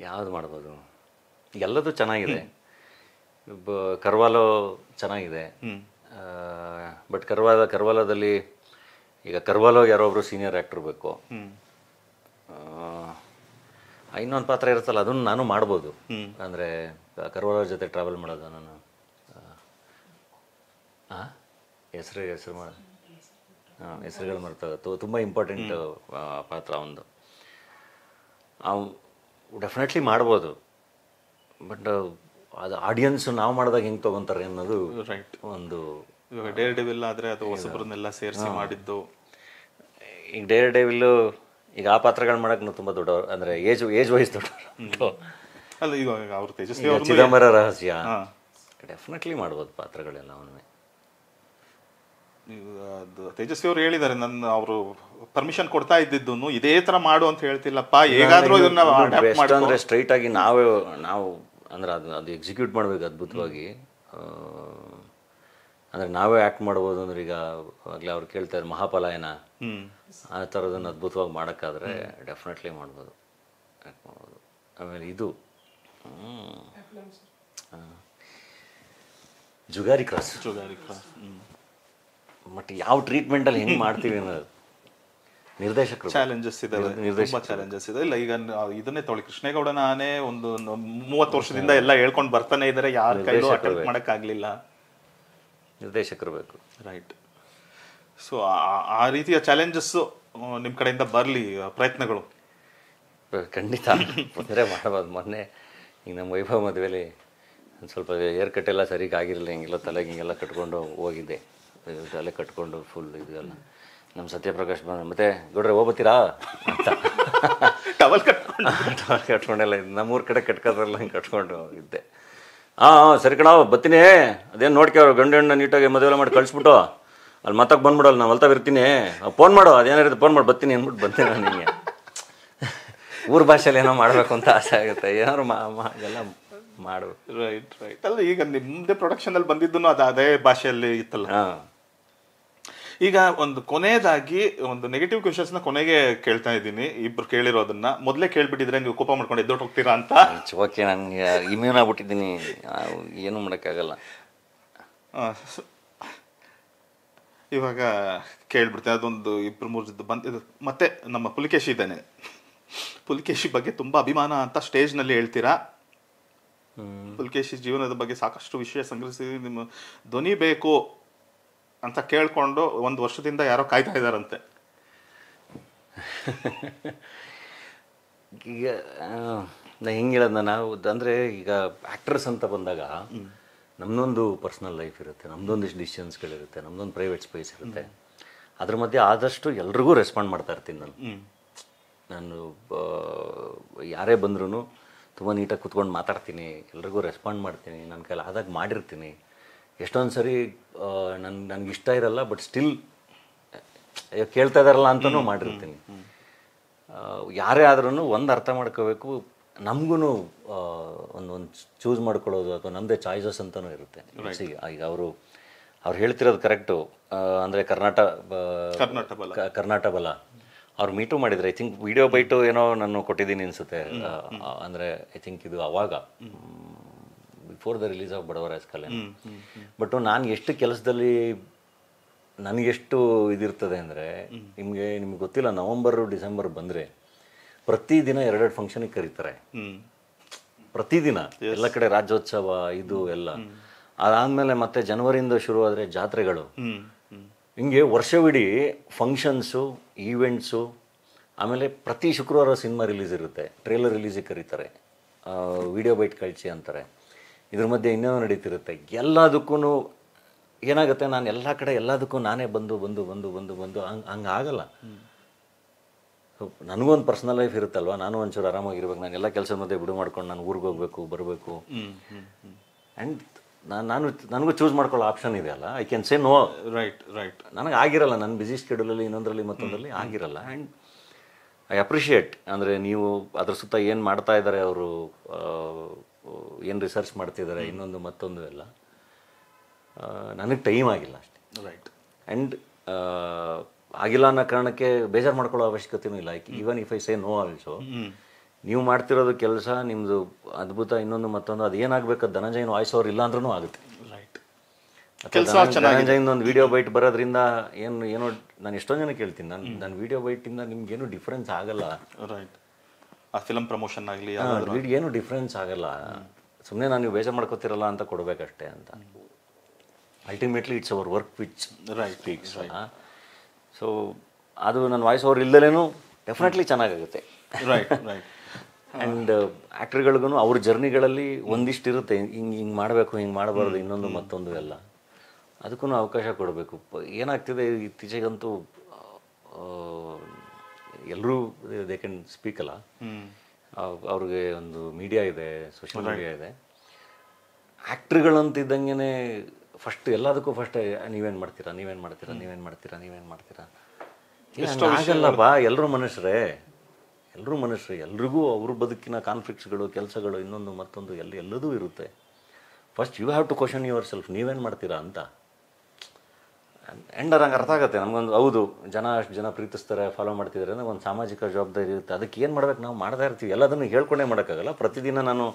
ಯಾವುದು ಮಾಡ್ಬೋದು? ಎಲ್ಲದೂ ಚೆನ್ನಾಗಿದೆ. ಕರ್ವಾಲೋ ಚೆನ್ನಾಗಿದೆ. ಬಟ್ ಕರ್ವಾಲೋದಲ್ಲಿ ಈಗ ಕರ್ವಾಲೋ ಯಾರೊಬ್ರು ಸೀನಿಯರ್ ಆ್ಯಕ್ಟ್ರ್ ಬೇಕು. ಇನ್ನೊಂದು ಪಾತ್ರ ಇರುತ್ತಲ್ಲ, ಅದನ್ನು ನಾನು ಮಾಡ್ಬೋದು. ಅಂದರೆ ಕರ್ವಾಲೋ ಜೊತೆ ಟ್ರಾವೆಲ್ ಮಾಡೋದು ನಾನು. ಹೆಸರುಗಳು ಮರ್ತವೆ. ತುಂಬ ಇಂಪಾರ್ಟೆಂಟ್ ಪಾತ್ರ ಒಂದು. ಡೆಫಿನೆಟ್ಲಿ ಮಾಡ್ಬೋದು. ಬಟ್ ಅದು ಆಡಿಯನ್ಸ್ ನಾವು ಮಾಡಿದಾಗ ಹೆಂಗೆ ತೊಗೊತಾರೆ ಅನ್ನೋದು ರೈಟ್. ಒಂದು ಡೇರ್ ಡೆವಿಲ್ ಆದರೆ ಅದು ಹೊಸಬ್ರನ್ನೆಲ್ಲ ಸೇರಿಸಿ ಮಾಡಿದ್ದು. ಈಗ ಡೇರ್ ಡೆವಿಲ್ಲು ಈಗ ಆ ಪಾತ್ರಗಳು ಮಾಡೋಕೆ ತುಂಬ ದೊಡ್ಡವರು, ಅಂದರೆ ಏಜ್ ವೈಸ್ ದೊಡ್ಡವರು ಅಲ್ಲ. ಈಗ ಅವ್ರು ತೇಜಸ್ವಿ ಚಿದಂಬರ ರಹಸ್ಯ ಡೆಫಿನೆಟ್ಲಿ ಮಾಡ್ಬೋದು ಪಾತ್ರಗಳೆಲ್ಲ. ಅವನ್ನೇ ತೇಜಸ್ವಿ ಅವರು ಹೇಳಿದ್ದಾರೆ, ನನ್ನ ಅವರು ಪರ್ಮಿಷನ್ ಕೊಡ್ತಾ ಇದ್ದಿದ್ದು ಇದೇ ತರ ಮಾಡು ಅಂತ ಹೇಳ್ತಿಲ್ಲಪ್ಪ, ಹೇಗಾದ್ರೂ ಇದನ್ನ ಅಂದ್ರೆ ಸ್ಟ್ರೈಟ್ ಆಗಿ ನಾವು ಅಂದ್ರೆ ಅದು ಎಕ್ಸಿಕ್ಯೂಟ್ ಮಾಡ್ಬೇಕು ಅದ್ಭುತವಾಗಿ. ಅಂದ್ರೆ ನಾವೇ ಆಕ್ಟ್ ಮಾಡ್ಬೋದು. ಅಂದ್ರೆ ಈಗ ಆಗ್ಲೇ ಅವ್ರು ಕೇಳ್ತಾರೆ ಮಹಾಪಲಾಯನ, ಆ ಥರದನ್ನು ಅದ್ಭುತವಾಗಿ ಮಾಡೋಕ್ಕಾದ್ರೆ ಡೆಫಿನೆಟ್ಲಿ ಮಾಡ್ಬೋದು, ಆ್ಯಕ್ಟ್ ಮಾಡ್ಬೋದು. ಆಮೇಲೆ ಇದು ಜುಗಾರಿ ಕ್ರಾಸ್ ಬಟ್ ಯಾವ ಟ್ರೀಟ್ಮೆಂಟಲ್ಲಿ ಹೆಂಗೆ ಮಾಡ್ತೀವಿ ಅನ್ನೋದು ನಿರ್ದೇಶಕರು ಚಾಲೆಂಜಸ್ ಇದಾವೆ, ತುಂಬಾ ಚಾಲೆಂಜಸ್ ಇದೆ. ಇಲ್ಲ ಈಗ ಇದನ್ನೇ ತೊಗೊಳ್ಳಿ, ಕೃಷ್ಣೇಗೌಡ ನಾನೇ ಒಂದು 30 ವರ್ಷದಿಂದ ಎಲ್ಲ ಹೇಳ್ಕೊಂಡು ಬರ್ತಾನೆ ಇದ್ದಾರೆ, ಯಾರ ಕೈಲೂ ಅಟೆಂಪ್ಟ್ ಮಾಡೋಕ್ಕಾಗಲಿಲ್ಲ. ನಿರ್ದೇಶಕರು ಬೇಕು. ರೈಟ್. ಸೊ ಆ ರೀತಿಯ ಚಾಲೆಂಜಸ್ಸು ನಿಮ್ಮ ಕಡೆಯಿಂದ ಬರಲಿ ಪ್ರಯತ್ನಗಳು. ಖಂಡಿತ ಅಂದರೆ ಮಾಡ್ಬೋದು. ಮೊನ್ನೆ ಈಗ ನಮ್ಮ ವೈಭವ ಮದುವೆಲಿ ಒಂದು ಸ್ವಲ್ಪ ಏರ್ ಕಟ್ ಎಲ್ಲ ಸರಿಗೆ ಆಗಿರಲಿಲ್ಲ, ಹಿಂಗೆಲ್ಲ ತಲೆಗೆ ಹಿಂಗೆಲ್ಲ ಕಟ್ಕೊಂಡು ಹೋಗಿದ್ದೆ. ತಲೆ ಕಟ್ಕೊಂಡು ಫುಲ್ ಇದೆಲ್ಲ ನಮ್ಮ ಸತ್ಯಪ್ರಕಾಶ್ ಬಂದು ಮತ್ತೆ ಗೌಡ್ರೆ ಹೋಗ್ಬತ್ತೀರಾ ಅಂತ ಟವಲ್ ಕಟ್ಕೊಂಡೆಲ್ಲ ನಮ್ಮೂರ ಕಡೆ ಕಟ್ಕೋದ್ರಲ್ಲ ಹಿಂಗೆ ಕಟ್ಕೊಂಡು ಇದ್ದೆ. ಹಾಂ ಸರಿ ಕಣ ಬರ್ತೀನಿ, ಅದೇನು ನೋಡ್ಕೊ ಗಂಡು ಹೆಣ್ಣು ನೀಟಾಗಿ ಮದುವೆ ಮಾಡಿ ಕಳಿಸ್ಬಿಟ್ಟು ಅಲ್ಲಿ ಮತ್ತಕ್ಕೆ ಬಂದ್ಬಿಡಲ್ಲ, ನಾನು ಹೊಲ್ತಾವ್ ಇರ್ತೀನಿ, ಫೋನ್ ಮಾಡು, ಅದೇನಾರಿರುತ್ತೆ ಫೋನ್ ಮಾಡಿ ಬರ್ತೀನಿ ಅಂದ್ಬಿಟ್ಟು ಬರ್ತೀನಿ ನಾನು. ನಿಮಗೆ ಊರ ಭಾಷೆಯಲ್ಲಿ ಏನೋ ಮಾಡಬೇಕು ಅಂತ ಆಸೆ ಆಗುತ್ತೆ, ಏನಾದ್ರು ಎಲ್ಲ ಮಾಡಬೇಕು. Right right. ಅಲ್ಲ ಈಗ ನಿಮ್ಮದೇ ಪ್ರೊಡಕ್ಷನಲ್ಲಿ ಬಂದಿದ್ದು ಅದು ಅದೇ ಭಾಷೆಯಲ್ಲಿ ಇತ್ತಲ್ಲ. ಹಾಂ. ಈಗ ಒಂದು ಕೊನೆಯದಾಗಿ ಒಂದು ನೆಗೆಟಿವ್ ಕ್ವೆಶನ್ಸ್ನ ಕೊನೆಗೆ ಕೇಳ್ತಾ ಇದ್ದೀನಿ, ಇಬ್ರು ಕೇಳಿರೋದನ್ನ ಮೊದಲೇ ಕೇಳ್ಬಿಟ್ಟಿದ್ರೆ ನೀವು ಕೋಪ ಮಾಡ್ಕೊಂಡು ಎದ್ದೊಟ್ಟು ಹೋಗ್ತೀರಾ ಅಂತ. ಓಕೆ, ನನಗೆ ಇಮ್ಯೂನ್ ಆಗ್ಬಿಟ್ಟಿದ್ದೀನಿ, ಏನೂ ಮಾಡೋಕ್ಕಾಗಲ್ಲ. ಇವಾಗ ಕೇಳ್ಬಿಡ್ತೀನಿ, ಅದೊಂದು ಇಬ್ರು ಮೂರು ಜೊತೆ ಬಂದಿದ್ದು. ಮತ್ತೆ ನಮ್ಮ ಪುಲಿಕೇಶಿ ಇದ್ದಾನೆ, ಪುಲಿಕೇಶಿ ಬಗ್ಗೆ ತುಂಬ ಅಭಿಮಾನ ಅಂತ ಸ್ಟೇಜ್ನಲ್ಲಿ ಹೇಳ್ತೀರಾ. ಪುಲಿಕೇಶಿ ಜೀವನದ ಬಗ್ಗೆ ಸಾಕಷ್ಟು ವಿಷಯ ಸಂಗ್ರಹಿಸಿ ನಿಮ್ಮ ಧ್ವನಿ ಬೇಕು ಅಂತ ಕೇಳ್ಕೊಂಡು 1 ವರ್ಷದಿಂದ ಯಾರೋ ಕಾಯ್ತಾ ಇದ್ದಾರಂತೆ. ಈಗ ನಾ ಹೆಂಗೆ ಹೇಳೋದು, ನಾವು ಅಂದರೆ ಈಗ ಆ್ಯಕ್ಟ್ರಸ್ ಅಂತ ಬಂದಾಗ ನಮ್ಮದೊಂದು ಪರ್ಸ್ನಲ್ ಲೈಫ್ ಇರುತ್ತೆ, ನಮ್ಮದೊಂದಿಷ್ಟು ಡಿಸಿಷನ್ಸ್ಗಳಿರುತ್ತೆ, ನಮ್ಮದೊಂದು ಪ್ರೈವೇಟ್ ಸ್ಪೇಸ್ ಇರುತ್ತೆ. ಅದ್ರ ಮಧ್ಯೆ ಆದಷ್ಟು ಎಲ್ರಿಗೂ ರೆಸ್ಪಾಂಡ್ ಮಾಡ್ತಾ ಇರ್ತೀನಿ ನಾನು ಯಾರೇ ಬಂದ್ರೂ ತುಂಬ ನೀಟಾಗಿ ಕೂತ್ಕೊಂಡು ಮಾತಾಡ್ತೀನಿ, ಎಲ್ರಿಗೂ ರೆಸ್ಪಾಂಡ್ ಮಾಡ್ತೀನಿ, ನನ್ನ ಕೈಲಿ ಆದಾಗ ಮಾಡಿರ್ತೀನಿ. ಎಷ್ಟೊಂದು ಸರಿ ನನಗೆ ಇಷ್ಟ ಇರಲ್ಲ, ಬಟ್ ಸ್ಟಿಲ್ ಕೇಳ್ತಾ ಇದ್ದಾರಲ್ಲ ಅಂತಲೂ ಮಾಡಿರ್ತೀನಿ. ಯಾರೇ ಆದ್ರೂ ಒಂದು ಅರ್ಥ ಮಾಡ್ಕೋಬೇಕು, ನಮಗೂ ಒಂದು ಚೂಸ್ ಮಾಡ್ಕೊಳ್ಳೋದು ಅಥವಾ ನಮ್ಮದೇ ಚಾಯ್ಸಸ್ ಅಂತಲೂ ಇರುತ್ತೆ. ಈಗ ಅವ್ರು ಹೇಳ್ತಿರೋದು ಕರೆಕ್ಟು. ಅಂದರೆ ಕರ್ನಾಟಕ ಬಲ ಅವ್ರು ಮೀಟು ಮಾಡಿದರೆ, ಐ ಥಿಂಕ್ ವಿಡಿಯೋ ಬೈಟು ಏನೋ ನಾನು ಕೊಟ್ಟಿದ್ದೀನಿ ಅನಿಸುತ್ತೆ. ಅಂದರೆ ಐ ಥಿಂಕ್ ಇದು ಅವಾಗ ಬಿಫೋರ್ ದ ರಿಲೀಸ್ ಆಫ್ ಬಡವರ ಎಸ್ಕಲೆ. ಬಟ್ ನಾನು ಎಷ್ಟು ಕೆಲಸದಲ್ಲಿ ನನಗೆಷ್ಟು ಇದಿರ್ತದೆ ಅಂದರೆ, ನಿಮಗೆ ಗೊತ್ತಿಲ್ಲ, ನವಂಬರು ಡಿಸೆಂಬರ್ ಬಂದರೆ ಪ್ರತಿದಿನ 2 ಫಂಕ್ಷನಿಗೆ ಕರೀತಾರೆ, ಪ್ರತಿದಿನ ಎಲ್ಲ ಕಡೆ ರಾಜ್ಯೋತ್ಸವ ಇದು ಎಲ್ಲ. ಅದಾದಮೇಲೆ ಮತ್ತೆ ಜನವರಿಯಿಂದ ಶುರುವಾದರೆ ಜಾತ್ರೆಗಳು, ಹಿಂಗೆ ವರ್ಷವಿಡೀ ಫಂಕ್ಷನ್ಸು, ಈವೆಂಟ್ಸು. ಆಮೇಲೆ ಪ್ರತಿ ಶುಕ್ರವಾರ ಸಿನಿಮಾ ರಿಲೀಸ್ ಇರುತ್ತೆ, ಟ್ರೇಲರ್ ರಿಲೀಸಿಗೆ ಕರೀತಾರೆ, ವಿಡಿಯೋ ಬೈಟ್ ಕಳಿಸಿ ಅಂತಾರೆ. ಇದ್ರ ಮಧ್ಯೆ ಇನ್ನೂ ನಡೀತಿರುತ್ತೆ. ಎಲ್ಲದಕ್ಕೂ ಏನಾಗುತ್ತೆ, ನಾನು ಎಲ್ಲ ಕಡೆ ಎಲ್ಲದಕ್ಕೂ ನಾನೇ ಬಂದು ಹಂಗೆ ಆಗಲ್ಲ. ನನಗೊಂದು ಪರ್ಸ್ನಲ್ ಲೈಫ್ ಇರುತ್ತಲ್ವ, ನಾನು ಒಂಚೂರು ಆರಾಮಾಗಿರ್ಬೇಕು. ನಾನು ಎಲ್ಲ ಕೆಲಸದ ಮಧ್ಯೆ ಬಿಡು ಮಾಡ್ಕೊಂಡು ನಾನು ಊರಿಗೆ ಹೋಗ್ಬೇಕು, ಬರಬೇಕು. ಆ್ಯಂಡ್ ನನಗೂ ಚೂಸ್ ಮಾಡ್ಕೊಳ್ಳೋ ಆಪ್ಷನ್ ಇದೆ ಅಲ್ಲ, I can say no. Right. ನನಗೆ ಆಗಿರಲ್ಲ, ನನ್ನ ಬಿಸಿ ಸ್ಕೆಡ್ಯೂಲಲ್ಲಿ ಇನ್ನೊಂದರಲ್ಲಿ ಮತ್ತೊಂದರಲ್ಲಿ ಆಗಿರಲ್ಲ. ಆ್ಯಂಡ್ ಐ ಅಪ್ರಿಷಿಯೇಟ್, ಅಂದರೆ ನೀವು ಅದ್ರ ಸುತ್ತ ಏನು ಮಾಡ್ತಾ ಇದ್ದಾರೆ, ಅವರು ಏನು ರಿಸರ್ಚ್ ಮಾಡ್ತಿದ್ದಾರೆ, ಇನ್ನೊಂದು ಮತ್ತೊಂದು ಎಲ್ಲ. ನನಗೆ ಟೈಮ್ ಆಗಿಲ್ಲ ಅಷ್ಟೇ. ರೈಟ್. ಆ್ಯಂಡ್ ಆಗಿಲ್ಲ ಅನ್ನೋ ಕಾರಣಕ್ಕೆ ಬೇಜಾರು ಮಾಡ್ಕೊಳ್ಳೋ ಅವಶ್ಯಕತೆಯೂ ಇಲ್ಲ. Even if I say no also, ನೀವು ಮಾಡ್ತಿರೋದು ಕೆಲಸ ನಿಮ್ಮದು ಅದ್ಭುತ, ಇನ್ನೊಂದು ಮತ್ತೊಂದು, ಅದು ಏನಾಗಬೇಕು, ಧನಂಜಯನ್ ವಾಯ್ಸ್ ಓವರ್ ಇಲ್ಲ ಅಂದ್ರೂ ಆಗುತ್ತೆ. ರೈಟ್. ಧನಂಜಯನ್ ಒಂದು ವಿಡಿಯೋ ಬೈಟ್ ಬರೋದ್ರಿಂದ ಏನೋ ನಾನು ಎಷ್ಟೊಂದು ಜನ ಕೇಳ್ತೀನಿ, ನನ್ನ ವಿಡಿಯೋ ಬೈಟಿಂದ ನಿಮ್ಗೇನು ಡಿಫ್ರೆನ್ಸ್ ಆಗಲ್ಲ. ರೈಟ್. ಆ ಫಿಲಮ್ ಪ್ರಮೋಷನ್ ಆಗಲಿ ಏನು ಡಿಫ್ರೆನ್ಸ್ ಆಗಲ್ಲ, ಸುಮ್ಮನೆ ನಾನು ನೀವು ಬೇಜಾರು ಮಾಡ್ಕೋತಿರಲ್ಲ ಅಂತ ಕೊಡಬೇಕಷ್ಟೇ ಅಂತ. Ultimately it's hour work which speaks. So ಅದು ನನ್ನ ವಾಯ್ಸ್ ಓವರ್ ಇಲ್ದಲೇನು ಡೆಫಿನೆಟ್ಲಿ ಚೆನ್ನಾಗಾಗುತ್ತೆ. Right right. ಆ್ಯಂಡ್ ಆ್ಯಕ್ಟ್ರ್ಗಳಿಗೂ ಅವ್ರ ಜರ್ನಿಗಳಲ್ಲಿ ಒಂದಿಷ್ಟು ಇರುತ್ತೆ, ಹಿಂಗೆ ಮಾಡಬೇಕು, ಹಿಂಗೆ ಮಾಡಬಾರ್ದು, ಇನ್ನೊಂದು ಮತ್ತೊಂದು ಎಲ್ಲ. ಅದಕ್ಕೂ ಅವಕಾಶ ಕೊಡಬೇಕು. ಏನಾಗ್ತಿದೆ ಇತ್ತೀಚೆಗಂತೂ ಎಲ್ಲರೂ ದೇ ಕ್ಯಾನ್ ಸ್ಪೀಕ್ ಅಲ್ಲ, ಅವ್ರಿಗೆ ಒಂದು ಮೀಡಿಯಾ ಇದೆ, ಸೋಷಿಯಲ್ ಮೀಡಿಯಾ ಇದೆ. ಆ್ಯಕ್ಟ್ರ್ಗಳಂತಿದ್ದಂಗೆ ಫಸ್ಟ್ ಎಲ್ಲದಕ್ಕೂ ಫಸ್ಟ್ ನೀವೇನು ಮಾಡ್ತೀರಾ, ಆಗಲ್ಲಪ್ಪ. ಎಲ್ಲರೂ ಮನುಷ್ಯರೇ, ಎಲ್ರಿಗೂ ಅವ್ರ ಬದುಕಿನ ಕಾನ್ಫ್ಲಿಕ್ಟ್ಸ್ಗಳು, ಕೆಲಸಗಳು, ಇನ್ನೊಂದು ಮತ್ತೊಂದು ಎಲ್ಲದೂ ಇರುತ್ತೆ. First you have to question yourself, ನೀವೇನು ಮಾಡ್ತೀರಾ ಅಂತ. ಆ್ಯಂಡ್ ಹಂಗೆ ಅರ್ಥ ಆಗುತ್ತೆ ನಮಗೊಂದು, ಹೌದು ಅಷ್ಟು ಜನ ಪ್ರೀತಿಸ್ತಾರೆ, ಫಾಲೋ ಮಾಡ್ತಿದ್ದಾರೆ ಅಂದರೆ ಒಂದು ಸಾಮಾಜಿಕ ಜವಾಬ್ದಾರಿ ಇರುತ್ತೆ. ಅದಕ್ಕೆ ಏನು ಮಾಡ್ಬೇಕು, ನಾವು ಮಾಡ್ತಾ ಇರ್ತೀವಿ. ಎಲ್ಲದನ್ನು ಹೇಳ್ಕೊಂಡೇ ಮಾಡೋಕ್ಕಾಗಲ್ಲ. ಪ್ರತಿದಿನ ನಾನು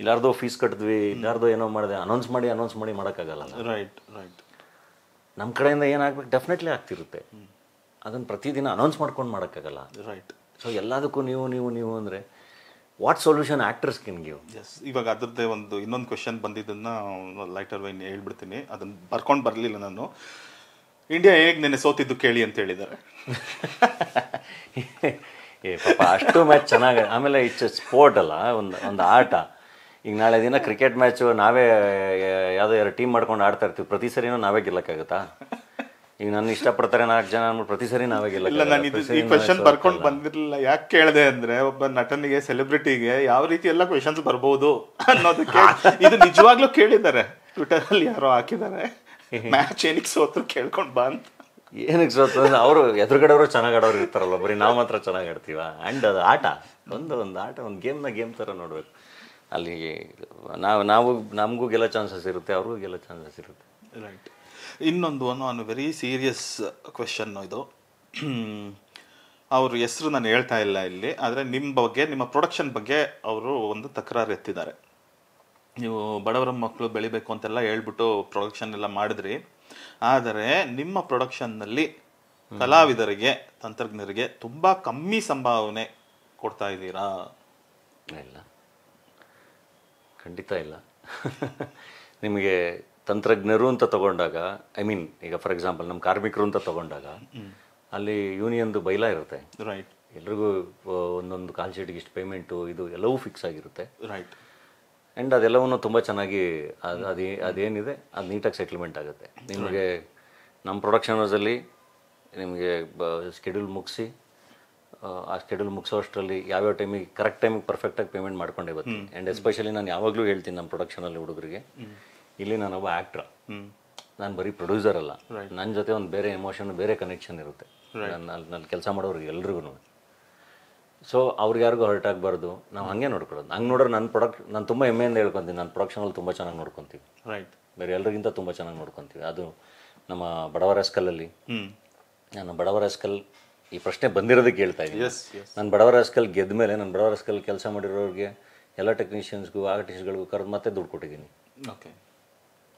ಇಲ್ಲಾರ್ದೋ ಫೀಸ್ ಕಟ್ಟಿದ್ವಿ, ಇಲ್ಲಾರ್ದೋ ಏನೋ ಮಾಡಿದೆ ಅನೌನ್ಸ್ ಮಾಡಿ ಮಾಡೋಕ್ಕಾಗಲ್ಲ. Right right. ನಮ್ಮ ಕಡೆಯಿಂದ ಏನಾಗಬೇಕು ಡೆಫಿನೆಟ್ಲಿ ಆಗ್ತಿರುತ್ತೆ. ಅದನ್ನು ಪ್ರತಿದಿನ ಅನೌನ್ಸ್ ಮಾಡ್ಕೊಂಡು ಮಾಡೋಕ್ಕಾಗಲ್ಲ. ರೈಟ್. ಸೊ ಎಲ್ಲದಕ್ಕೂ ನೀವು ಅಂದರೆ what solution actors can give? Yes. ಇವಾಗ ಅದ್ರದ್ದೇ ಇನ್ನೊಂದು ಕ್ವೆಶನ್ ಬಂದಿದ್ದನ್ನು ಲೈಟರ್ ವೈನ್ ಹೇಳ್ಬಿಡ್ತೀನಿ, ಅದನ್ನು ಬರ್ಕೊಂಡು ಬರಲಿಲ್ಲ ನಾನು. ಇಂಡಿಯಾ ಹೇಗೆ ನೆನೆ ಸೋತಿದ್ದು ಕೇಳಿ ಅಂತ ಹೇಳಿದ್ದಾರೆ. ಪಾಪ ಅಷ್ಟು ಮ್ಯಾಚ್ ಚೆನ್ನಾಗಿ. ಆಮೇಲೆ ಇಟ್ಸ್ ಸ್ಪೋರ್ಟ್ ಅಲ್ಲ, ಒಂದು ಆಟ. ಈಗ ನಾಳೆ ದಿನ ಕ್ರಿಕೆಟ್ ಮ್ಯಾಚು ನಾವೇ ಯಾವುದೋ 2 ಟೀಮ್ ಮಾಡ್ಕೊಂಡು ಆಡ್ತಾ ಇರ್ತೀವಿ, ಪ್ರತಿ ಸರಿನೂ ನಾವೇ ಗೆಲ್ಲಕ್ಕಾಗುತ್ತಾ? ಈಗ ನನ್ನ ಇಷ್ಟಪಡ್ತಾರೆ 4 ಜನ ಅಂದ್ಬಿಟ್ಟು ಪ್ರತಿ ಸರಿ ನಾವೇ ಇಲ್ಲ, ಗೆಲ್ಲ ನಾನು ಈ ಕ್ವೆಶನ್ ಬರ್ಕೊಂಡು ಬಂದಿರಲಿಲ್ಲ. ಯಾಕೆ ಕೇಳಿದೆ ಅಂದ್ರೆ, ಒಬ್ಬ ನಟನಿಗೆ, ಸೆಲೆಬ್ರಿಟಿಗೆ ಯಾವ ರೀತಿ ಎಲ್ಲ ಕ್ವೆಶನ್ಸ್ ಬರ್ಬೋದು ಅನ್ನೋದಕ್ಕೆ ಇದು ನಿಜವಾಗ್ಲೂ ಕೇಳಿದ್ದಾರೆ. ಟ್ವಿಟರ್ ಅಲ್ಲಿ ಯಾರೋ ಹಾಕಿದ್ದಾರೆ, ಮ್ಯಾಚ್ ಏನಕ್ಕೆ ಸೋತ್ರು ಕೇಳ್ಕೊಂಡು ಬಾ ಅಂತ. ಏನಕ್ಕೆ ಸೋತು ಅಂದ್ರೆ ಅವರು ಎದುರುಗಡೆಯವರು ಚೆನ್ನಾಗಿ ಆಡೋರು ಇರ್ತಾರಲ್ಲ, ಬರೀ ನಾವು ಮಾತ್ರ ಚೆನ್ನಾಗಿ ಆಡ್ತೀವ. ಆ್ಯಂಡ್ ಅದು ಆಟ ಒಂದು ಆಟ, ಒಂದು ಗೇಮ್ ಥರ ನೋಡ್ಬೇಕು. ಅಲ್ಲಿ ನಾವು ನಮಗೂ ಗೆಲ್ಲೋ ಚಾನ್ಸಸ್ ಇರುತ್ತೆ, ಅವ್ರಿಗೂ ಗೆಲ್ಲೋ ಚಾನ್ಸಸ್ ಇರುತ್ತೆ. ರೈಟ್. ಇನ್ನೊಂದು ವೆರಿ ಸೀರಿಯಸ್ ಕ್ವೆಶನ್ ಇದು. ಅವ್ರ ಹೆಸರು ನಾನು ಹೇಳ್ತಾ ಇಲ್ಲ ಇಲ್ಲಿ, ಆದರೆ ನಿಮ್ಮ ಬಗ್ಗೆ, ನಿಮ್ಮ ಪ್ರೊಡಕ್ಷನ್ ಬಗ್ಗೆ ಅವರು ಒಂದು ತಕರಾರು ಎತ್ತಿದ್ದಾರೆ. ನೀವು ಬಡವರ ಮಕ್ಕಳು ಬೆಳಿಬೇಕು ಅಂತೆಲ್ಲ ಹೇಳ್ಬಿಟ್ಟು ಪ್ರೊಡಕ್ಷನ್ ಎಲ್ಲ ಮಾಡಿದ್ರಿ, ಆದರೆ ನಿಮ್ಮ ಪ್ರೊಡಕ್ಷನ್ನಲ್ಲಿ ಕಲಾವಿದರಿಗೆ, ತಂತ್ರಜ್ಞರಿಗೆ ತುಂಬ ಕಮ್ಮಿ ಸಂಭಾವನೆ ಕೊಡ್ತಾ ಇದ್ದೀರಾ? ಇಲ್ಲ, ಖಂಡಿತ ಇಲ್ಲ. ನಿಮಗೆ ತಂತ್ರಜ್ಞರು ಅಂತ ತಗೊಂಡಾಗ, ಐ ಮೀನ್ ಈಗ ಫಾರ್ ಎಕ್ಸಾಂಪಲ್ ನಮ್ಮ ಕಾರ್ಮಿಕರು ಅಂತ ತಗೊಂಡಾಗ ಅಲ್ಲಿ ಯೂನಿಯನ್ದು ಬೈಲ ಇರುತ್ತೆ. ರೈಟ್. ಎಲ್ರಿಗೂ ಒಂದೊಂದು ಕಾಲ್ ಶೀಟ್ಗೆ ಇಷ್ಟು ಪೇಮೆಂಟು, ಇದು ಎಲ್ಲವೂ ಫಿಕ್ಸ್ ಆಗಿರುತ್ತೆ. ರೈಟ್. ಆ್ಯಂಡ್ ಅದೆಲ್ಲವನ್ನು ತುಂಬ ಚೆನ್ನಾಗಿ ಅದೇನಿದೆ ಅದು ನೀಟಾಗಿ ಸೆಟ್ಲ್ಮೆಂಟ್ ಆಗುತ್ತೆ. ನಿಮಗೆ ನಮ್ಮ ಪ್ರೊಡಕ್ಷನ್ ಹೌಸಲ್ಲಿ ನಿಮಗೆ ಸ್ಕೆಡ್ಯೂಲ್ ಮುಗಿಸಿ, ಆ ಸ್ಕೆಡ್ಯೂಲ್ ಮುಗಿಸೋಷ್ಟರಲ್ಲಿ ಯಾವ್ಯಾವ ಟೈಮಿಗೆ ಕರೆಕ್ಟ್ ಟೈಮಿಗೆ ಪರ್ಫೆಕ್ಟಾಗಿ ಪೇಮೆಂಟ್ ಮಾಡ್ಕೊಂಡೇ ಬರ್ತೀನಿ. ಆ್ಯಂಡ್ ಎಸ್ಪೆಷಲಿ ನಾನು ಯಾವಾಗಲೂ ಹೇಳ್ತೀನಿ ನಮ್ಮ ಪ್ರೊಡಕ್ಷನಲ್ಲಿ ಹುಡುಗರಿಗೆ, ಇಲ್ಲಿ ನಾನೊಬ್ಬ ಆ್ಯಕ್ಟ್ರ, ನಾನು ಬರೀ ಪ್ರೊಡ್ಯೂಸರ್ ಅಲ್ಲ, ನನ್ನ ಜೊತೆ ಒಂದು ಬೇರೆ ಎಮೋಷನ್, ಬೇರೆ ಕನೆಕ್ಷನ್ ಇರುತ್ತೆ ನನ್ನ ಕೆಲಸ ಮಾಡೋರಿಗೆ ಎಲ್ರಿಗೂ. ಸೊ ಅವ್ರಿಗೆ ಯಾರಿಗೂ ಹರ್ಟ್ ಆಗಬಾರ್ದು, ನಾವು ಹಾಗೆ ನೋಡ್ಕೊಳ್ಳೋದು. ಹಂಗೆ ನೋಡ್ರೆ ನಾನು ತುಂಬ ಹೆಮ್ಮೆಯಿಂದ ಹೇಳ್ಕೊತೀನಿ, ನನ್ನ ಪ್ರೊಡಕ್ಷನಲ್ಲಿ ತುಂಬ ಚೆನ್ನಾಗಿ ನೋಡ್ಕೊತೀವಿ. ರೈಟ್. ಬೇರೆ ಎಲ್ರಿಗಿಂತ ತುಂಬ ಚೆನ್ನಾಗಿ ನೋಡ್ಕೊತೀವಿ. ಅದು ನಮ್ಮ ಬಡವರ ಸ್ಕಲ್ಲಲ್ಲಿ, ನಾನು ಬಡವರ ಸ್ಕಲ್ ಈ ಪ್ರಶ್ನೆ ಬಂದಿರೋದಕ್ಕೆ ಹೇಳ್ತಾ ಇದ್ದೀನಿ. ನಾನು ಬಡವರ ಸ್ಕಲ್ ಗೆದ್ದ ಮೇಲೆ, ನಾನು ಬಡವರ ಸ್ಕಲ್ ಕೆಲಸ ಮಾಡಿರೋರಿಗೆ ಎಲ್ಲ ಟೆಕ್ನಿಷಿಯನ್ಸ್ಗೂ, ಆರ್ಟಿಸ್ಟ್ಗಳಿಗೂ ಕರೆದು ಮತ್ತೆ ದುಡ್ಡು ಕೊಟ್ಟಿದ್ದೀನಿ. ಓಕೆ.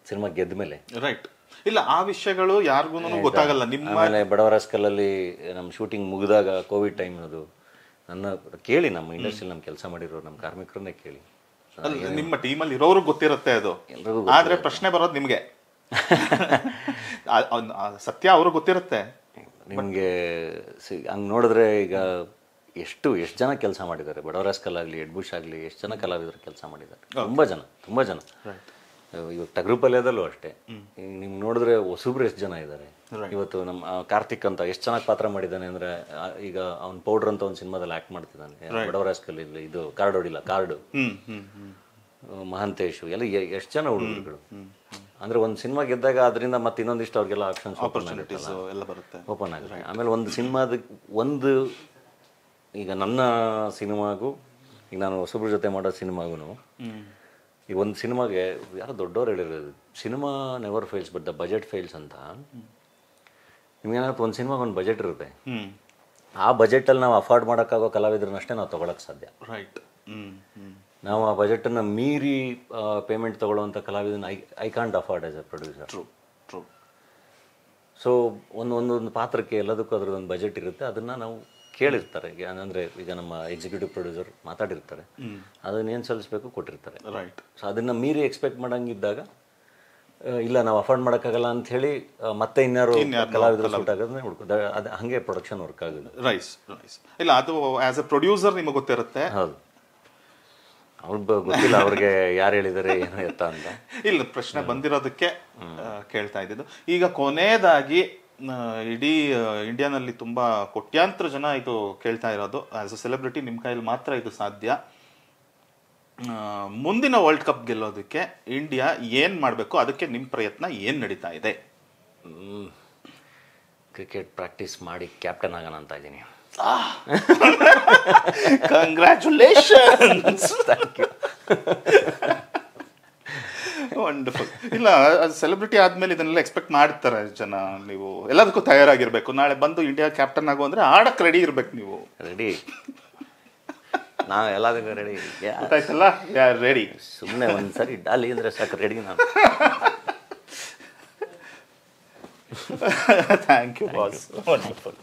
ಸಿನಿಮಾ ಗೆದ್ದ ಮೇಲೆ. ರೈಟ್. ಇಲ್ಲ, ಆ ವಿಷಯಗಳು ಯಾರಿಗೂ ಗೊತ್ತಾಗಲ್ಲ. ನಿಮ್ಮ ಆಮೇಲೆ ಬಡವರ ಸ್ಕಲ್ಲಲ್ಲಿ ನಮ್ಮ ಶೂಟಿಂಗ್ ಮುಗಿದಾಗ ಕೋವಿಡ್ ಟೈಮ್ ಅದು, ನನ್ನ ಕೇಳಿ, ನಮ್ಮ ಇಂಡಸ್ಟ್ರಿಯಲ್ಲಿ ನಮ್ಮ ಕೆಲಸ ಮಾಡಿರೋ ನಮ್ಮ ಕಾರ್ಮಿಕರನ್ನೇ ಕೇಳಿ. ನಿಮ್ಮ ಟೀಮಲ್ಲಿ ಇರೋರು ಗೊತ್ತಿರುತ್ತೆ ಅದು, ಆದ್ರೆ ಪ್ರಶ್ನೆ ಬರೋದು ನಿಮಗೆ. ಸತ್ಯ ಅವ್ರಿಗೆ ಗೊತ್ತಿರುತ್ತೆ. ನಿಮಗೆ ಹಂಗೆ ನೋಡಿದ್ರೆ ಈಗ ಎಷ್ಟು ಜನ ಕೆಲಸ ಮಾಡಿದ್ದಾರೆ. ಬಡವರ ಸ್ಕಲ್ ಆಗಲಿ, ಎಡ್ಬುಷ್ ಆಗಲಿ, ಎಷ್ಟು ಜನ ಕಲಾವಿದರು ಕೆಲಸ ಮಾಡಿದ್ದಾರೆ. ತುಂಬ ಜನ. ಇವಾಗ ಟಗ್ರುಪಲ್ಯದಲ್ಲೂ ಅಷ್ಟೇ. ನಿಮ್ಗೆ ನೋಡಿದ್ರೆ ಹೊಸಬ್ರು ಎಷ್ಟು ಜನ ಇದ್ದಾರೆ. ಇವತ್ತು ನಮ್ಮ ಕಾರ್ತಿಕ್ ಅಂತ ಎಷ್ಟು ಚೆನ್ನಾಗಿ ಪಾತ್ರ ಮಾಡಿದ್ದಾನೆ ಅಂದರೆ, ಈಗ ಅವ್ನು ಪೌಡ್ರ್ ಅಂತ ಒಂದು ಸಿನಿಮಾದಲ್ಲಿ ಆ್ಯಕ್ಟ್ ಮಾಡ್ತಿದ್ದಾನೆ. ಬಡವರ ಸ್ಕಲ್ ಇಲ್ಲಿ ಇದು ಕಾರ್ಡ್ ಹೊಡಿಲ್ಲ, ಕಾರ್ಡು. ಮಹಾಂತೇಶು ಎಲ್ಲ ಎಷ್ಟು ಜನ ಹುಡುಗರುಗಳು. ಅಂದರೆ ಒಂದು ಸಿನಿಮಾ ಗೆದ್ದಾಗ ಅದರಿಂದ ಮತ್ತೆ ಇನ್ನೊಂದಿಷ್ಟು ಅವ್ರಿಗೆಲ್ಲ ಆಪ್ಷನ್ಸ್ ಓಪನ್ ಆಗುತ್ತೆ. ಆಮೇಲೆ ಒಂದು ಸಿನಿಮಾದ ಈಗ ನನ್ನ ಸಿನಿಮಾಗೂ, ಈಗ ನಾನು ಹೊಸಬ್ರ ಜೊತೆ ಮಾಡೋ ಸಿನಿಮಾಗೂ, ಈಗ ಒಂದು ಸಿನಿಮಾಗೆ ಯಾರೋ ದೊಡ್ಡವ್ರು ಹೇಳಿರೋದು, cinema never fails but the budget fails ಅಂತ. ನಿಮ್ಗೇನಾಗುತ್ತೆ, ಒಂದು ಸಿನಿಮಾಗೆ ಒಂದು ಬಜೆಟ್ ಇರುತ್ತೆ, ಆ ಬಜೆಟಲ್ಲಿ ನಾವು ಅಫೋರ್ಡ್ ಮಾಡೋಕ್ಕಾಗೋ ಕಲಾವಿದ್ರನ್ನಷ್ಟೇ ನಾವು ತೊಗೊಳಕ್ಕೆ ಸಾಧ್ಯ. ರೈಟ್. ನಾವು ಆ ಬಜೆಟನ್ನು ಮೀರಿ ಪೇಮೆಂಟ್ ತೊಗೊಳ್ಳೋವಂಥ ಕಲಾವಿದನ I can't afford as a producer. True. So ಒಂದೊಂದು ಪಾತ್ರಕ್ಕೆ ಎಲ್ಲದಕ್ಕೂ ಅದ್ರದ್ದೊಂದು ಬಜೆಟ್ ಇರುತ್ತೆ. ಅದನ್ನು ನಾವು ಕೇಳಿರ್ತಾರೆ. ಅಂದರೆ ಈಗ ನಮ್ಮ ಎಕ್ಸಿಕ್ಯೂಟಿವ್ ಪ್ರೊಡ್ಯೂಸರ್ ಮಾತಾಡಿರ್ತಾರೆ, ಅದನ್ನೇನು ಸಲ್ಲಿಸಬೇಕು ಕೊಟ್ಟಿರ್ತಾರೆ. ರೈಟ್. ಸೊ ಅದನ್ನು ಮೀರಿ ಎಕ್ಸ್ಪೆಕ್ಟ್ ಮಾಡೋಂಗಿದ್ದಾಗ, ಇಲ್ಲ ನಾವು ಅಫೋರ್ಡ್ ಮಾಡೋಕ್ಕಾಗಲ್ಲ ಅಂಥೇಳಿ ಮತ್ತೆ ಇನ್ಯಾರು ಕಲಾವಿದರು ಸೂಟ್ ಆಗೋದನ್ನೇ ಹುಡ್ಕೋದು. ಅದು ಹಾಗೆ ಪ್ರೊಡಕ್ಷನ್ ವರ್ಕ್ ಆಗೋದು. ರೈಸ್. ಇಲ್ಲ, ಅದು ಆ್ಯಸ್ ಎ ಪ್ರೊಡ್ಯೂಸರ್ ನಿಮಗೆ ಗೊತ್ತಿರುತ್ತೆ. ಹೌದು. ಅವ್ರಿಗೆ ಗೊತ್ತಿಲ್ಲ ಅವ್ರಿಗೆ ಯಾರು ಹೇಳಿದ್ದಾರೆ ಏನೋ ಎತ್ತ ಅಂತ. ಇಲ್ಲ, ಪ್ರಶ್ನೆ ಬಂದಿರೋದಕ್ಕೆ ಕೇಳ್ತಾ ಇದ್ದಿದ್ದು. ಈಗ ಕೊನೆಯದಾಗಿ, ಇಡೀ ಇಂಡಿಯಾನಲ್ಲಿ ತುಂಬ ಕೋಟ್ಯಾಂತರ ಜನ ಇದು ಕೇಳ್ತಾ ಇರೋದು, ಆ್ಯಸ್ ಅ ಸೆಲೆಬ್ರಿಟಿ ನಿಮ್ಮ ಕೈಯಲ್ಲಿ ಮಾತ್ರ ಇದು ಸಾಧ್ಯ. ಮುಂದಿನ ವರ್ಲ್ಡ್ ಕಪ್ ಗೆಲ್ಲೋದಕ್ಕೆ ಇಂಡಿಯಾ ಏನು ಮಾಡಬೇಕು, ಅದಕ್ಕೆ ನಿಮ್ಮ ಪ್ರಯತ್ನ ಏನು ನಡೀತಾ ಇದೆ? ಕ್ರಿಕೆಟ್ ಪ್ರಾಕ್ಟೀಸ್ ಮಾಡಿ ಕ್ಯಾಪ್ಟನ್ ಆಗೋಣ ಅಂತ ಇದ್ದೀನಿ. ಕಂಗ್ರ್ಯಾಚುಲೇಷನ್ಸ್. Thank you. ವಂಡರ್ಫುಲ್. ಇಲ್ಲ, ಸೆಲೆಬ್ರಿಟಿ ಆದ್ಮೇಲೆ ಇದನ್ನೆಲ್ಲ ಎಕ್ಸ್ಪೆಕ್ಟ್ ಮಾಡ್ತಾರೆ ಜನ. ನೀವು ಎಲ್ಲದಕ್ಕೂ ತಯಾರಾಗಿರ್ಬೇಕು. ನಾಳೆ ಬಂದು ಇಂಡಿಯಾ ಕ್ಯಾಪ್ಟನ್ ಆಗೋ ಅಂದ್ರೆ ಆಡಕ್ಕೆ ರೆಡಿ ಇರ್ಬೇಕು. ನೀವು ರೆಡಿ? ನಾವು ಎಲ್ಲದಕ್ಕೂ ರೆಡಿ. ಗೊತ್ತಾಯ್ತಲ್ಲ, ರೆಡಿ. ಸುಮ್ಮನೆ ಒಂದ್ಸರಿ ಡಾಲಿ ಅಂದ್ರೆ ಸಾಕು, ರೆಡಿ ನಾನು. Thank you boss. ವಂಡರ್ಫುಲ್.